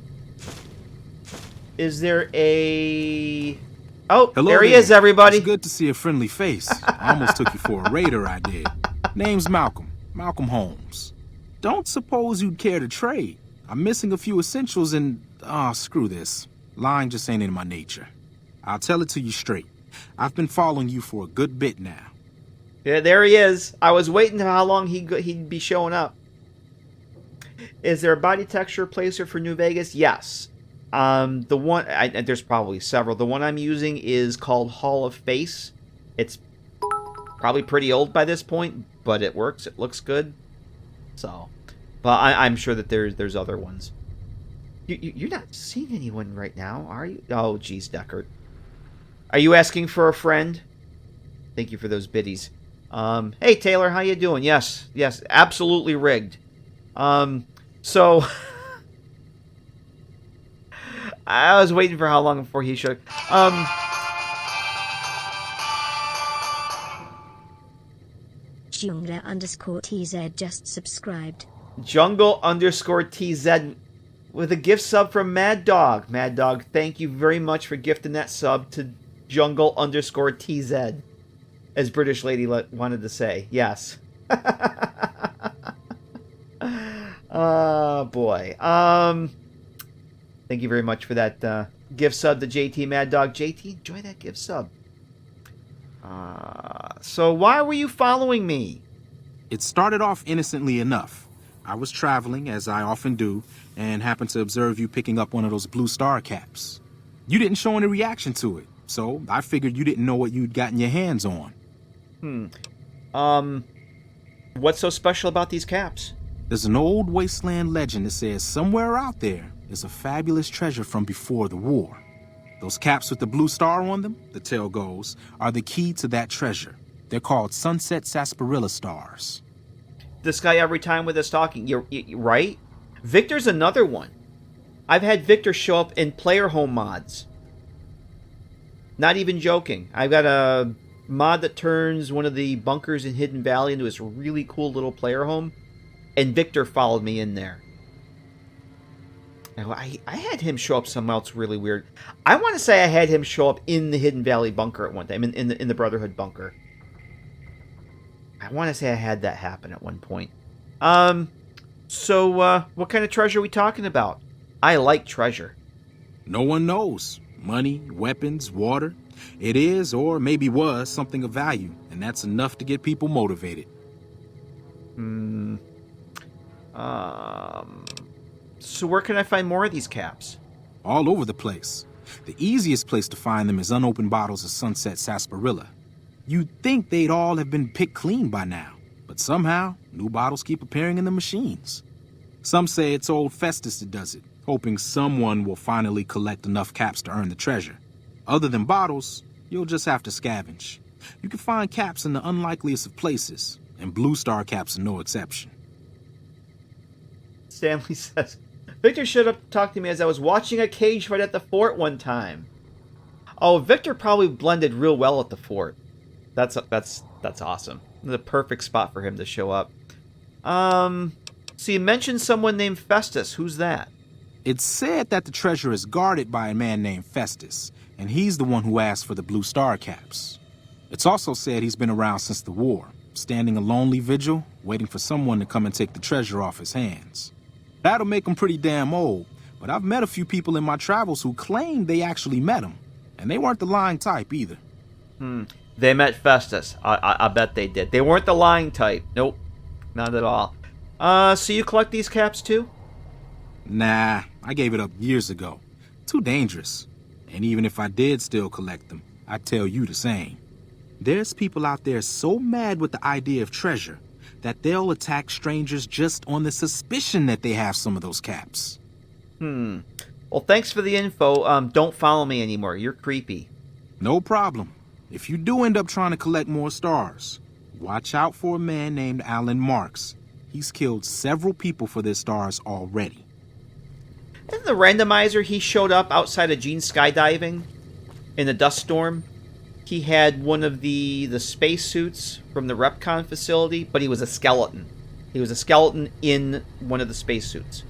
Is there a... Oh, hello there he there. is, everybody. It's good to see a friendly face. I almost took you for a raider, I did. Name's Malcolm. Malcolm Holmes. Don't suppose you'd care to trade. I'm missing a few essentials and... screw this. Lying just ain't in my nature. I'll tell it to you straight. I've been following you for a good bit now. Yeah, there he is. I was waiting how long he'd be showing up. Is there a body texture placer for New Vegas? Yes. The one... there's probably several. The one I'm using is called Hall of Face. It's probably pretty old by this point, but it works. It looks good. So... But I'm sure that there's other ones. You're not seeing anyone right now, are you? Oh, geez, Deckard. Are you asking for a friend? Thank you for those biddies. Hey, Taylor, how you doing? Yes, absolutely rigged. So... I was waiting for how long before he showed. Jungle_TZ just subscribed. Jungle_TZ with a gift sub from Mad Dog. Mad Dog, thank you very much for gifting that sub to Jungle_TZ, as British Lady wanted to say. Yes. Oh boy. Thank you very much for that gift sub to JT Mad Dog. JT, enjoy that gift sub. So why were you following me? It started off innocently enough. I was traveling, as I often do, and happened to observe you picking up one of those blue star caps. You didn't show any reaction to it, so I figured you didn't know what you'd gotten your hands on. What's so special about these caps? There's an old wasteland legend that says somewhere out there is a fabulous treasure from before the war. Those caps with the blue star on them, the tale goes, are the key to that treasure. They're called sunset sarsaparilla stars. This guy every time with us talking, you're right? Victor's another one. I've had Victor show up in player home mods. Not even joking. I've got a mod that turns one of the bunkers in Hidden Valley into this really cool little player home, and Victor followed me in there. Now, I had him show up somewhere else really weird. I want to say I had him show up in the Hidden Valley bunker at one time, in the Brotherhood bunker. I want to say I had that happen at one point. So, what kind of treasure are we talking about? I like treasure. No one knows. Money, weapons, water. It is, or maybe was, something of value, and that's enough to get people motivated. So where can I find more of these caps? All over the place. The easiest place to find them is unopened bottles of sunset sarsaparilla. You'd think they'd all have been picked clean by now, but somehow, new bottles keep appearing in the machines. Some say it's old Festus that does it, hoping someone will finally collect enough caps to earn the treasure. Other than bottles, you'll just have to scavenge. You can find caps in the unlikeliest of places, and blue star caps are no exception. Stanley says, Victor showed up to talk to me as I was watching a cage fight at the fort one time. Oh, Victor probably blended real well at the fort. That's awesome. The perfect spot for him to show up. So you mentioned someone named Festus. Who's that? It's said that the treasure is guarded by a man named Festus, and he's the one who asked for the blue star caps. It's also said he's been around since the war, standing a lonely vigil, waiting for someone to come and take the treasure off his hands. That'll make him pretty damn old, but I've met a few people in my travels who claim they actually met him, and they weren't the lying type either. They met Festus. I bet they did. They weren't the lying type. Nope, not at all. So you collect these caps too? Nah, I gave it up years ago. Too dangerous. And even if I did still collect them, I'd tell you the same. There's people out there so mad with the idea of treasure that they'll attack strangers just on the suspicion that they have some of those caps. Well, thanks for the info. Don't follow me anymore. You're creepy. No problem. If you do end up trying to collect more stars, watch out for a man named Alan Marks. He's killed several people for their stars already. Isn't the randomizer he showed up outside of Gene skydiving in the dust storm? He had one of the spacesuits from the Repcon facility, but he was a skeleton. He was a skeleton in one of the spacesuits.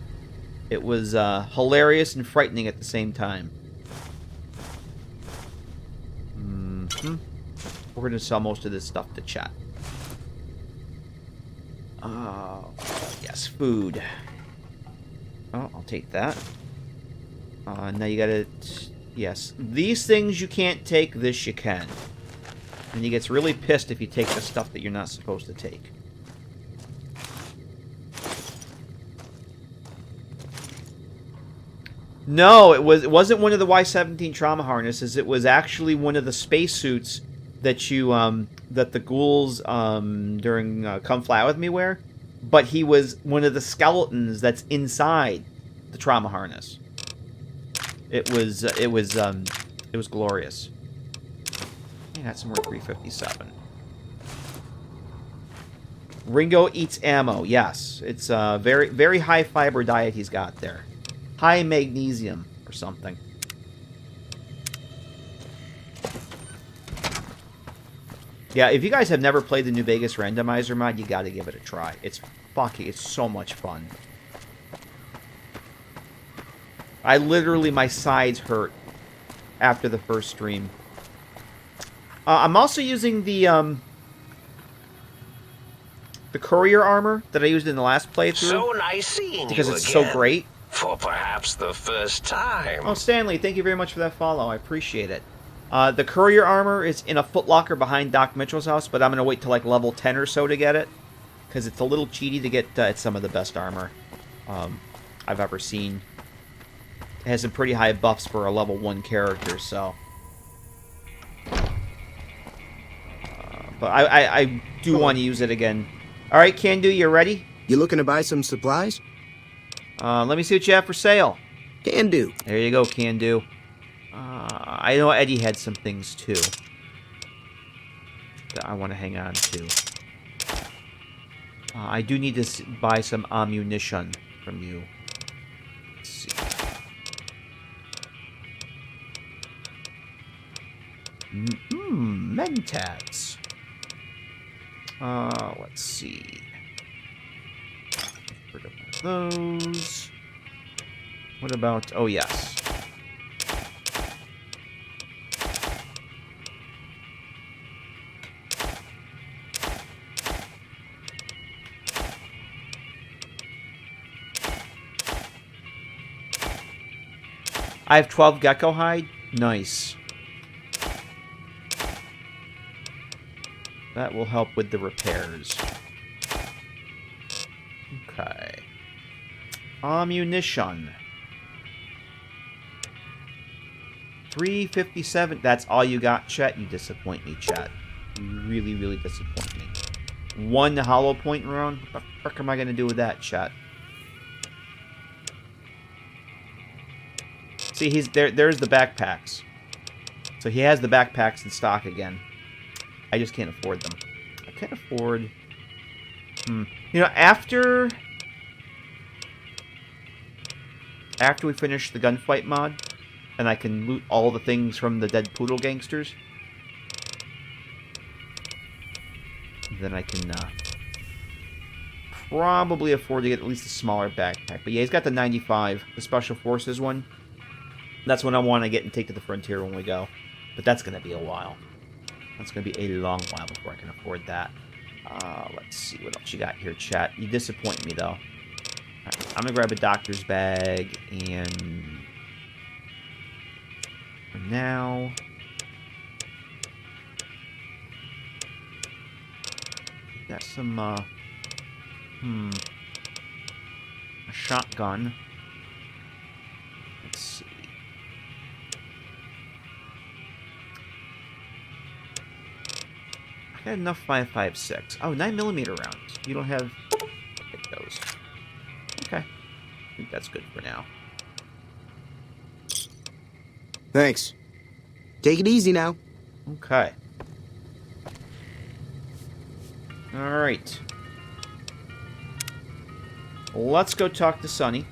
It was hilarious and frightening at the same time. We're going to sell most of this stuff to chat. Oh, yes, food. Oh, I'll take that. Now you gotta... Yes, these things you can't take, this you can. And he gets really pissed if you take the stuff that you're not supposed to take. No, it wasn't one of the Y-17 trauma harnesses. It was actually one of the spacesuits that you that the ghouls during Come Fly With Me wear. But he was one of the skeletons that's inside the trauma harness. It was glorious. I got some more 357. Ringo eats ammo. Yes, it's a very high fiber diet he's got there. High magnesium or something. Yeah, if you guys have never played the New Vegas randomizer mod, you got to give it a try. It's so much fun. I literally, my sides hurt after the first stream. I'm also using the Courier armor that I used in the last playthrough. So nice seeing because you it's again, so great. For perhaps the first time. Oh, Stanley, thank you very much for that follow. I appreciate it. The Courier armor is in a footlocker behind Doc Mitchell's house, but I'm going to wait till like level 10 or so to get it. Because it's a little cheaty to get it's some of the best armor I've ever seen. It has some pretty high buffs for a level 1 character, so... but I do want to use it again. Alright, Can-Do, you ready? You looking to buy some supplies? Let me see what you have for sale. Can-Do. There you go, Can-Do. I know Eddie had some things, too, that I want to hang on to. I do need to buy some ammunition from you. Let's see. Mentats. Let's see. Rid of those. What about... Oh, yes. I have 12 gecko hide. Nice. That will help with the repairs. Okay. Ammunition. 357. That's all you got, Chet? You disappoint me, Chet. You really, really disappoint me. 1 hollow point round? What the frick am I going to do with that, Chet? See, he's there. There's the backpacks. So he has the backpacks in stock again. I just can't afford them. I can't afford... You know, after after we finish the gunfight mod, and I can loot all the things from the dead poodle gangsters, then I can probably afford to get at least a smaller backpack. But yeah, he's got the 95, the Special Forces one. That's what I want to get and take to the frontier when we go. But that's going to be a while. That's going to be a long while before I can afford that. Let's see what else you got here, chat. You disappoint me, though. Right, I'm going to grab a doctor's bag, and for now, got some, a shotgun. Let's see. I got enough 5.56. Oh, 9mm rounds. You don't have... Take those. Okay. I think that's good for now. Thanks. Take it easy now. Okay. Alright. Let's go talk to Sonny.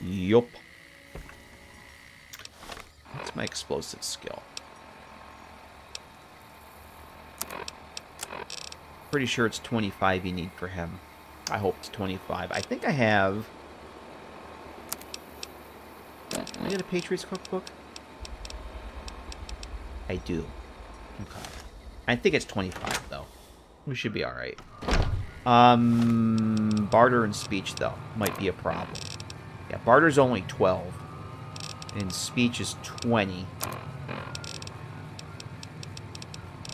Yup. What's my explosive skill? Pretty sure it's 25 you need for him. I hope it's 25. I think I have... Can I get a Patriots cookbook? I do. Okay. I think it's 25, though. We should be alright. Barter and speech, though, might be a problem. Yeah, barter's only 12. And speech is 20.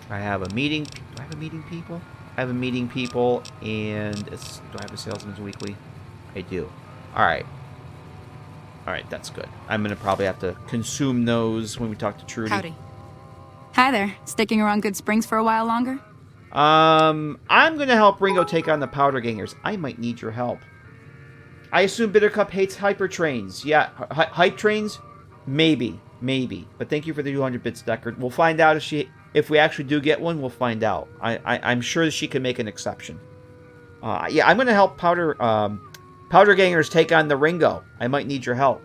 I have a meeting... Do I have a meeting people? I have a meeting people, and... do I have a salesman's weekly? I do. Alright. Alright, that's good. I'm going to probably have to consume those when we talk to Trudy. Howdy. Hi there. Sticking around Goodsprings for a while longer? I'm going to help Ringo take on the Powder Gangers. I might need your help. I assume Bittercup hates hyper trains. Yeah, hype trains? Maybe. Maybe. But thank you for the 200 bits, Deckard. We'll find out if we actually do get one, we'll find out. I'm sure that she can make an exception. Yeah, I'm going to help Powder Gangers take on the Ringo. I might need your help.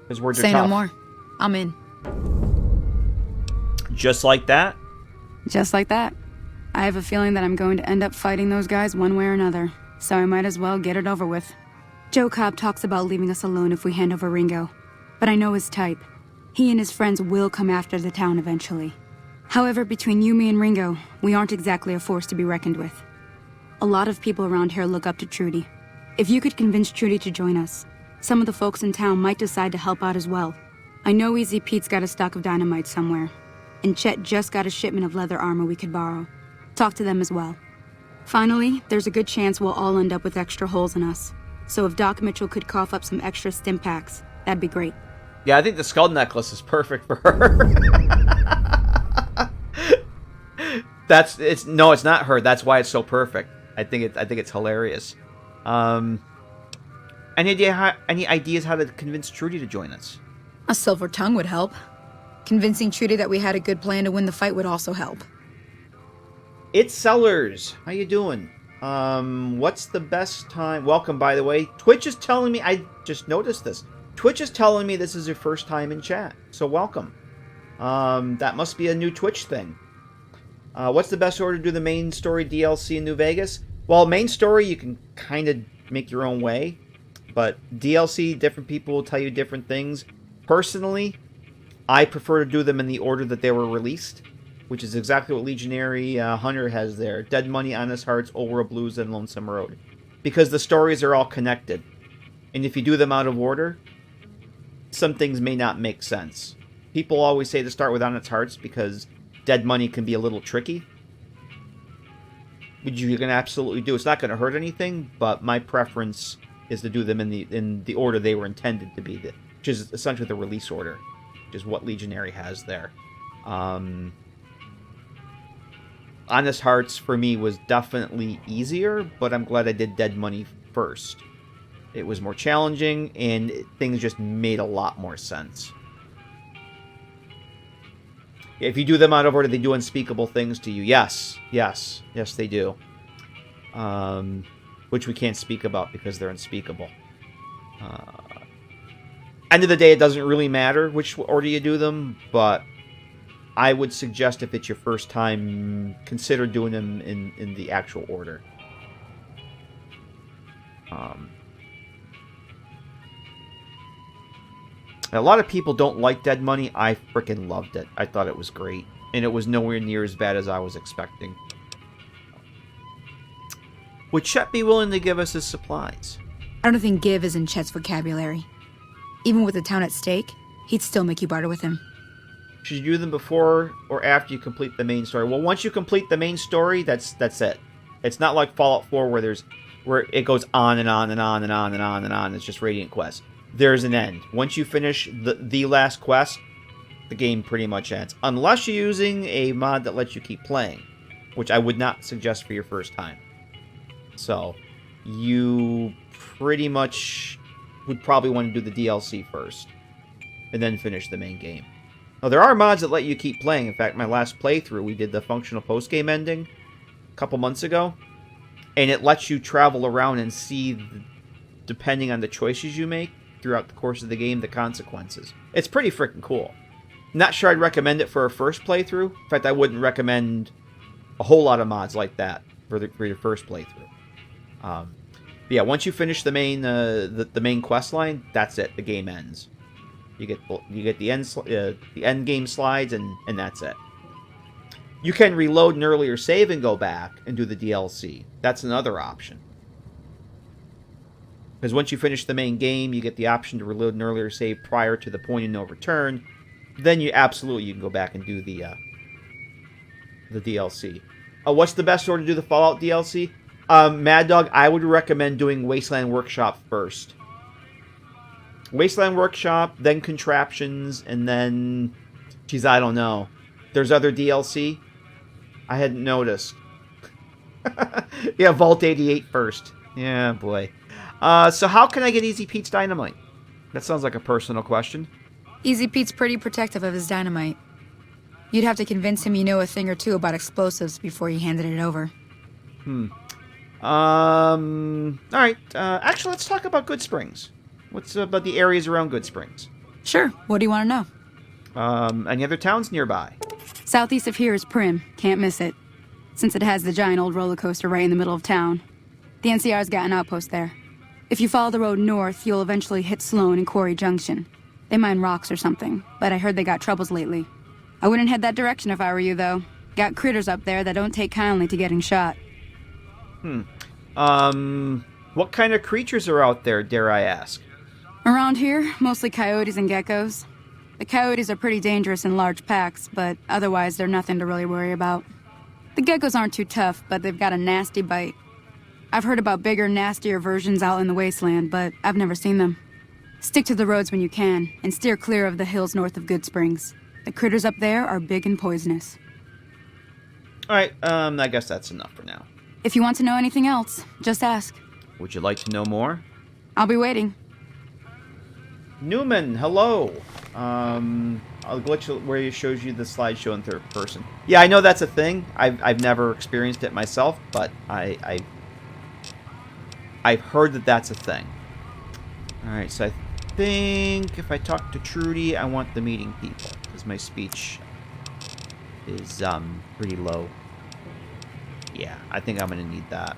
Because words are tough. Say no more. I'm in. Just like that? Just like that. I have a feeling that I'm going to end up fighting those guys one way or another, so I might as well get it over with. Joe Cobb talks about leaving us alone if we hand over Ringo, but I know his type. He and his friends will come after the town eventually. However, between you, me, and Ringo, we aren't exactly a force to be reckoned with. A lot of people around here look up to Trudy. If you could convince Trudy to join us, some of the folks in town might decide to help out as well. I know Easy Pete's got a stock of dynamite somewhere, and Chet just got a shipment of leather armor we could borrow. Talk to them as well. Finally, there's a good chance we'll all end up with extra holes in us. So if Doc Mitchell could cough up some extra stim packs, that'd be great. Yeah, I think the skull necklace is perfect for her. It's not her. That's why it's so perfect. I think it's hilarious. Any ideas how to convince Trudy to join us? A silver tongue would help. Convincing Trudy that we had a good plan to win the fight would also help. It's Sellers. How you doing? What's the best time? Welcome, by the way. Twitch is telling me, I just noticed this. Twitch is telling me this is your first time in chat. So welcome. That must be a new Twitch thing. What's the best order to do the main story DLC in New Vegas? Well, main story, you can kind of make your own way. But DLC, different people will tell you different things. Personally, I prefer to do them in the order that they were released, which is exactly what Legionary Hunter has there. Dead Money, Honest Hearts, Old World Blues, and Lonesome Road. Because the stories are all connected. And if you do them out of order, some things may not make sense. People always say to start with Honest Hearts because Dead Money can be a little tricky. Which you can absolutely do. It's not going to hurt anything, but my preference is to do them in the order they were intended to be, which is essentially the release order, which is what Legionary has there. Honest Hearts, for me, was definitely easier, but I'm glad I did Dead Money first. It was more challenging, and things just made a lot more sense. If you do them out of order, they do unspeakable things to you. Yes, they do. Which we can't speak about because they're unspeakable. End of the day, it doesn't really matter which order you do them, but I would suggest if it's your first time, consider doing them in the actual order. A lot of people don't like Dead Money. I freaking loved it. I thought it was great. And it was nowhere near as bad as I was expecting. Would Chet be willing to give us his supplies? I don't think give is in Chet's vocabulary. Even with the town at stake, he'd still make you barter with him. Should you do them before or after you complete the main story? Well, once you complete the main story, that's it. It's not like Fallout 4 where it goes on and on and on and on and on and on. It's just Radiant Quest. There's an end. Once you finish the last quest, the game pretty much ends. Unless you're using a mod that lets you keep playing, which I would not suggest for your first time. So, you pretty much would probably want to do the DLC first, and then finish the main game. Now, there are mods that let you keep playing. In fact, my last playthrough, we did the functional post-game ending a couple months ago, and it lets you travel around and see, depending on the choices you make throughout the course of the game, the consequences. It's pretty freaking cool. Not sure I'd recommend it for a first playthrough. In fact, I wouldn't recommend a whole lot of mods like that for your first playthrough. But yeah, once you finish the main quest line, that's it. The game ends. You get the end game slides, and that's it. You can reload an earlier save and go back and do the DLC. That's another option. Because once you finish the main game, you get the option to reload an earlier save prior to the point of no return. Then you can go back and do the DLC. What's the best order to do the Fallout DLC? Mad Dog, I would recommend doing Wasteland Workshop first. Wasteland Workshop, then Contraptions, and then... Geez, I don't know. There's other DLC? I hadn't noticed. Yeah, Vault 88 first. Yeah, boy. So how can I get Easy Pete's dynamite? That sounds like a personal question. Easy Pete's pretty protective of his dynamite. You'd have to convince him you know a thing or two about explosives before you handed it over. Alright. Actually, let's talk about Goodsprings. What's about the areas around Goodsprings? Sure. What do you want to know? Any other towns nearby? Southeast of here is Prim. Can't miss it. Since it has the giant old roller coaster right in the middle of town. The NCR's got an outpost there. If you follow the road north, you'll eventually hit Sloan and Quarry Junction. They mine rocks or something, but I heard they got troubles lately. I wouldn't head that direction if I were you, though. Got critters up there that don't take kindly to getting shot. What kind of creatures are out there, dare I ask? Around here, mostly coyotes and geckos. The coyotes are pretty dangerous in large packs, but otherwise they're nothing to really worry about. The geckos aren't too tough, but they've got a nasty bite. I've heard about bigger, nastier versions out in the wasteland, but I've never seen them. Stick to the roads when you can, and steer clear of the hills north of Goodsprings. The critters up there are big and poisonous. Alright, I guess that's enough for now. If you want to know anything else, just ask. Would you like to know more? I'll be waiting. Newman, hello. I'll glitch where it shows you the slideshow in third person. Yeah, I know that's a thing. I've never experienced it myself, but I've heard that that's a thing. Alright, so I think if I talk to Trudy, I want the meeting people, because my speech is pretty low. Yeah, I think I'm going to need that.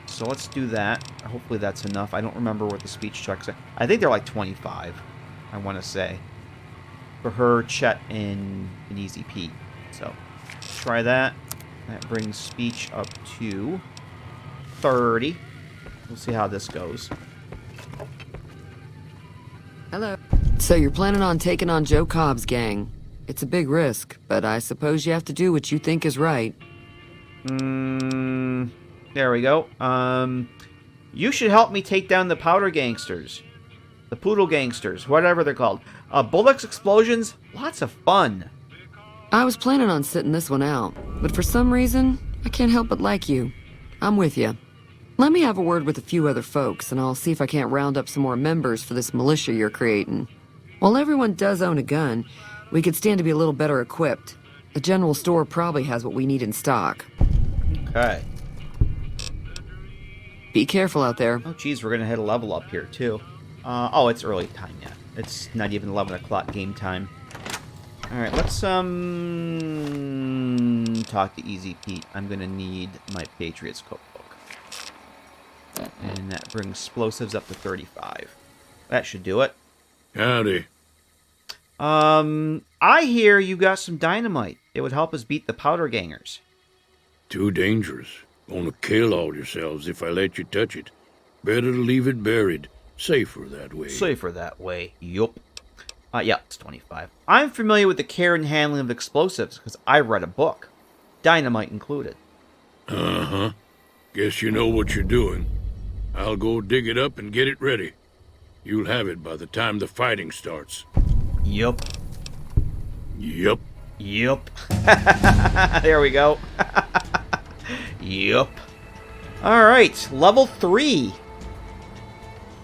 So let's do that. Hopefully that's enough. I don't remember what the speech checks are. I think they're like 25, I want to say. For her, Chet, and Easy Pete. So, try that. That brings speech up to 30. We'll see how this goes. Hello. So you're planning on taking on Joe Cobb's gang. It's a big risk, but I suppose you have to do what you think is right. There we go. You should help me take down the powder gangsters. The poodle gangsters, whatever they're called. Bullets, explosions, lots of fun. I was planning on sitting this one out, but for some reason, I can't help but like you. I'm with you. Let me have a word with a few other folks, and I'll see if I can't round up some more members for this militia you're creating. While everyone does own a gun, We could stand to be a little better equipped. The general store probably has what we need in stock. Okay. Be careful out there. Oh, geez, we're gonna hit a level up here, too. Oh, it's early time yet. It's not even 11 o'clock game time. Alright, let's, talk to Easy Pete. I'm gonna need my Patriots cookbook. And that brings explosives up to 35. That should do it. Howdy. I hear you got some dynamite. It would help us beat the powder gangers. Too dangerous. Gonna kill all yourselves if I let you touch it. Better to leave it buried. Safer that way. Safer that way. Yup. Yeah, it's 25. I'm familiar with the care and handling of explosives because I read a book. Dynamite included. Uh-huh. Guess you know what you're doing. I'll go dig it up and get it ready. You'll have it by the time the fighting starts. Yup. Yup. Yup. There we go. Yup. Alright, level 3.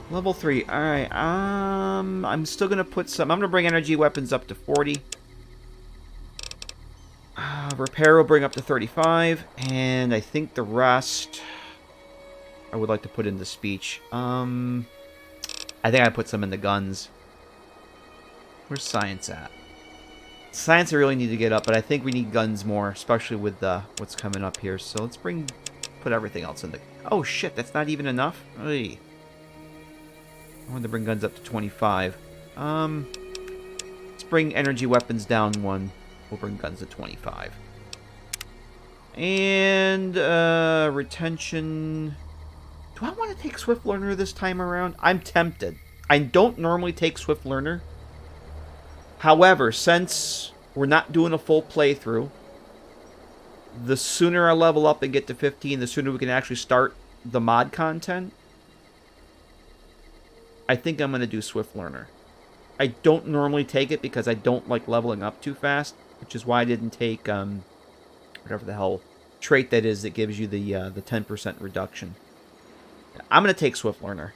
Level 3. Alright, I'm still gonna put some... I'm gonna bring energy weapons up to 40. Repair will bring up to 35. And I think the rest... I would like to put into speech. I think I put some in the guns. Where's science at? Science I really need to get up, but I think we need guns more, especially with what's coming up here. So let's put everything else in the... Oh shit, that's not even enough? Oy. I wanted to bring guns up to 25. Let's bring energy weapons down 1. We'll bring guns to 25. And, retention... Do I want to take Swift Learner this time around? I'm tempted. I don't normally take Swift Learner. However, since we're not doing a full playthrough, the sooner I level up and get to 15, the sooner we can actually start the mod content. I think I'm going to do Swift Learner. I don't normally take it because I don't like leveling up too fast, which is why I didn't take whatever the hell trait that is that gives you the 10% reduction. I'm going to take Swift Learner.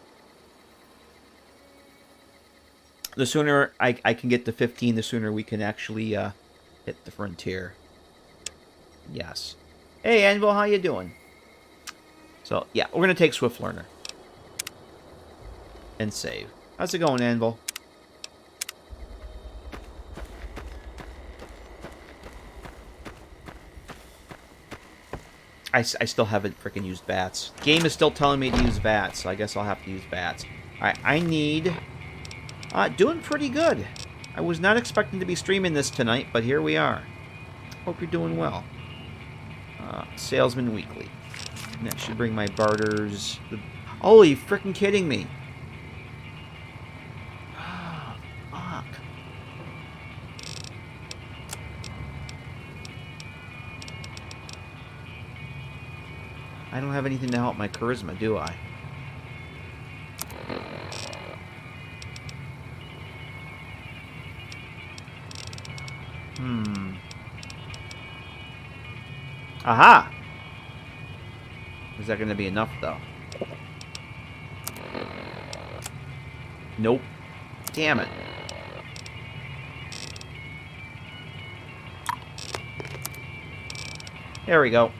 The sooner I can get to 15, the sooner we can actually hit the frontier. Yes. Hey, Anvil, how you doing? So, yeah, we're going to take Swift Learner. And save. How's it going, Anvil? I still haven't freaking used bats. Game is still telling me to use bats, so I guess I'll have to use bats. Alright, I need... doing pretty good. I was not expecting to be streaming this tonight, but here we are. Hope you're doing well. Salesman Weekly. And that should bring my barters... Oh, are you freaking kidding me? Fuck. I don't have anything to help my charisma, do I? Aha! Is that going to be enough, though? Nope. Damn it. There we go.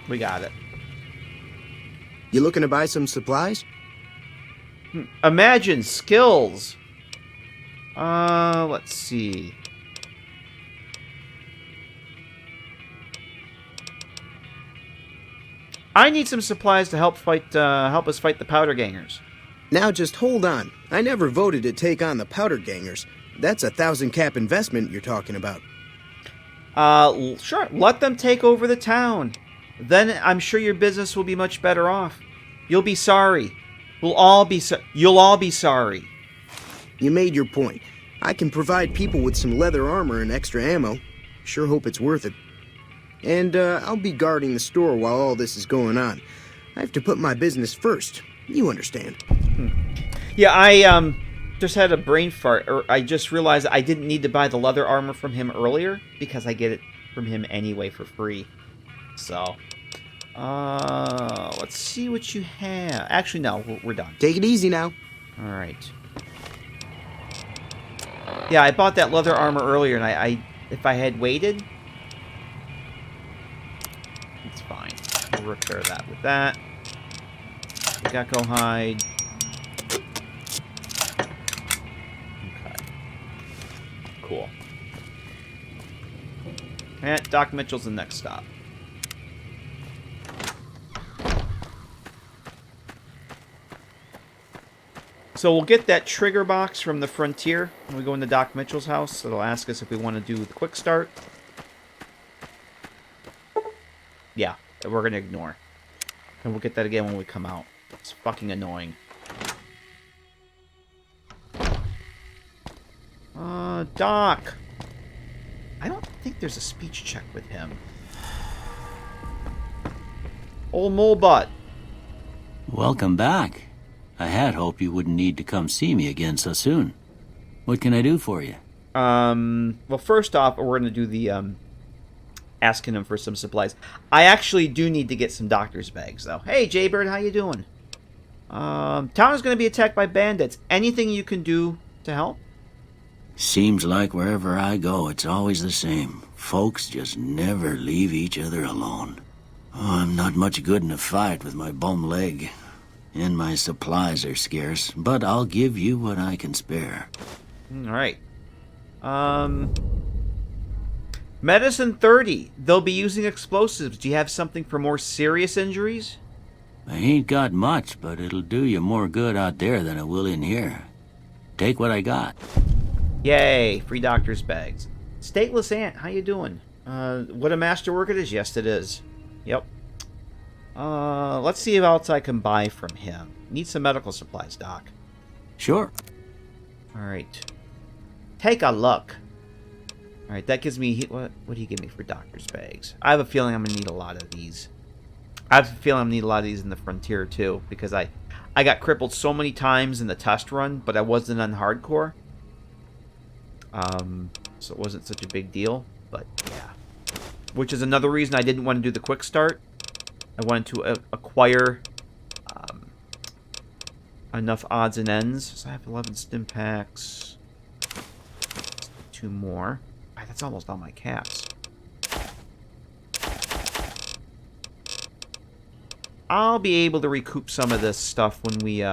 We got it. You looking to buy some supplies? Imagine skills. Let's see. I need some supplies to help us fight the powder gangers. Now just hold on. I never voted to take on the powder gangers. That's 1,000 cap investment you're talking about. Sure. Let them take over the town. Then I'm sure your business will be much better off. You'll be sorry. You'll all be sorry. You made your point. I can provide people with some leather armor and extra ammo. Sure hope it's worth it. And I'll be guarding the store while all this is going on. I have to put my business first. You understand. Yeah, I just had a brain fart. I just realized I didn't need to buy the leather armor from him earlier because I get it from him anyway for free. So, let's see what you have. Actually, no, we're done. Take it easy now. All right. Yeah, I bought that leather armor earlier, and I if I had waited, it's fine. We'll repair that with that. Gecko hide. Okay. Cool. And Doc Mitchell's the next stop. So we'll get that trigger box from the Frontier when we go into Doc Mitchell's house. It'll ask us if we want to do the quick start. Yeah, we're going to ignore. And we'll get that again when we come out. It's fucking annoying. Doc. I don't think there's a speech check with him. Old mole butt. Welcome back. I had hoped you wouldn't need to come see me again so soon. What can I do for you? Well, first off, we're going to do the, asking him for some supplies. I actually do need to get some doctor's bags, though. Hey, Jaybird, how you doing? Town is going to be attacked by bandits. Anything you can do to help? Seems like wherever I go, it's always the same. Folks just never leave each other alone. Oh, I'm not much good in a fight with my bum leg. And my supplies are scarce, but I'll give you what I can spare. Alright. Medicine 30. They'll be using explosives. Do you have something for more serious injuries? I ain't got much, but it'll do you more good out there than it will in here. Take what I got. Yay, free doctor's bags. Stateless Ant, how you doing? What a masterwork it is? Yes, it is. Yep. Let's see what else I can buy from him. Need some medical supplies, Doc. Sure. Alright. Take a look. Alright, that gives me... What do you give me for doctor's bags? I have a feeling I'm going to need a lot of these. I have a feeling I'm going to need a lot of these in the Frontier, too. Because I got crippled so many times in the test run, but I wasn't on hardcore. So it wasn't such a big deal. But, yeah. Which is another reason I didn't want to do the quick start. I wanted to acquire enough odds and ends. So I have 11 stim packs. 2 more. That's almost all my caps. I'll be able to recoup some of this stuff when we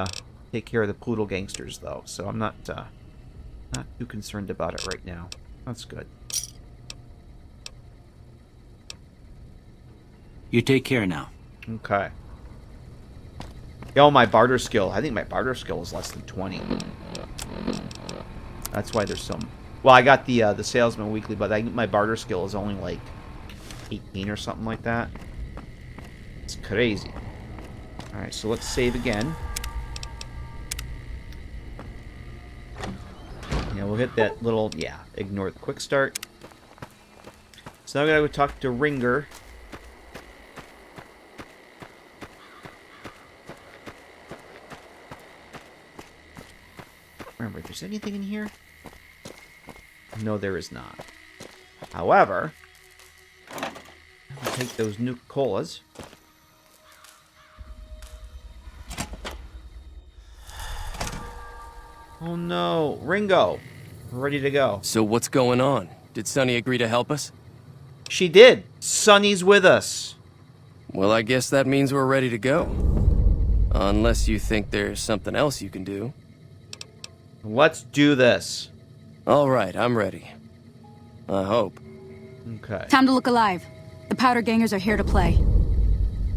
take care of the Poodle Gangsters, though. So I'm not too concerned about it right now. That's good. You take care now. Okay. Yo, my barter skill. I think my barter skill is less than 20. That's why there's some... Well, I got the Salesman Weekly, but I think my barter skill is only like 18 or something like that. It's crazy. Alright, so let's save again. Yeah, we'll hit that little... Yeah, ignore the quick start. So now I gotta go talk to Ringer. Remember, if there's anything in here... No, there is not. However, I'll take those Nuka-Colas. Oh no, Ringo! We're ready to go. So what's going on? Did Sonny agree to help us? She did. Sonny's with us. Well, I guess that means we're ready to go. Unless you think there's something else you can do. Let's do this. All right, I'm ready. I hope. Okay. Time to look alive. The Powder Gangers are here to play.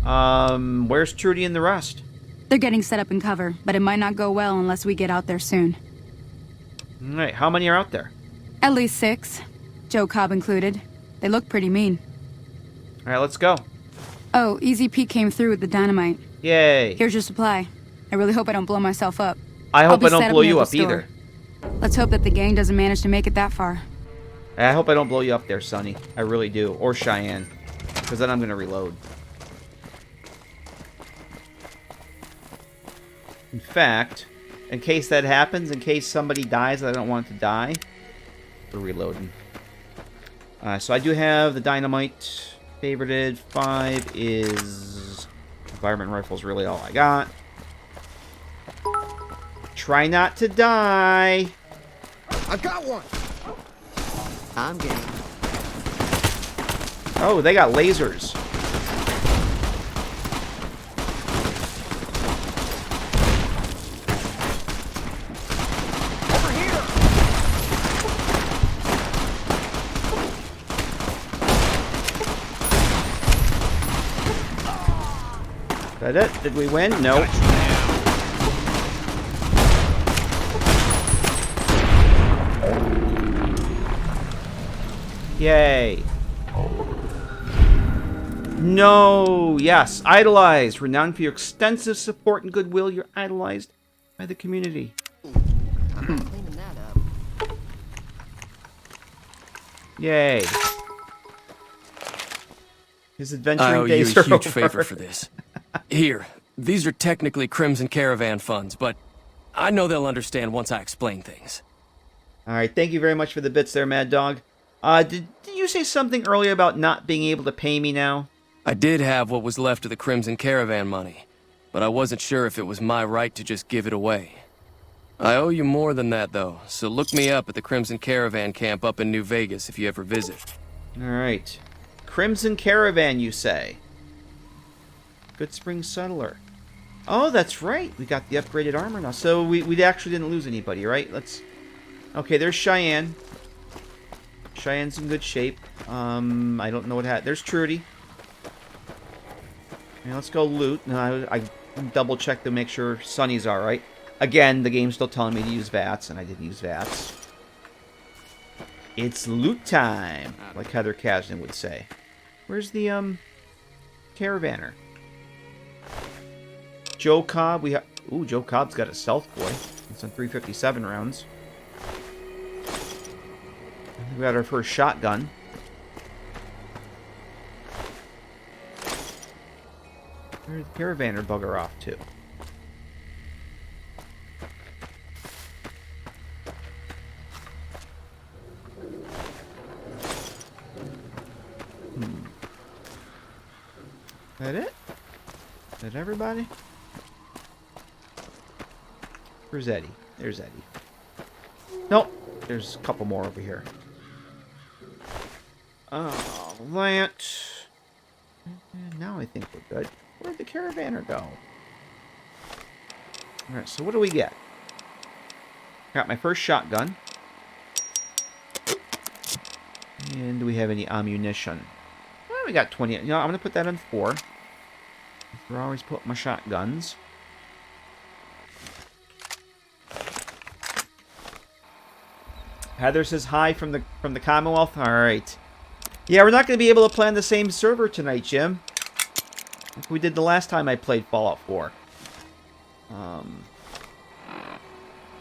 Where's Trudy and the rest? They're getting set up in cover, but it might not go well unless we get out there soon. Alright, how many are out there? At least 6. Joe Cobb included. They look pretty mean. Alright, let's go. Oh, Easy Pete came through with the dynamite. Yay. Here's your supply. I really hope I don't blow myself up. I hope I don't blow you up either. Let's hope that the gang doesn't manage to make it that far. I hope I don't blow you up there, Sonny. I really do. Or Cheyenne. Because then I'm going to reload. In fact, in case that happens, in case somebody dies that I don't want to die, we're reloading. So I do have the dynamite favorited. 5 is... Environment rifle's really all I got. Try not to die. I got one! I'm game. Oh, they got lasers. Over here! Is that it? Did we win? No. Yay. No. Yes. Idolized. Renowned for your extensive support and goodwill, you're idolized by the community. I'm not cleaning that up. Yay. His adventuring I owe you days a are huge over. favor for this. Here, these are technically Crimson Caravan funds, but I know they'll understand once I explain things. All right. Thank you very much for the bits there, Mad Dog. Did you say something earlier about not being able to pay me now? I did have what was left of the Crimson Caravan money, but I wasn't sure if it was my right to just give it away. I owe you more than that, though, so look me up at the Crimson Caravan camp up in New Vegas if you ever visit. All right. Crimson Caravan, you say? Goodsprings Settler. Oh, that's right. We got the upgraded armor now. So we actually didn't lose anybody, right? Let's... Okay, there's Cheyenne. Cheyenne's in good shape. I don't know what there's Trudy. And let's go loot. No, I double checked to make sure Sonny's alright. Again, the game's still telling me to use VATS, and I didn't use VATS. It's loot time, like Heather Kasdan would say. Where's the, Caravaner? Joe Cobb, ooh, Joe Cobb's got a stealth boy. It's on 357 rounds. We got our first shotgun. Where's the Caravaner bugger off to? Is that it? Is that everybody? Where's Eddie? There's Eddie. Nope. There's a couple more over here. Oh, that. Now I think we're good. Where'd the Caravaner go? Alright, so what do we get? Got my first shotgun. And do we have any ammunition? Well, we got 20. You know, I'm going to put that on 4. I always put my shotguns. Heather says hi from the Commonwealth. All right. Yeah, we're not going to be able to play on the same server tonight, Jim. Like we did the last time I played Fallout 4. I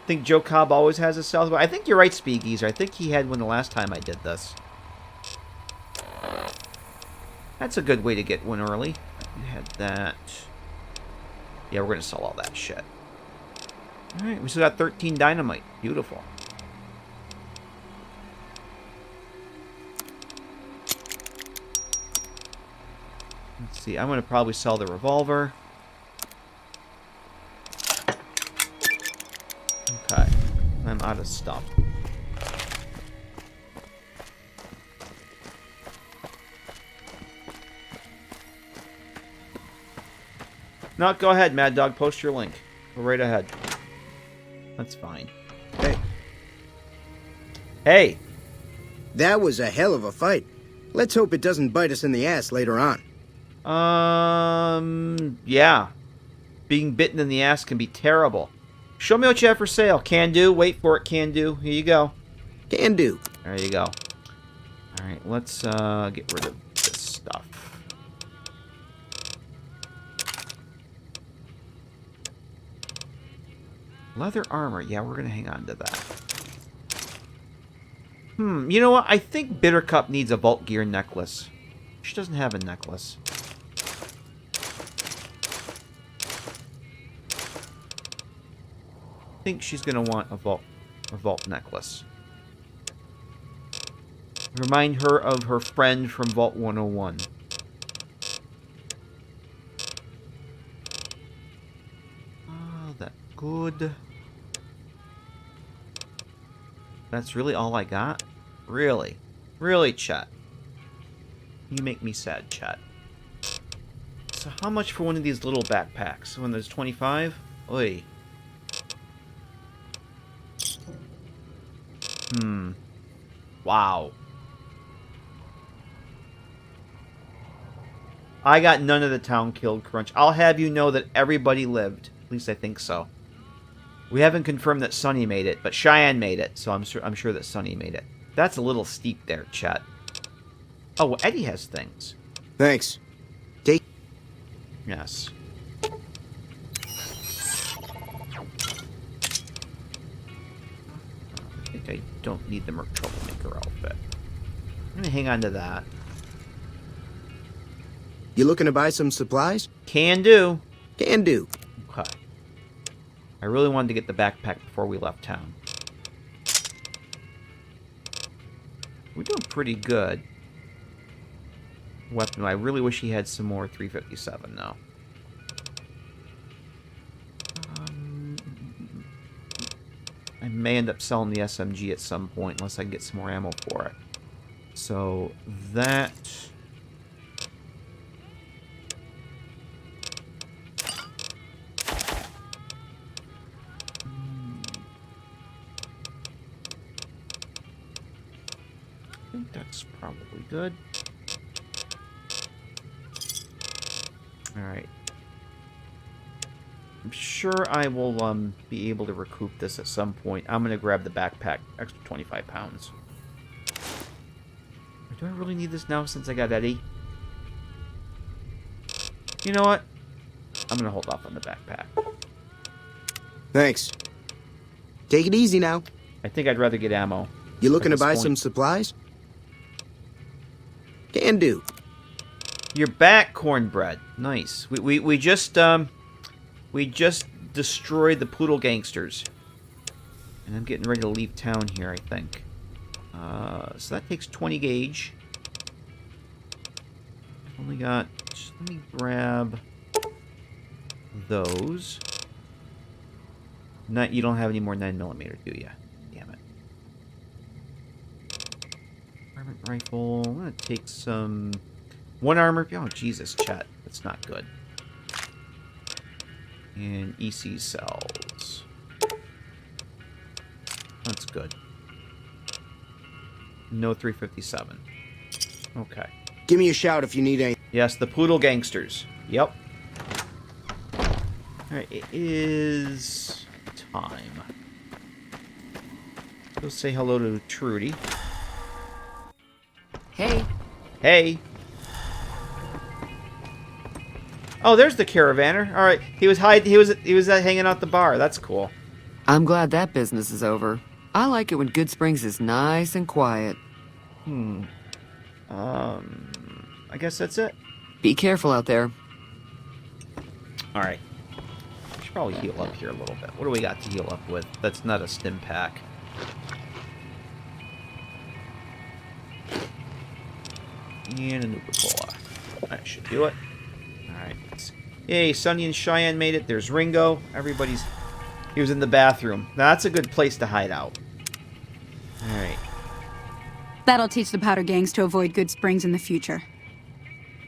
think Joe Cobb always has a stealth. I think you're right, Speakeaser. I think he had one the last time I did this. That's a good way to get one early. You had that. Yeah, we're going to sell all that shit. Alright, we still got 13 dynamite. Beautiful. Let's see, I'm going to probably sell the revolver. Okay, I'm out of stuff. No, go ahead, Mad Dog. Post your link. Go right ahead. That's fine. Hey. Hey. That was a hell of a fight. Let's hope it doesn't bite us in the ass later on. Yeah. Being bitten in the ass can be terrible. Show me what you have for sale. Can do. Wait for it. Can do. Here you go. Can do. There you go. Alright, let's get rid of this stuff. Leather armor. Yeah, we're going to hang on to that. You know what? I think Bittercup needs a Vault Gear necklace. She doesn't have a necklace. I think she's going to want a Vault necklace. Remind her of her friend from Vault 101. Oh, that good. That's really all I got? Really? Really, Chet? You make me sad, Chet. So how much for one of these little backpacks? When there's 25? Oy. Wow. I got none of the town killed, Crunch. I'll have you know that everybody lived. At least I think so. We haven't confirmed that Sonny made it, but Cheyenne made it, so I'm sure that Sonny made it. That's a little steep there, Chet. Oh, well, Eddie has things. Thanks. Take. Yes. I think I don't need the Merc Troublemaker outfit. I'm gonna hang on to that. You looking to buy some supplies? Can do. Can do. Okay. I really wanted to get the backpack before we left town. We're doing pretty good. Weapon. I really wish he had some more 357 though. I may end up selling the SMG at some point unless I can get some more ammo for it. So that. I think that's probably good. Alright. I'm sure I will be able to recoup this at some point. I'm going to grab the backpack, extra 25 pounds. Do I really need this now since I got Eddie? You know what? I'm going to hold off on the backpack. Thanks. Take it easy now. I think I'd rather get ammo. You looking to buy some supplies? Can do. You're back, Cornbread. Nice. We just destroyed the Poodle Gangsters. And I'm getting ready to leave town here, I think. So that takes 20 gauge. I've only got... Let me grab those. You don't have any more 9mm, do you? Damn it. Varmint rifle. I'm going to take some... One armor... Oh, Jesus, chat. That's not good. And EC cells. That's good. No 357. Okay. Give me a shout if you need anything. Yes, the Poodle Gangsters. Yep. Alright, it is time. Go say hello to Trudy. Hey. Hey. Oh, there's the caravaner. All right, he was hanging out the bar. That's cool. I'm glad that business is over. I like it when Goodsprings is nice and quiet. I guess that's it. Be careful out there. All right. We should probably heal up here a little bit. What do we got to heal up with? That's not a stim pack. And a Nuka-Cola. That should do it. Alright. Yay, Sonny and Cheyenne made it. There's Ringo. He was in the bathroom. Now, that's a good place to hide out. Alright. That'll teach the powder gangs to avoid Goodsprings in the future.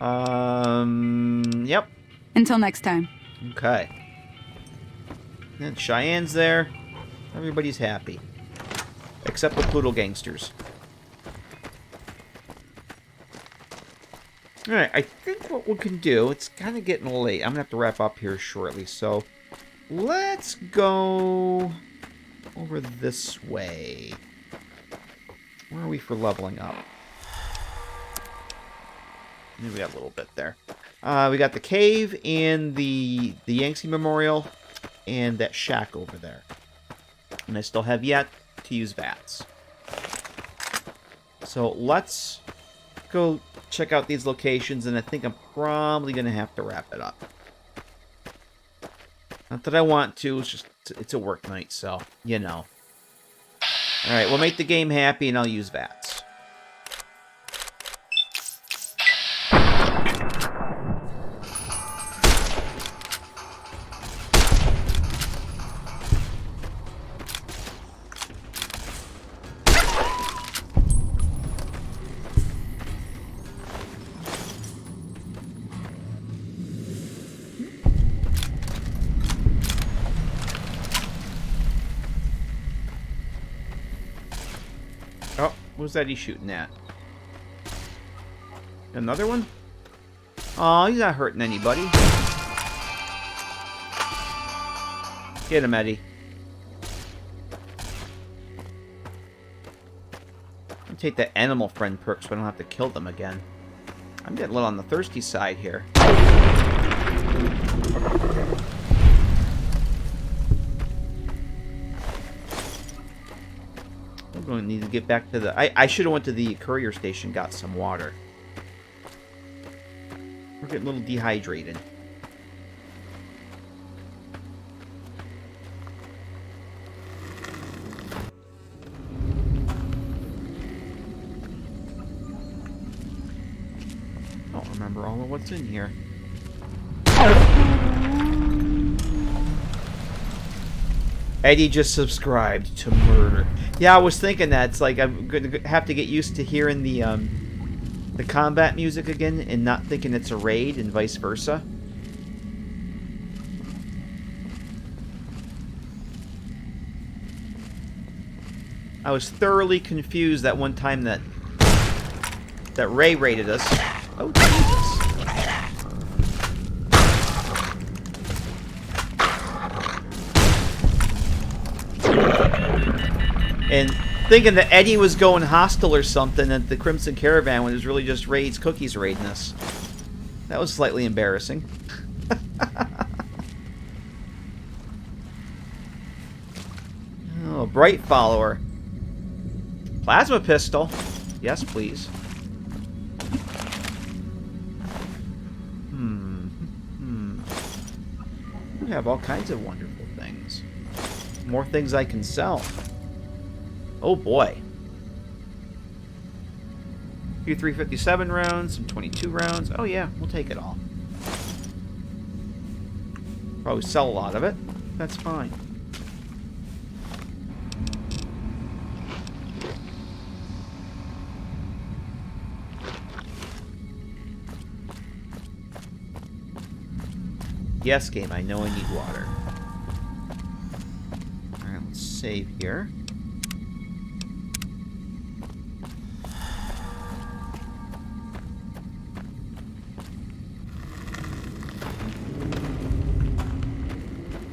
Yep. Until next time. Okay. And Cheyenne's there. Everybody's happy. Except the Poodle Gangsters. Alright, I think what we can do, it's kind of getting late. I'm going to have to wrap up here shortly, so let's go over this way. Where are we for leveling up? Maybe we got a little bit there. We got the cave and the Yangtze Memorial and that shack over there. And I still have yet to use VATS. So let's go check out these locations, and I think I'm probably going to have to wrap it up. Not that I want to, it's just, it's a work night, so, you know. Alright, we'll make the game happy, and I'll use VATS. What was that he's shooting at? Another one? Oh, he's not hurting anybody. Get him, Eddie. I'll take the animal friend perk so I don't have to kill them again. I'm getting a little on the thirsty side here. I'm going to need to get back to the... I should have went to the courier station and got some water. We're getting a little dehydrated. I don't remember all of what's in here. Eddie just subscribed to murder. Yeah, I was thinking that. It's like I'm going to have to get used to hearing the combat music again and not thinking it's a raid and vice versa. I was thoroughly confused that one time that Ray raided us. Oh, Jesus. And thinking that Eddie was going hostile or something at the Crimson Caravan when it was really just Ray's cookies raiding us. That was slightly embarrassing. Oh, Bright Follower. Plasma pistol. Yes, please. We have all kinds of wonderful things. More things I can sell. Oh boy. A few 357 rounds, some 22 rounds. Oh yeah, we'll take it all. Probably sell a lot of it. That's fine. Yes, game, I know I need water. Alright, let's save here.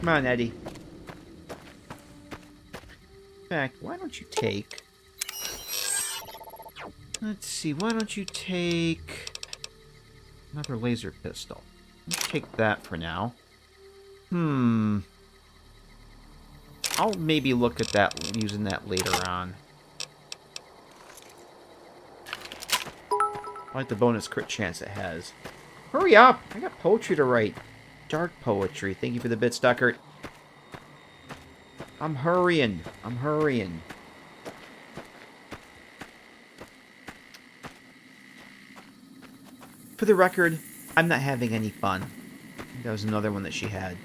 Come on, Eddie. In fact, why don't you take... Let's see, why don't you take... another laser pistol. Let's take that for now. I'll maybe look at that, using that later on. I like the bonus crit chance it has. Hurry up! I got poetry to write. Dark poetry. Thank you for the bit, Stuckert. I'm hurrying. I'm hurrying. For the record, I'm not having any fun. I think that was another one that she had.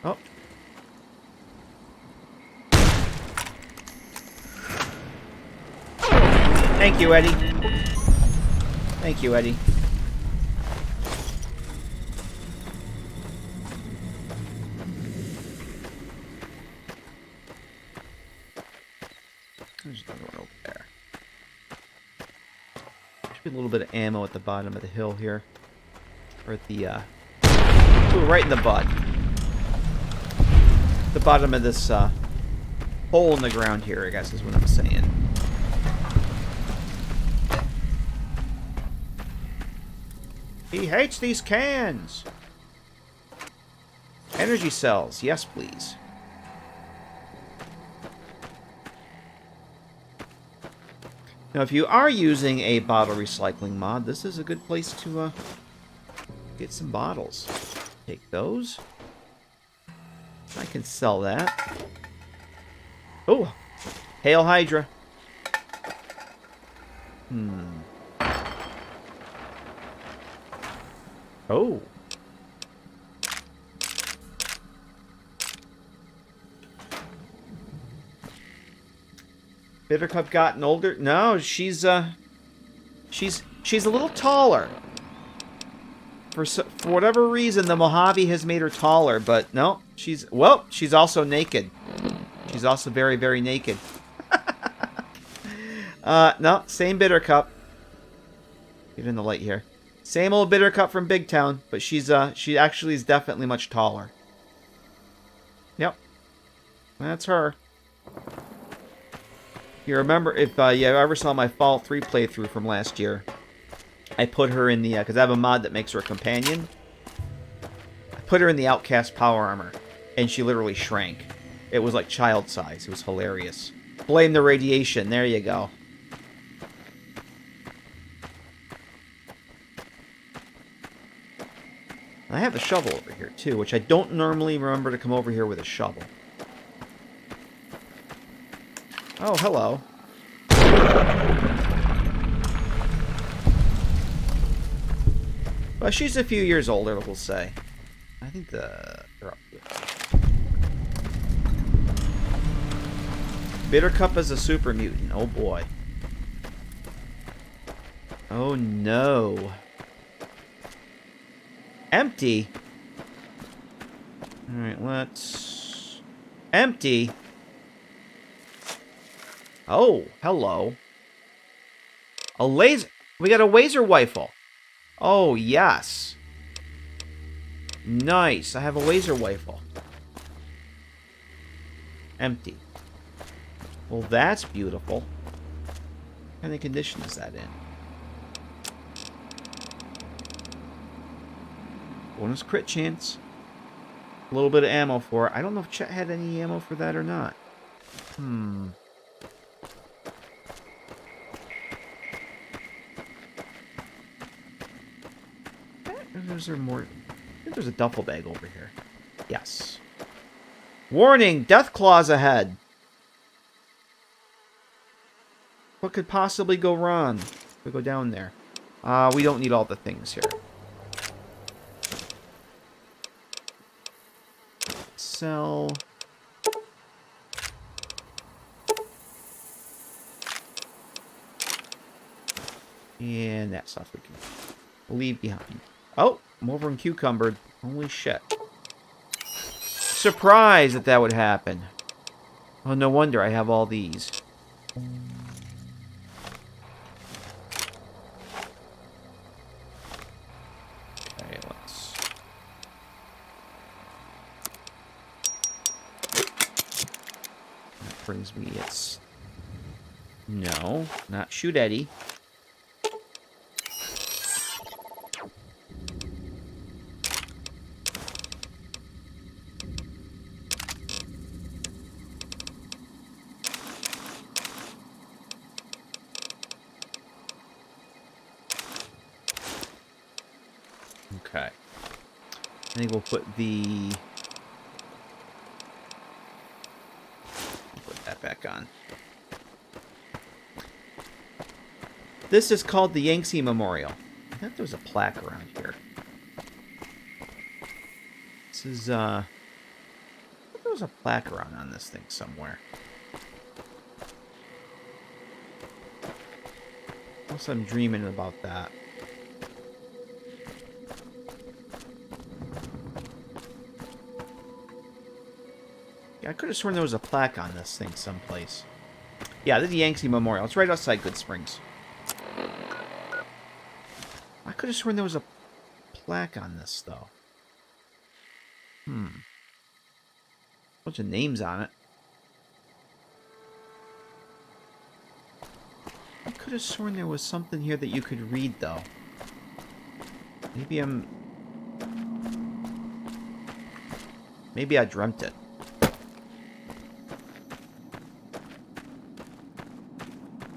Oh. Thank you, Eddie. Thank you, Eddie. There's another one over there. Should be a little bit of ammo at the bottom of the hill here. Or at the, ooh, right in the butt. The bottom of this, hole in the ground here, I guess is what I'm saying. He hates these cans! Energy cells, yes please. Now, if you are using a bottle recycling mod, this is a good place to get some bottles. Take those. I can sell that. Oh, Hail Hydra. Oh. Bittercup gotten older? No, she's a little taller. For whatever reason, the Mojave has made her taller, but no, she's also naked. She's also very, very naked. No, same Bittercup. Get in the light here. Same old Bittercup from Big Town, but she actually is definitely much taller. Yep. That's her. You remember, if you ever saw my Fallout 3 playthrough from last year, I put her in the, because I have a mod that makes her a companion. I put her in the Outcast Power Armor, and she literally shrank. It was like child size. It was hilarious. Blame the radiation. There you go. I have a shovel over here, too, which I don't normally remember to come over here with a shovel. Oh, hello. Well, she's a few years older, we'll say. I think they're up here. Bittercup is a super mutant. Oh, boy. Oh, no. Empty? Alright, let's... Empty? Oh, hello. A laser... We got a laser rifle. Oh, yes. Nice. I have a laser rifle. Empty. Well, that's beautiful. What kind of condition is that in? Bonus crit chance. A little bit of ammo for it. I don't know if Chet had any ammo for that or not. Is there more? I think there's a duffel bag over here. Yes. Warning! Death claws ahead! What could possibly go wrong? We go down there. We don't need all the things here. Sell. And that stuff we can leave behind. Oh, I'm over in Cucumbered. Holy shit. Surprised that would happen. Oh, no wonder I have all these. Okay, let's... That brings me, it's... No, not shoot Eddie. Okay. I think we'll put the... Put that back on. This is called the Yangtze Memorial. I thought there was a plaque around here. This is, I thought there was a plaque around on this thing somewhere. Unless I'm dreaming about that. I could have sworn there was a plaque on this thing someplace. Yeah, this is the Yangtze Memorial. It's right outside Goodsprings. I could have sworn there was a plaque on this, though. Bunch of names on it. I could have sworn there was something here that you could read, though. Maybe I dreamt it.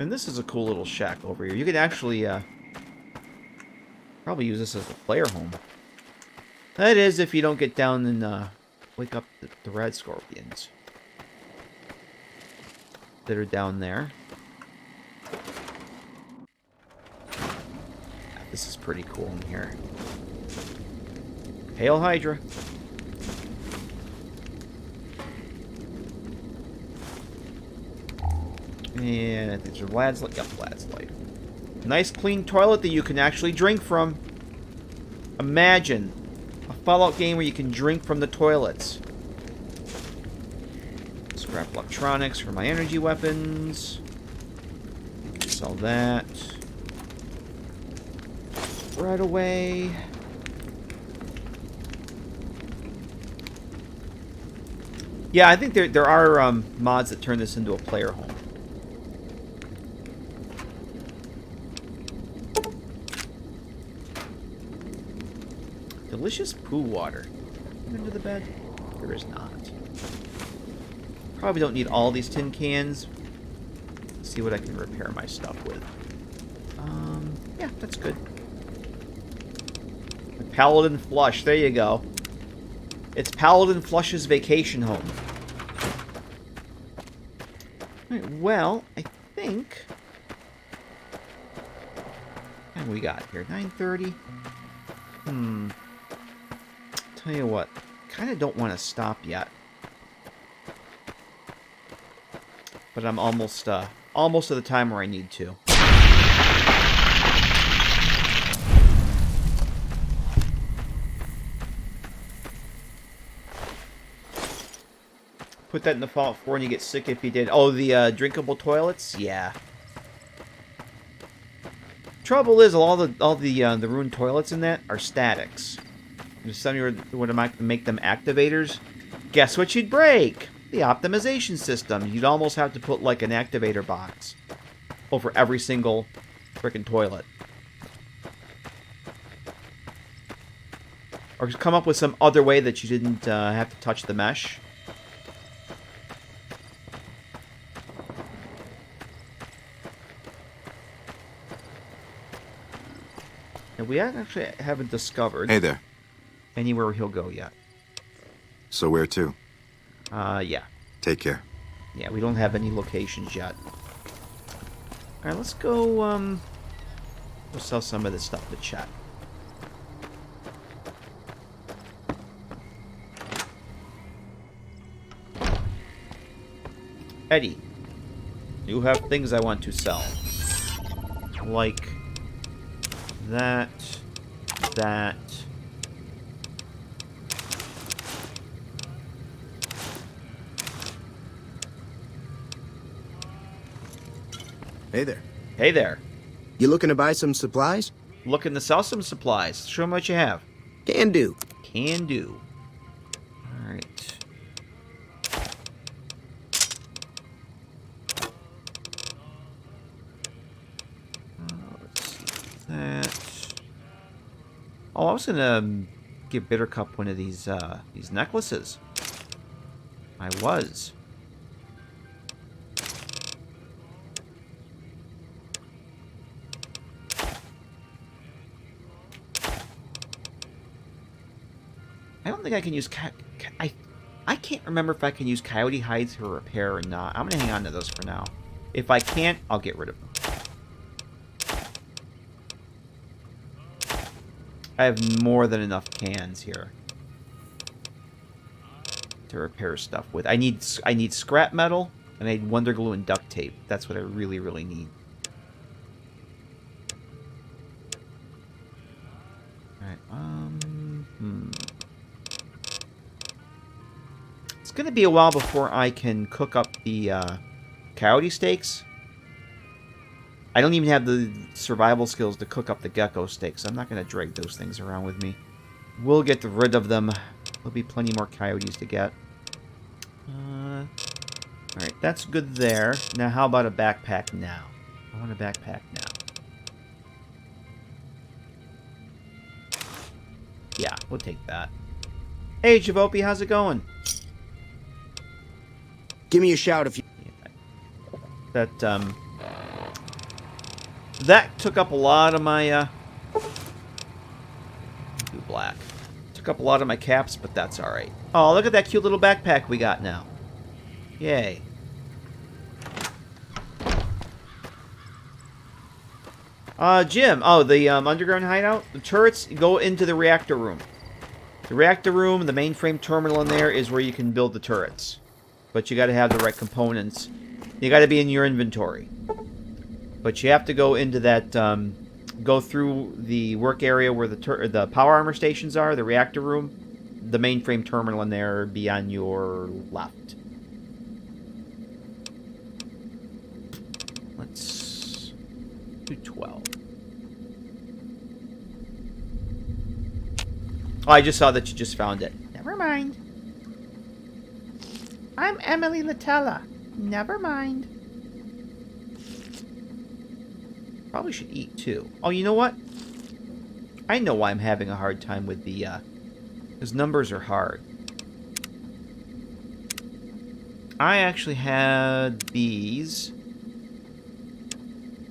And this is a cool little shack over here. You could actually, probably use this as a player home. That is, if you don't get down and, wake up the red scorpions that are down there. This is pretty cool in here. Hail Hydra. And I think there's Lad's Light. Yep, Lad's Light. Nice clean toilet that you can actually drink from. Imagine a Fallout game where you can drink from the toilets. Scrap electronics for my energy weapons. Sell that. Right away. Yeah, I think there are mods that turn this into a player home. Delicious poo water. Under the bed? There is not. Probably don't need all these tin cans. Let's see what I can repair my stuff with. Yeah, that's good. Paladin Flush. There you go. It's Paladin Flush's vacation home. Right, well, I think... What have we got here? 9:30? Tell you what. Kind of don't want to stop yet. But I'm almost at the time where I need to. Put that in the Fallout 4 and you get sick if you did. Oh, the drinkable toilets? Yeah. Trouble is, all the ruined toilets in that are statics. If somebody were to make them activators, guess what you'd break? The optimization system. You'd almost have to put like an activator box over every single frickin' toilet. Or just come up with some other way that you didn't have to touch the mesh. And we actually haven't discovered... Hey there. Anywhere he'll go yet. So where to? Yeah. Take care. Yeah, we don't have any locations yet. Alright, let's go, we'll sell some of this stuff to Chet. Eddie, you have things I want to sell. Like... that... Hey there. Hey there. You looking to buy some supplies? Looking to sell some supplies. Show them what you have. Can do. Can do. Alright. Let's see that. Oh, I was gonna give Bittercup one of these necklaces. I was. I don't think I can use... I can't remember if I can use coyote hides for repair or not. I'm going to hang on to those for now. If I can't, I'll get rid of them. I have more than enough cans here to repair stuff with. I need scrap metal, and I need wonder glue and duct tape. That's what I really, really need. Alright, It's going to be a while before I can cook up the coyote steaks. I don't even have the survival skills to cook up the gecko steaks. I'm not going to drag those things around with me. We'll get rid of them. There'll be plenty more coyotes to get. Alright, that's good there. Now, how about a backpack now? I want a backpack now. Yeah, we'll take that. Hey, Javopi, how's it going? Give me a shout if you... That took up a lot of my, do black. Took up a lot of my caps, but that's alright. Oh, look at that cute little backpack we got now. Yay. Jim. Oh, the underground hideout? The turrets go into the reactor room. The reactor room, the mainframe terminal in there is where you can build the turrets. But you gotta have the right components. You gotta be in your inventory. But you have to go into that, go through the work area where the power armor stations are, the reactor room, the mainframe terminal in there be on your left. 212. Oh, I just saw that you just found it. Never mind. I'm Emily Latella. Never mind. Probably should eat too. Oh, you know what? I know why I'm having a hard time with the, because numbers are hard. I actually had these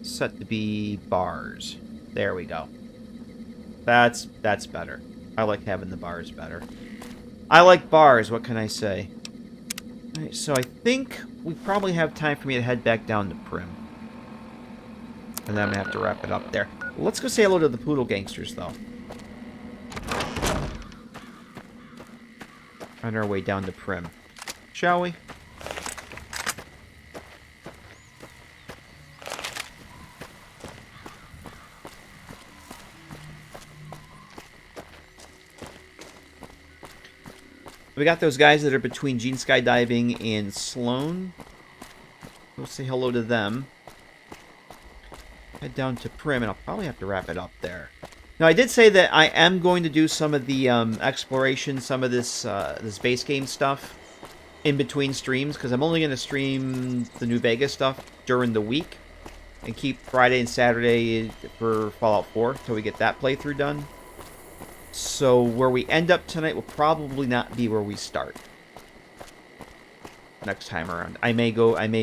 set to be bars. There we go. That's better. I like having the bars better. I like bars, what can I say? Alright, so I think we probably have time for me to head back down to Prim. And then I'm gonna have to wrap it up there. Let's go say hello to the Poodle Gangsters, though. On our way down to Prim. Shall we? We got those guys that are between Gene Skydiving and Sloan. We'll say hello to them. Head down to Prim, and I'll probably have to wrap it up there. Now, I did say that I am going to do some of the exploration, some of this this base game stuff in between streams, because I'm only going to stream the New Vegas stuff during the week and keep Friday and Saturday for Fallout 4 till we get that playthrough done. So where we end up tonight will probably not be where we start next time around. I may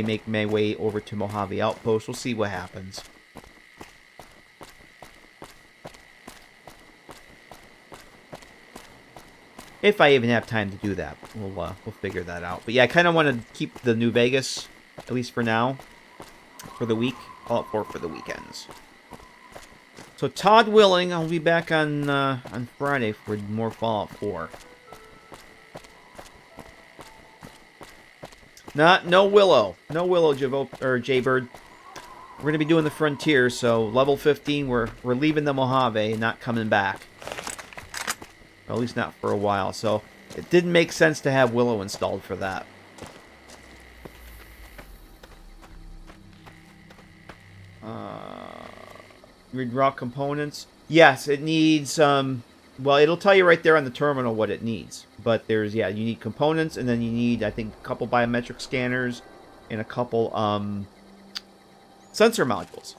make my way over to Mojave Outpost. We'll see what happens. If I even have time to do that, we'll figure that out. But yeah, I kind of want to keep the New Vegas, at least for now, for the week. Fallout 4 for the weekends. So Todd willing, I'll be back on Friday for more Fallout 4. No Willow Jaybird. We're gonna be doing the Frontier, so level 15. We're leaving the Mojave and not coming back. Well, at least not for a while. So it didn't make sense to have Willow installed for that. Read raw components. Yes, it needs, well, it'll tell you right there on the terminal what it needs. But there's, yeah, you need components, and then you need, I think, a couple biometric scanners and a couple, sensor modules.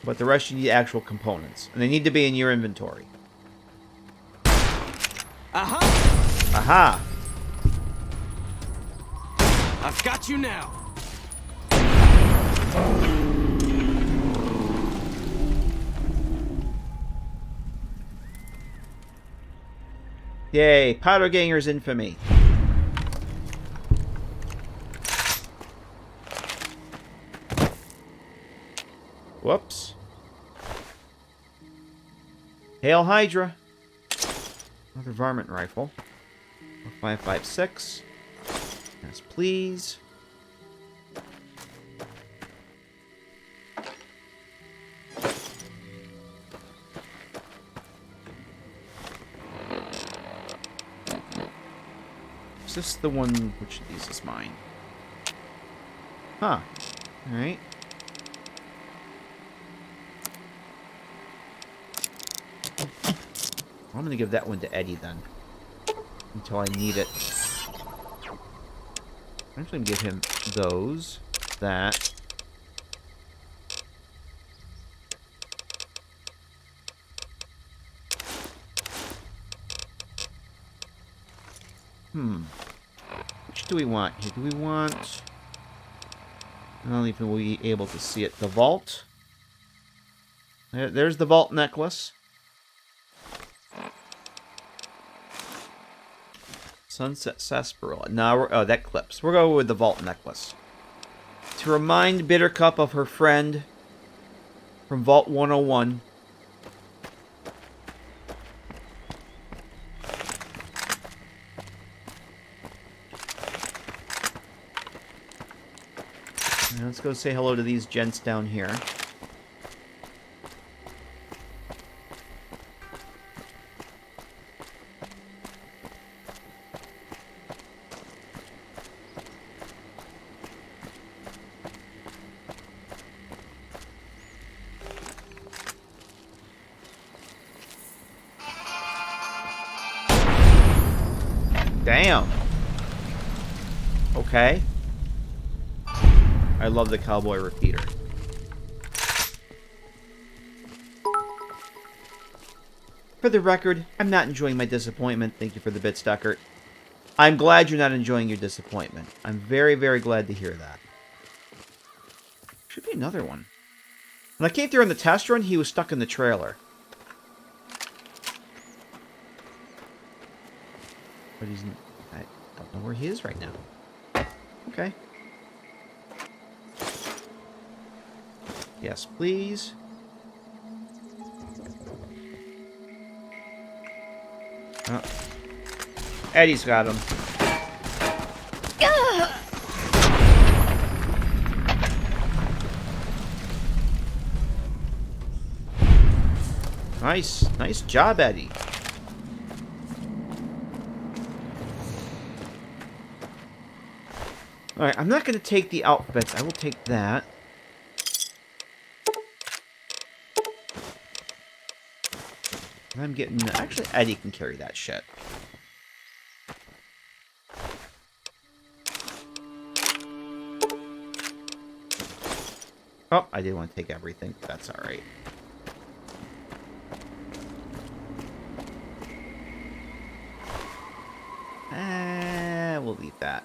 But the rest you need actual components. And they need to be in your inventory. Aha! Aha! I've got you now! Yay, Powder Ganger's infamy. Whoops. Hail Hydra. Another varmint rifle. 5.56. Yes, please. Is this the one? Which of these is mine? Huh. Alright. I'm gonna give that one to Eddie then. Until I need it. I'm actually gonna give him those. That. Which do we want here? Do we want... I don't even will be able to see it. The vault. There's the vault necklace. Sunset Sarsaparilla. No, oh, that clips. We're going with the vault necklace. To remind Bittercup of her friend from Vault 101. Now let's go say hello to these gents down here. Damn. Okay. I love the cowboy repeater. For the record, I'm not enjoying my disappointment. Thank you for the bit, Stuckert. I'm glad you're not enjoying your disappointment. I'm very, very glad to hear that. Should be another one. When I came through on the test run, he was stuck in the trailer. But I don't know where he is right now. Okay. Yes, please. Oh. Eddie's got him. Nice. Nice job, Eddie. Alright, I'm not going to take the outfits. I will take that. I'm getting... Actually, Eddie can carry that shit. Oh, I didn't want to take everything. That's alright. We'll leave that.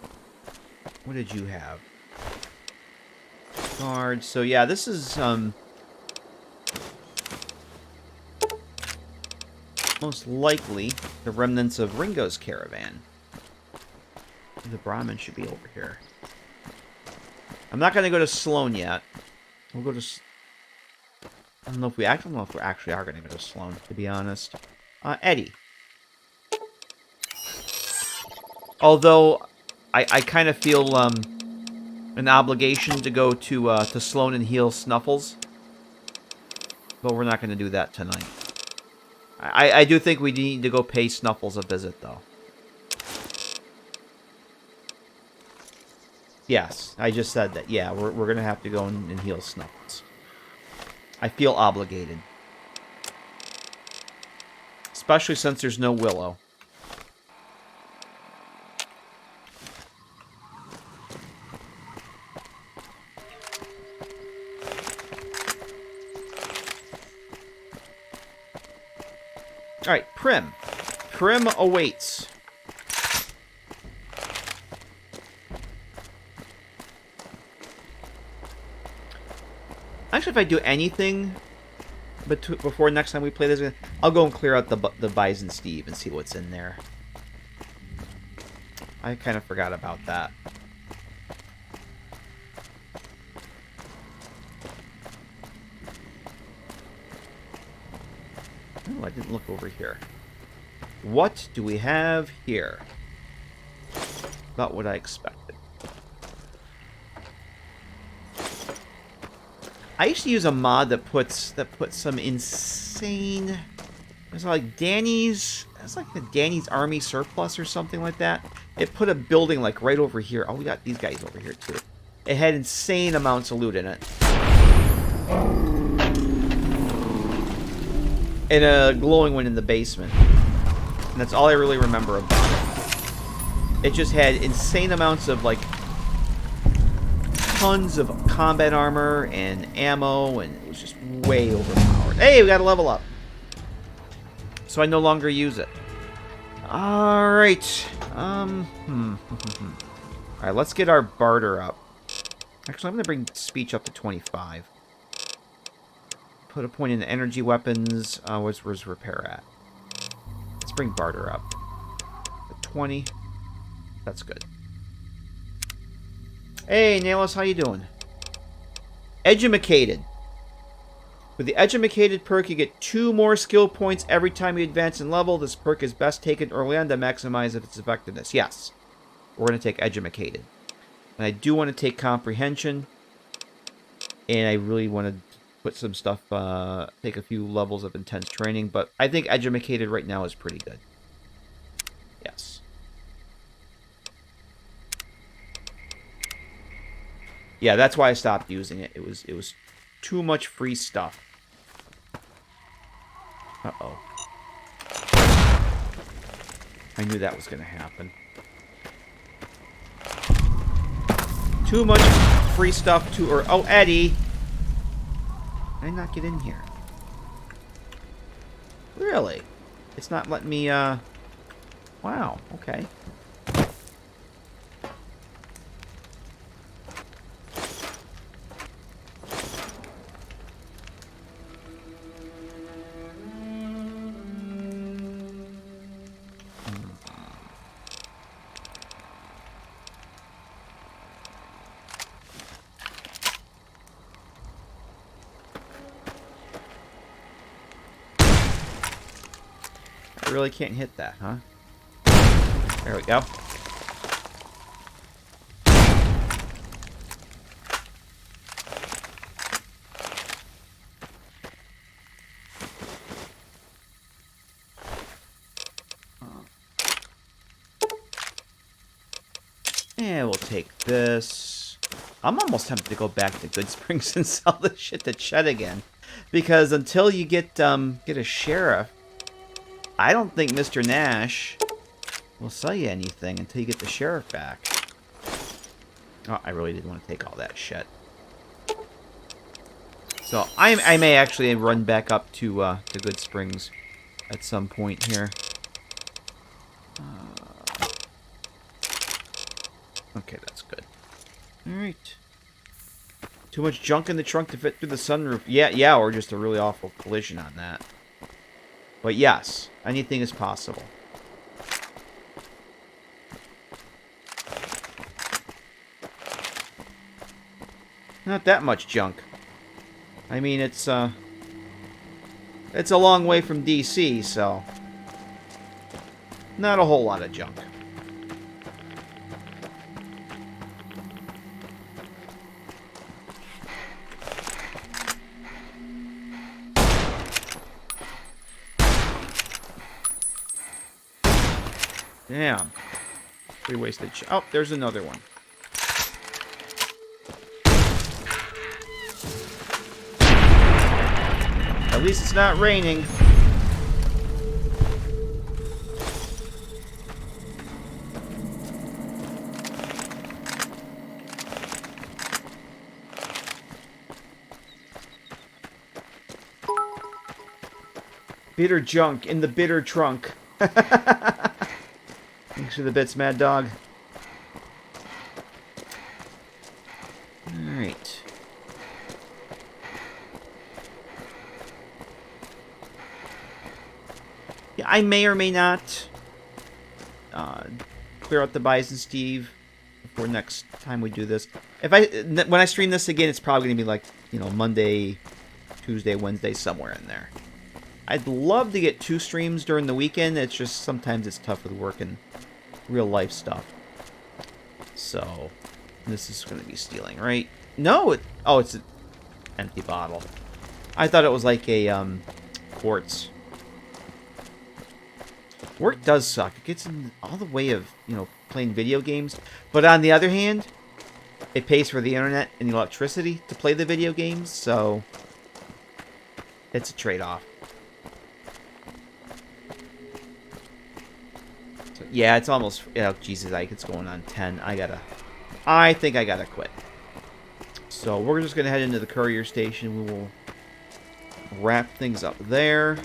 What did you have? Guards. So yeah, this is most likely the remnants of Ringo's caravan. The Brahmin should be over here. I'm not going to go to Sloan yet. We'll go to... I don't know if we actually are going to go to Sloan, to be honest. Eddie. Although, I kind of feel an obligation to go to Sloan and heal Snuffles. But we're not going to do that tonight. I do think we need to go pay Snuffles a visit, though. Yes, I just said that. Yeah, we're going to have to go and heal Snuffles. I feel obligated. Especially since there's no Willow. Alright, Prim. Prim awaits. Actually, if I do anything before next time we play this, I'll go and clear out the Bison Steve and see what's in there. I kind of forgot about that. Oh, I didn't look over here. What do we have here? About what I expected. I used to use a mod that puts some insane... It's like Danny's... It's like the Danny's Army Surplus or something like that. It put a building like right over here. Oh, we got these guys over here too. It had insane amounts of loot in it. And a glowing one in the basement. And that's all I really remember about it. It just had insane amounts of, like, tons of combat armor and ammo, and it was just way overpowered. Hey, we got a level up. So I no longer use it. Alright. Alright, let's get our barter up. Actually, I'm going to bring speech up to 25. Put a point in energy weapons. Where's repair at? Let's bring barter up. At 20. That's good. Hey, Nailus, how you doing? Edumacated. With the Edumacated perk, you get 2 more skill points every time you advance in level. This perk is best taken early on to maximize its effectiveness. Yes. We're going to take Edumacated. And I do want to take Comprehension. And I really want to put some stuff, take a few levels of intense training, but I think Edumacated right now is pretty good. Yes. Yeah, that's why I stopped using it. It was too much free stuff. Uh-oh. I knew that was going to happen. Too much free stuff to... Or, oh, Eddie! Can I not get in here? Really? It's not letting me, Wow, okay. I really can't hit that, huh? There we go. Yeah, we'll take this. I'm almost tempted to go back to Goodsprings and sell this shit to Chet again. Because until you get a sheriff, I don't think Mr. Nash will sell you anything until you get the sheriff back. Oh, I really didn't want to take all that shit. So I may actually run back up to Goodsprings at some point here. Okay, that's good. All right. Too much junk in the trunk to fit through the sunroof. Yeah, or just a really awful collision on that. But yes, anything is possible. Not that much junk. I mean, it's a long way from DC, so not a whole lot of junk. Damn. We wasted. Oh, there's another one. At least it's not raining. Bitter junk in the bitter trunk. Thanks for the bits, Mad Dog. Alright. Yeah, I may or may not clear out the Bison Steve before next time we do this. When I stream this again, it's probably going to be like, you know, Monday, Tuesday, Wednesday, somewhere in there. I'd love to get 2 streams during the weekend. It's just sometimes it's tough with work and real life stuff. So, this is going to be stealing, right? No, oh, it's an empty bottle. I thought it was like a quartz. Work does suck. It gets in all the way of, you know, playing video games. But on the other hand, it pays for the internet and the electricity to play the video games, so it's a trade-off. So, yeah, it's almost... Oh, Jesus, it's going on 10. I think I gotta quit. So we're just gonna head into the courier station. We will wrap things up there.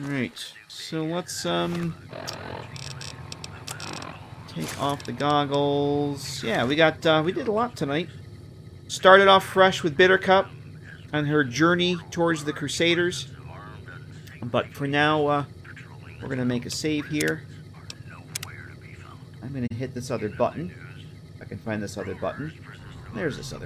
Alright, so let's take off the goggles. Yeah, we did a lot tonight. Started off fresh with Bittercup on her journey towards the Crusaders. But for now, we're going to make a save here. I'm going to hit this other button. If I can find this other button. There's this other